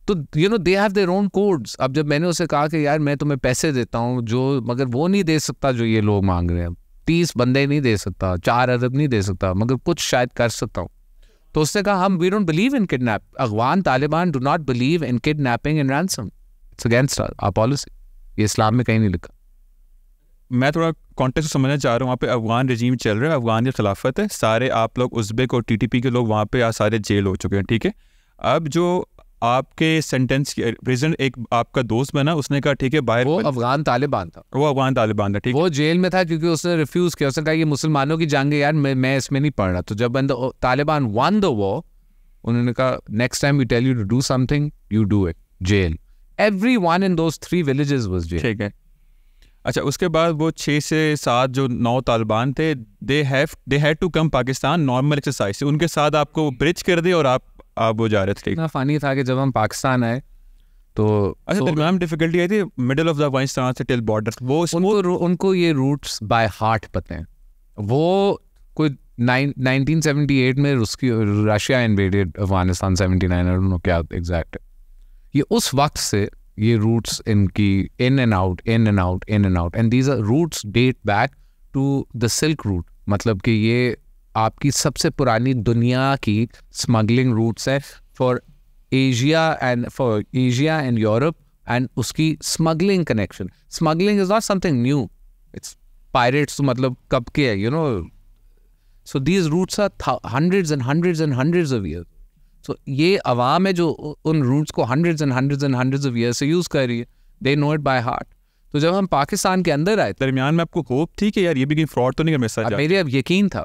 तो they have their own codes. अब जब मैंने उसे कहा कि यार मैं तुम्हें पैसे देता हूँ जो, मगर वो नहीं दे सकता जो ये लोग मांग रहे हैं, 30 बंदे नहीं दे सकता, 4 अरब नहीं दे सकता, मगर कुछ शायद कर सकता हूँ। तो उसने कहा हम we don't believe in kidnap, Afghan Taliban do not believe in kidnapping and ransom, it's against our policy. ये इस्लाम में कहीं नहीं लिखा। मैं थोड़ा कॉन्टेक्स्ट समझना चाह रहा हूँ। वहाँ पे अफगान रजीम चल रहा है, अफगान की खिलाफत है, सारे आप लोग उज़्बेक और टीटीपी के लोग वहाँ पे आज सारे जेल हो चुके हैं, ठीक है। अब जो आपके सेंटेंस प्रेजेंट एक आपका दोस्त बना, उसने कहा ठीक है बाहर, वो अफगान तालिबान था, वो अफगान तालिबान था, ठीक है। वो जेल में था क्योंकि उसने रिफ्यूज किया, उसने कहा ये मुसलमानों की जंग है यार, मैं इसमें नहीं पढ़ रहा। तो जब तालिबान वन द वॉर, उन्होंने कहा next time we tell you to do something you do it, jail. Everyone in those 3 villages was jail, ठीक है। अच्छा, उसके बाद वो 6 से 7 जो 9 तालिबान थे, they had to come Pakistan normal exercise से, उनके साथ आपको ब्रिज कर दिया और आप वो जा रहे थे। इतना फनी था कि जब हम पाकिस्तान आए तो अच्छा दरमियान डिफिकल्टी आई थी मिडिल ऑफ द अफगानिस्तान से टिल बॉर्डर, वो उनको ये रूट्स बाय हार्ट पता हैं। वो कोई 1978 में Russia invaded Afghanistan, 79 I don't know क्या एग्जैक्ट है। ये उस वक्त से ये रूट्स इनकी in and out and these are routes date back to the silk route, मतलब कि ये आपकी सबसे पुरानी दुनिया की स्मगलिंग रूट्स है for Asia and Europe, and उसकी smuggling connection. Smuggling is not something new, it's pirates, तो मतलब कब के है, so these routes are hundreds and hundreds of years. So ये अवाम है जो उन रूट्स को hundreds of years से यूज़ कर रही है, they know it by heart. तो जब हम पाकिस्तान के अंदर आए, दरमियान में आपको होप थी कि यार ये भी कहीं फ्रॉड तो नहीं कर, मेरे साथ मेरे अब यकीन था,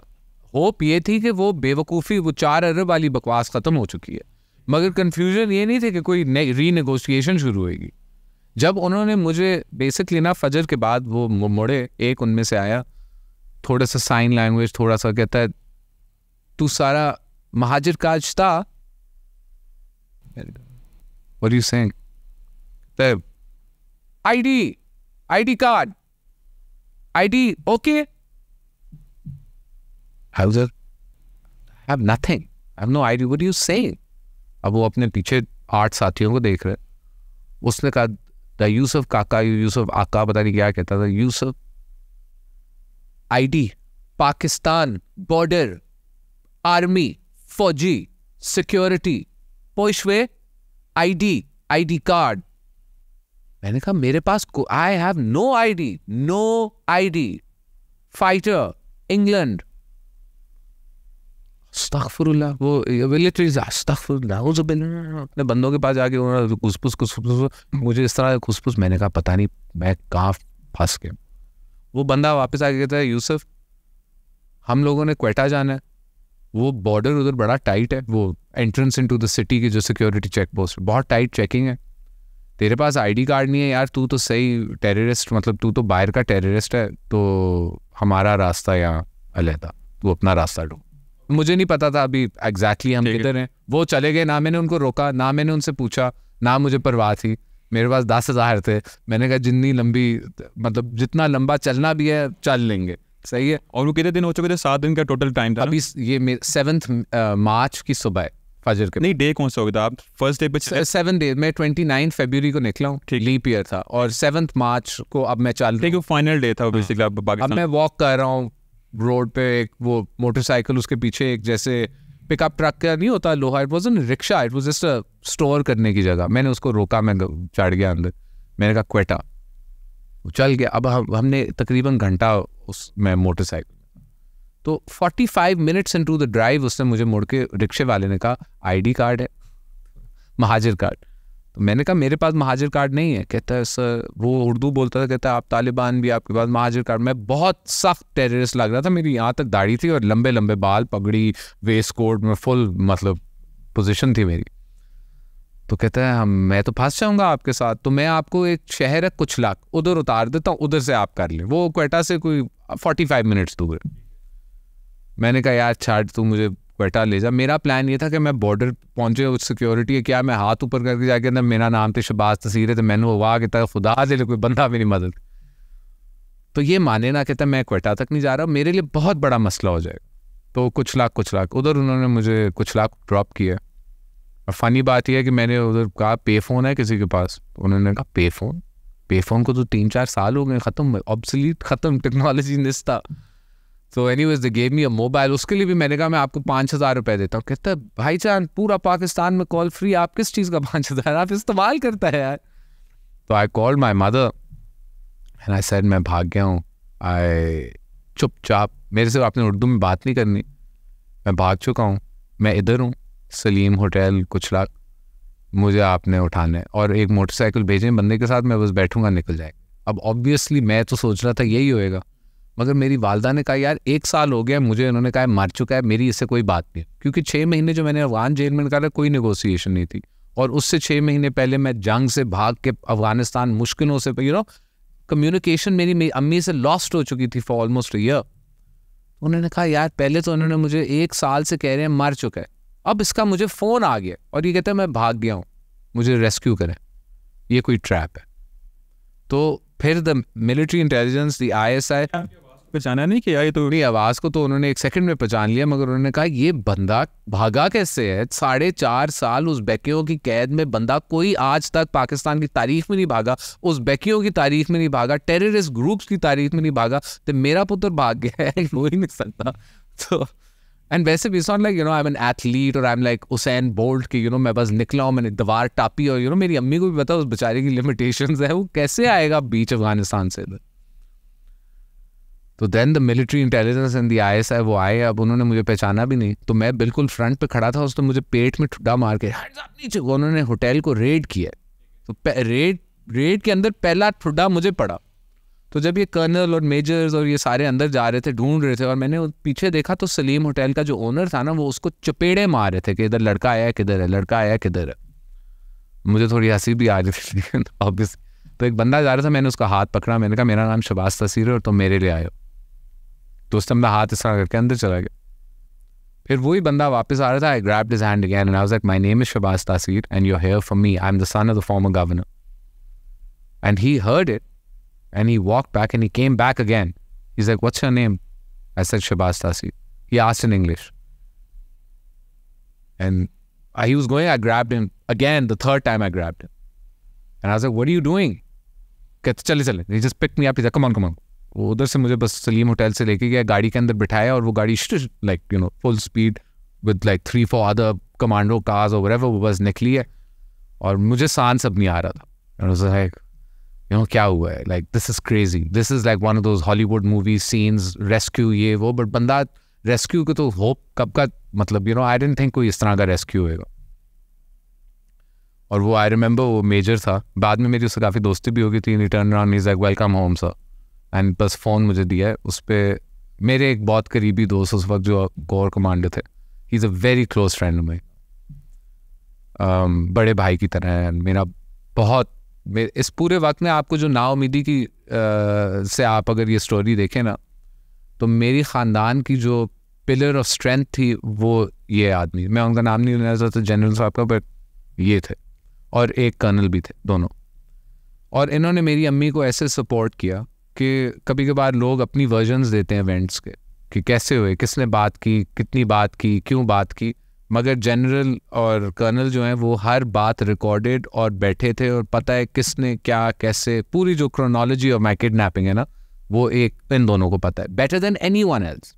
होप ये थी कि वो बेवकूफ़ी, वो 4 अरब वाली बकवास ख़त्म हो चुकी है, मगर कन्फ्यूजन ये नहीं थे कि कोई रीनेगोशिएशन शुरू होएगी। जब उन्होंने मुझे बेसिकली ना फजर के बाद वो मुड़े, एक उनमें से आया, थोड़ा सा साइन लैंग्वेज, थोड़ा सा कहता है तू सारा महाजिर का अजता, what are you saying? The ID card, ID, okay. How's it? I have nothing. I have no idea. What are you saying? अब वो अपने पीछे 8 साथियों को देख रहे, उसने कहा द यूसुफ काका, यूसुफ आका, पता नहीं क्या कहता था, Yusuf ID, Pakistan border, army, फौजी, सिक्योरिटी, पोशवे, ID कार्ड। मैंने कहा मेरे पास I have no ID, fighter, England. अस्तगफिरुल्लाह, वो मिलिट्री, अस्तगफिरुल्लाह, अपने बंदों के पास जाके उन्होंने खुसफुस, मुझे इस तरह खुसफुस, मैंने कहा पता नहीं मैं कहाँ फंस गया। वो बंदा वापस आके कहता है यूसुफ हम लोगों ने क्वेटा जाना है, वो बॉर्डर उधर बड़ा टाइट है, वो एंट्रेंस इनटू द सिटी की जो सिक्योरिटी चेक पोस्ट, बहुत टाइट चेकिंग है। तेरे पास आईडी कार्ड नहीं है यार, तू तो सही टेररिस्ट, मतलब तू तो बाहर का टेररिस्ट है, तो हमारा रास्ता यहाँ अलहदा, तू अपना रास्ता ढूंढ। मुझे नहीं पता था अभी एग्जैक्टली हम किधर हैं। वो चले गए, ना मैंने उनको रोका, ना मैंने उनसे पूछा, ना मुझे परवाह थी। मेरे पास 10,000 थे, मैंने कहा जितनी लंबी, मतलब जितना लंबा चलना भी है चल लेंगे, सही है। और वो कितने दिन हो चुके थे? 7 दिन का टोटल टाइम था। अभी ये 7 मार्च की सुबह फजर के, नहीं डे कौन सा हो गया था? आप फर्स्ट डे पे 7 डे, मैं 29 फरवरी को निकला हूँ, लीप ईयर था, और 7 मार्च को अब मैं चल रहा हूँ। फाइनल डे था बेसिकली। अब मैं वॉक कर रहा हूँ रोड पे, एक वो मोटरसाइकिल, उसके पीछे एक जैसे पिकअप ट्रक का नहीं होता लोहा, it was an rickshaw, it was just a store करने की जगह। मैंने उसको रोका, मैं चढ़ गया अंदर, मैंने कहा क्वेटा, चल गया। अब हमने तकरीबन घंटा उसमें मोटरसाइकिल, तो 45 मिनट्स इनटू द ड्राइव उसने मुझे मुड़ के, रिक्शे वाले ने कहा आईडी कार्ड है, महाजिर कार्ड। तो मैंने कहा मेरे पास महाजिर कार्ड नहीं है। कहता है सर, वो उर्दू बोलता था, कहता है आप तालिबान भी, आपके पास महाजिर कार्ड। मैं बहुत सख्त टेररिस्ट लग रहा था, मेरी यहाँ तक दाढ़ी थी और लंबे लंबे बाल, पगड़ी, वेस्ट कोट में, फुल मतलब पोजीशन थी मेरी। तो कहता है मैं तो फंस जाऊंगा आपके साथ, तो मैं आपको एक शहर है कुचलाक, उधर उतार देता हूँ, उधर से आप कर लें, वो क्वेटा से कोई 45 मिनट्स दूर है। मैंने कहा यार छाड़, तू मुझे क्वेटा ले जा। मेरा प्लान ये था कि मैं बॉर्डर पहुंचे, उस सिक्योरिटी है क्या, मैं हाथ ऊपर करके जाके अंदर, मेरा नाम तो शहबाज तसीर है, तो मैंने वो वाह कहता खुदा दे ले कोई बंदा मेरी मदद। तो ये माने ना, कहता मैं क्वेटा तक नहीं जा रहा, मेरे लिए बहुत बड़ा मसला हो जाएगा। तो कुछ लाख उधर उन्होंने मुझे कुछ लाख ड्रॉप किया। और फनी बात यह है कि मैंने उधर कहा पे फ़ोन है किसी के पास, उन्होंने कहा पे फ़ोन को तो 3-4 साल हो गए, ख़त्म, ऑब्सोलीट, ख़त्म, टेक्नोलॉजी निस्ता। तो anyways they gave me a mobile, उसके लिए भी मैंने कहा मैं आपको 5,000 रुपये देता हूँ। कहता है भाईजान पूरा पाकिस्तान में कॉल फ्री, आप किस चीज़ का 5,000 आप इस्तेमाल करता है यार। तो I called my mother and I said मैं भाग गया हूँ, आई चुपचाप, मेरे से आपने उर्दू में बात नहीं करनी, मैं भाग चुका हूँ, मैं इधर हूँ, सलीम होटल कुचलाक, मुझे आपने उठाना है और एक मोटरसाइकिल भेजें बंदे के साथ, मैं बस बैठूंगा, निकल जाएगा। अब ऑब्वियसली मैं तो सोच रहा था यही होएगा, मगर मेरी वालदा ने कहा यार 1 साल हो गया मुझे, उन्होंने कहा मर चुका है, मेरी इससे कोई बात नहीं, क्योंकि 6 महीने जो मैंने अफगान जेल में निकाला कोई नेगोशिएशन नहीं थी, और उससे 6 महीने पहले मैं जंग से भाग के अफगानिस्तान मुश्किलों से, यू नो, कम्युनिकेशन मेरी अम्मी से लॉस्ट हो चुकी थी फॉर ऑलमोस्ट अ ईयर। उन्होंने कहा यार पहले तो उन्होंने मुझे 1 साल से कह रहे हैं मर चुका है, अब इसका मुझे फ़ोन आ गया और ये कहता है मैं भाग गया हूँ, मुझे रेस्क्यू करें, ये कोई ट्रैप है। तो फिर the military intelligence, the ISI, पहचाना नहीं कि यार ये तो नहीं, आवाज़ को तो उन्होंने 1 सेकंड में पहचान लिया, मगर उन्होंने कहा ये बंदा भागा कैसे है, 4.5 साल उस बेकियों की कैद में बंदा कोई आज तक पाकिस्तान की तारीख में नहीं भागा, उस बेकियों की तारीख में नहीं भागा, टेररिस्ट ग्रुप्स की तारीख में नहीं भागा, तो मेरा पुत्र भाग गया है, हो ही नहीं सकता। तो एंड वैसे भी it's not like, you know, I am an athlete और I am like Usain Bolt की, यू नो, मैं बस निकला हूँ, मैंने दीवार टापी, और यू नो मेरी अम्मी को भी पता उस बेचारे की लिमिटेशंस है, वो कैसे आएगा बीच अफगानिस्तान से इधर। तो then the military intelligence and the ISI वो आए, अब उन्होंने मुझे पहचाना भी नहीं, तो मैं बिल्कुल फ्रंट पे खड़ा था, उसने मुझे पेट में ठुड्डा मार के नीचे, उन्होंने होटल को रेड किया, तो रेड के अंदर पहला ठुड्डा मुझे पड़ा। तो जब ये कर्नल और मेजर्स और ये सारे अंदर जा रहे थे, ढूंढ रहे थे, और मैंने पीछे देखा तो सलीम होटल का जो ओनर था ना, वो उसको चपेड़े मार रहे थे कि इधर लड़का आया किधर है, लड़का आया किधर है। मुझे थोड़ी हंसी भी आ रही थी ऑब्वियसली। तो एक बंदा जा रहा था, मैंने उसका हाथ पकड़ा, मैंने कहा मेरा नाम शहबाज तसीर है और तुम मेरे लिए आए हो। तो उसने अपना हाथ इस तरह करके अंदर चला गया। फिर वही बंदा वापस आ रहा था, I grabbed his hand again and I was like my name is Shahbaz Taseer and you are here for me, I am the son of the former governor. And he heard it and he walked back and he came back again. He's like, what's your name? I said Shahbaz Taseer. He asked in English. And he was going, I grabbed him again, the third time I grabbed him. And I was like, what are you doing? चले. He just picked me up. He's like, come on. वो उधर से मुझे बस सलीम होटल से लेके गया, गाड़ी के अंदर बिठाया, और वो गाड़ी like, you know, full speed with like 3-4 other commando cars or whatever, वो बस निकली है, और मुझे सांस अब नहीं आ रहा था। And I was like, you know, क्या हुआ है, like this is crazy, this is like one of those Hollywood movie scenes, rescue ये वो, but बंदा rescue को तो hope कब का, मतलब you know, I didn't think कोई इस तरह का rescue होएगा। और वो I remember वो मेजर था, बाद में मेरी उससे काफ़ी दोस्ती भी हो गई थी। Turn around, he's like welcome home sir, and बस फ़ोन मुझे दिया है, उस पर मेरे एक बहुत करीबी दोस्त उस वक्त जो कोर कमांडर थे, he is a very close friend of mine, बड़े भाई की तरह है मेरा। बहुत इस पूरे वक्त में आपको जो नाउमीदी की से आप अगर ये स्टोरी देखें ना, तो मेरी ख़ानदान की जो पिलर ऑफ स्ट्रेंथ थी वो ये आदमी, मैं उनका नाम नहीं लेना चाहता जनरल साहब का, बट ये थे, और एक कर्नल भी थे दोनों। और इन्होंने मेरी अम्मी को ऐसे सपोर्ट किया कि कभी कभार लोग अपनी वर्जन्स देते हैं इवेंट्स के कि कैसे हुए, किसने बात की, कितनी बात की, क्यों बात की, मगर जनरल और कर्नल जो हैं वो हर बात रिकॉर्डेड और बैठे थे और पता है किसने क्या कैसे, पूरी जो क्रोनोलॉजी ऑफ माई किडनैपिंग है ना वो एक इन दोनों को पता है बेटर देन एनीवन एल्स।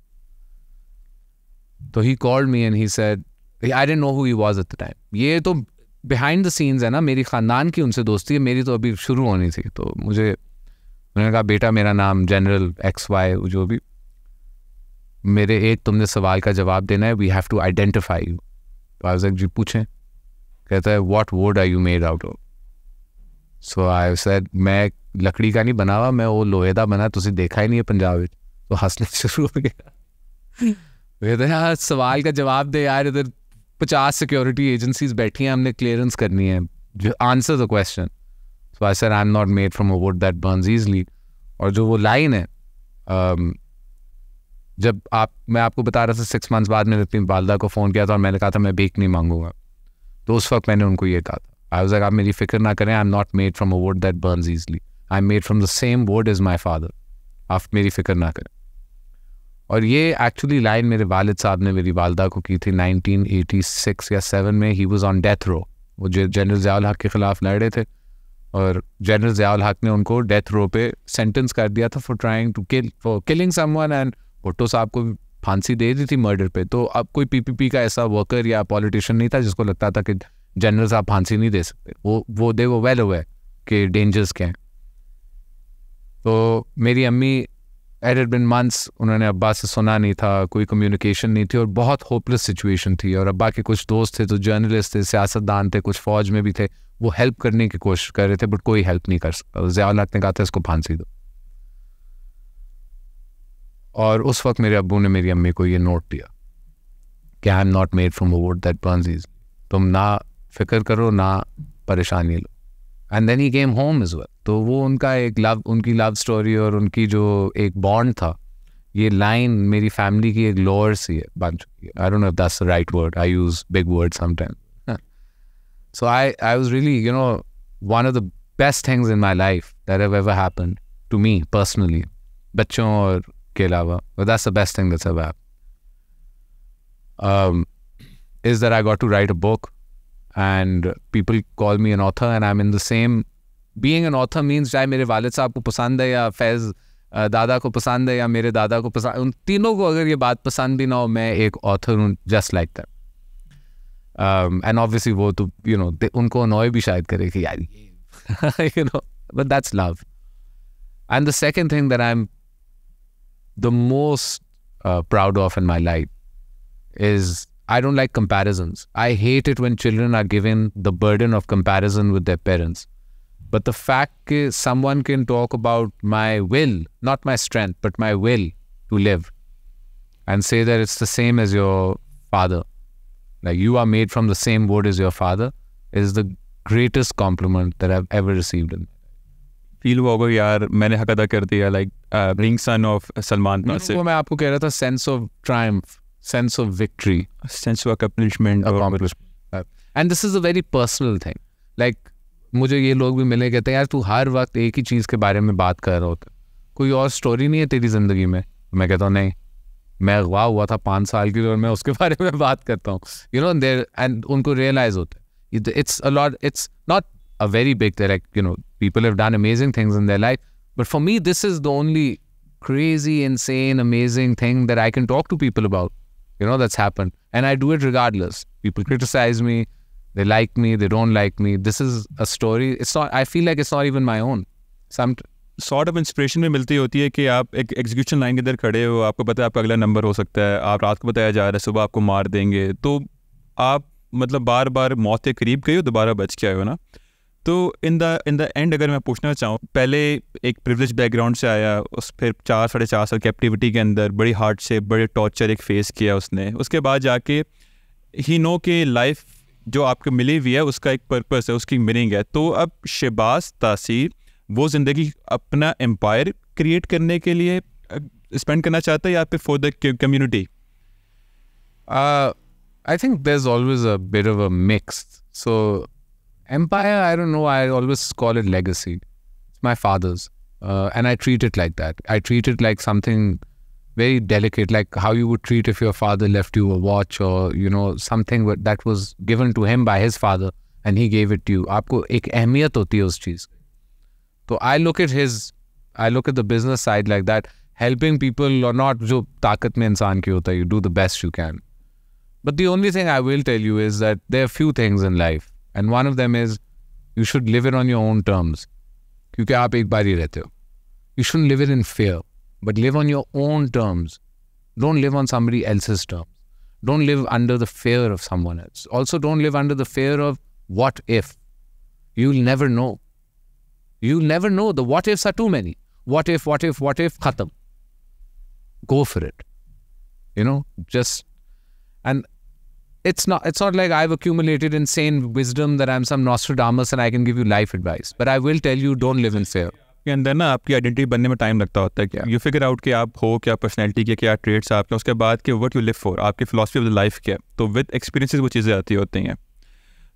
तो he called me and he said I didn't know who he was at the time. ये तो बिहाइंड द सीन्स है ना, मेरी ख़ानदान की उनसे दोस्ती है, मेरी तो अभी शुरू होनी थी। तो मुझे उन्होंने कहा बेटा मेरा नाम जनरल XY जो भी, मेरे एक तुमने सवाल का जवाब देना है, we have to identify you. तो आई वाज लाइक जी पूछें। कहता है what would are you made out of? So I said मैं लकड़ी का नहीं बना हुआ, मैं वो लोहे दा बना, तुसी देखा ही नहीं है पंजाब में। तो हंसना शुरू हो गया। कहता है यार सवाल का जवाब दे यार, इधर 50 सिक्योरिटी एजेंसीज बैठी हैं, हमने क्लियरेंस करनी है, जो answer the question. So I said I am not made from a wood that burns easily. और जो वो लाइन है जब मैं आपको बता रहा था 6 months बाद मैंने अपनी वालदा को फ़ोन किया था और मैंने कहा था मैं भीख नहीं मांगूंगा, तो उस वक्त मैंने उनको ये कहा था, आई वाज लाइक आप मेरी फिक्र ना करें, I am not made from a wood that burns easily, I am made from the same wood as my father, आप मेरी फिक्र ना करें। और ये एक्चुअली लाइन मेरे वालिद साहब ने मेरी वालदा को की थी 1986 या 7 में। He was on death row, वो जनरल ज़ियाउल हक के ख़िलाफ़ लड़ रहे थे और जनरल ज़ियाउल हक ने उनको डेथ रो पे सेंटेंस कर दिया था for trying to killing someone, and Bhutto साहब को फांसी दे दी थी मर्डर पे। तो अब कोई PPP का ऐसा वर्कर या पॉलिटिशियन नहीं था जिसको लगता था कि जनरल साहब फांसी नहीं दे सकते। वो दे वो वेल अवेयर कि डेंजर्स क्या हैं। तो मेरी अम्मी इट हैड बीन मंथ्स, उन्होंने अब्बा से सुना नहीं था, कोई कम्युनिकेशन नहीं थी और बहुत होपलेस सिचुएशन थी। और अब्बा के कुछ दोस्त थे तो जर्नलिस्ट थे, सियासतदान थे, कुछ फ़ौज में भी थे, वो हेल्प करने की कोशिश कर रहे थे बट कोई हेल्प नहीं कर सकता। ज़ियाउल हक ने कहा था इसको फांसी दो। और उस वक्त मेरे अब्बू ने मेरी अम्मी को ये नोट दिया कि I am not made from a wood that burns easily, तुम ना फिक्र करो ना परेशानी लो। And then he came home as well. तो वो उनका एक उनकी लव स्टोरी और उनकी जो एक बॉन्ड था, ये लाइन मेरी फैमिली की एक लोअर सी है बन चुकी है। I don't know if that's the right word, I use big word sometime. So I was really one of the best things in my life that have ever happened to me personally, बच्चों और के अलावा, that's the best thing that's ever happened is that I got to write a book and people call me an author and I'm in the same, being an author means चाहे मेरे वालिद साहब को पसंद है या फैज़ दादा को पसंद है या मेरे दादा को पसंद, उन तीनों को अगर ये बात पसंद भी ना हो, मैं एक ऑथर हूँ just like that. And obviously वो तो उनको अनॉय भी शायद करे कि यार but that's love. And the second thing that I am the most proud of in my life is I don't like comparisons. I hate it when children are given the burden of comparison with their parents. But the fact that someone can talk about my will, not my strength, but my will to live, and say that it's the same as your father, like you are made from the same wood as your father, is the greatest compliment that I've ever received in my life. Feel हुआ होगा यार मैंने हक अदा कर दिया, like being son of Salman Nasir. वो मैं आपको कह रहा था, sense of triumph, sense of victory, sense of accomplishment. And this is a very personal thing. Like मुझे ये लोग भी मिले कहते हैं यार तू हर वक्त एक ही चीज़ के बारे में बात कर रहा होता, कोई और स्टोरी नहीं है तेरी ज़िंदगी में? मैं कहता हूँ नहीं, मैं अगवा हुआ था 5 साल की और मैं उसके बारे में बात करता हूँ, देयर, एंड उनको रियलाइज होता है it's a lot, it's not a very big direct, people have done amazing things in their life, but for me this is the only crazy, insane, amazing thing that I can talk to people about, that's happened, and I do it regardless. People criticize me, they like me, they don't like me. This is a story, it's not, I feel like it's not even my own. Some sort of inspiration में मिलती होती है कि आप एक एग्जीक्यूशन लाइन के अंदर खड़े हो, आपको पता है आपका अगला नंबर हो सकता है, आप रात को बताया जा रहा है सुबह आपको मार देंगे, तो आप मतलब बार बार मौत के करीब गए हो, दोबारा बच के आए हो ना। तो इन द एंड अगर मैं पूछना चाहूँ, पहले एक प्रिविलेज बैकग्राउंड से आया, उस फिर 4 साढ़े 4 साल कैप्टिविटी के अंदर बड़ी हार्ड से बड़े टॉर्चर एक फेस किया उसने, उसके बाद जाके ही नो कि लाइफ जो आपको मिली हुई है उसका एक पर्पस है, उसकी मीनिंग है। तो अब शहबाज तासीर वो ज़िंदगी अपना एम्पायर क्रिएट करने के लिए स्पेंड करना चाहता है या फिर for the community? I think there's always a bit of a mix. So empire, I don't know, I always call it legacy. It's my father's, and I treat it like that. I treat it like something very delicate, like how you would treat if your father left you a watch or, you know, something that was given to him by his father and he gave it to you. आपको एक अहमियत होती है उस चीज़। तो I look at the business side like that, helping people or not, जो ताकत में इंसान की होता है, you do the best you can. But the only thing I will tell you is that there are few things in life, and one of them is you should live it on your own terms. क्योंकि आप एक बार ही रहते हो. You shouldn't live it in fear, but live on your own terms. Don't live on somebody else's terms. Don't live under the fear of someone else. Also, don't live under the fear of what if. You'll never know. You'll never know. The what ifs are too many. What if, khatam. Go for it. You know, and it's not like I've accumulated insane wisdom that I'm some Nostradamus and I can give you life advice. But I will tell you, don't live in fear. के अंदर ना आपकी आइडेंटिटी बनने में टाइम लगता होता है कि यू फिगर आउट कि आप हो क्या, पर्सनैलिटी के क्या ट्रेड्स आपके, उसके बाद कि व्हाट यू लिव फॉर, आपकी फिलॉसफी ऑफ द लाइफ क्या। तो विद एक्सपीरियंसेस वो चीज़ें आती होती हैं।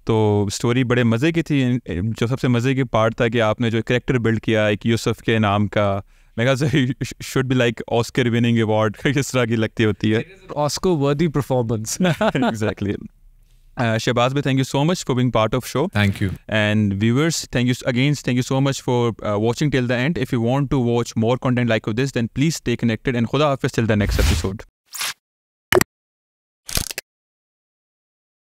तो स्टोरी बड़े मज़े की थी। जो सबसे मज़े की पार्ट था कि आपने जो कैरेक्टर बिल्ड किया एक यूसुफ के नाम का, मैं कहा should be like Oscar winning award किस तरह की लगती होती है। ऑस्कर वर्दी performance. Exactly. Shahbaz bhai, thank you so much for being part of show. Thank you. And viewers, thank you so much for watching till the end. If you want to watch more content like this, then please stay connected, and Khuda Hafiz till the next episode.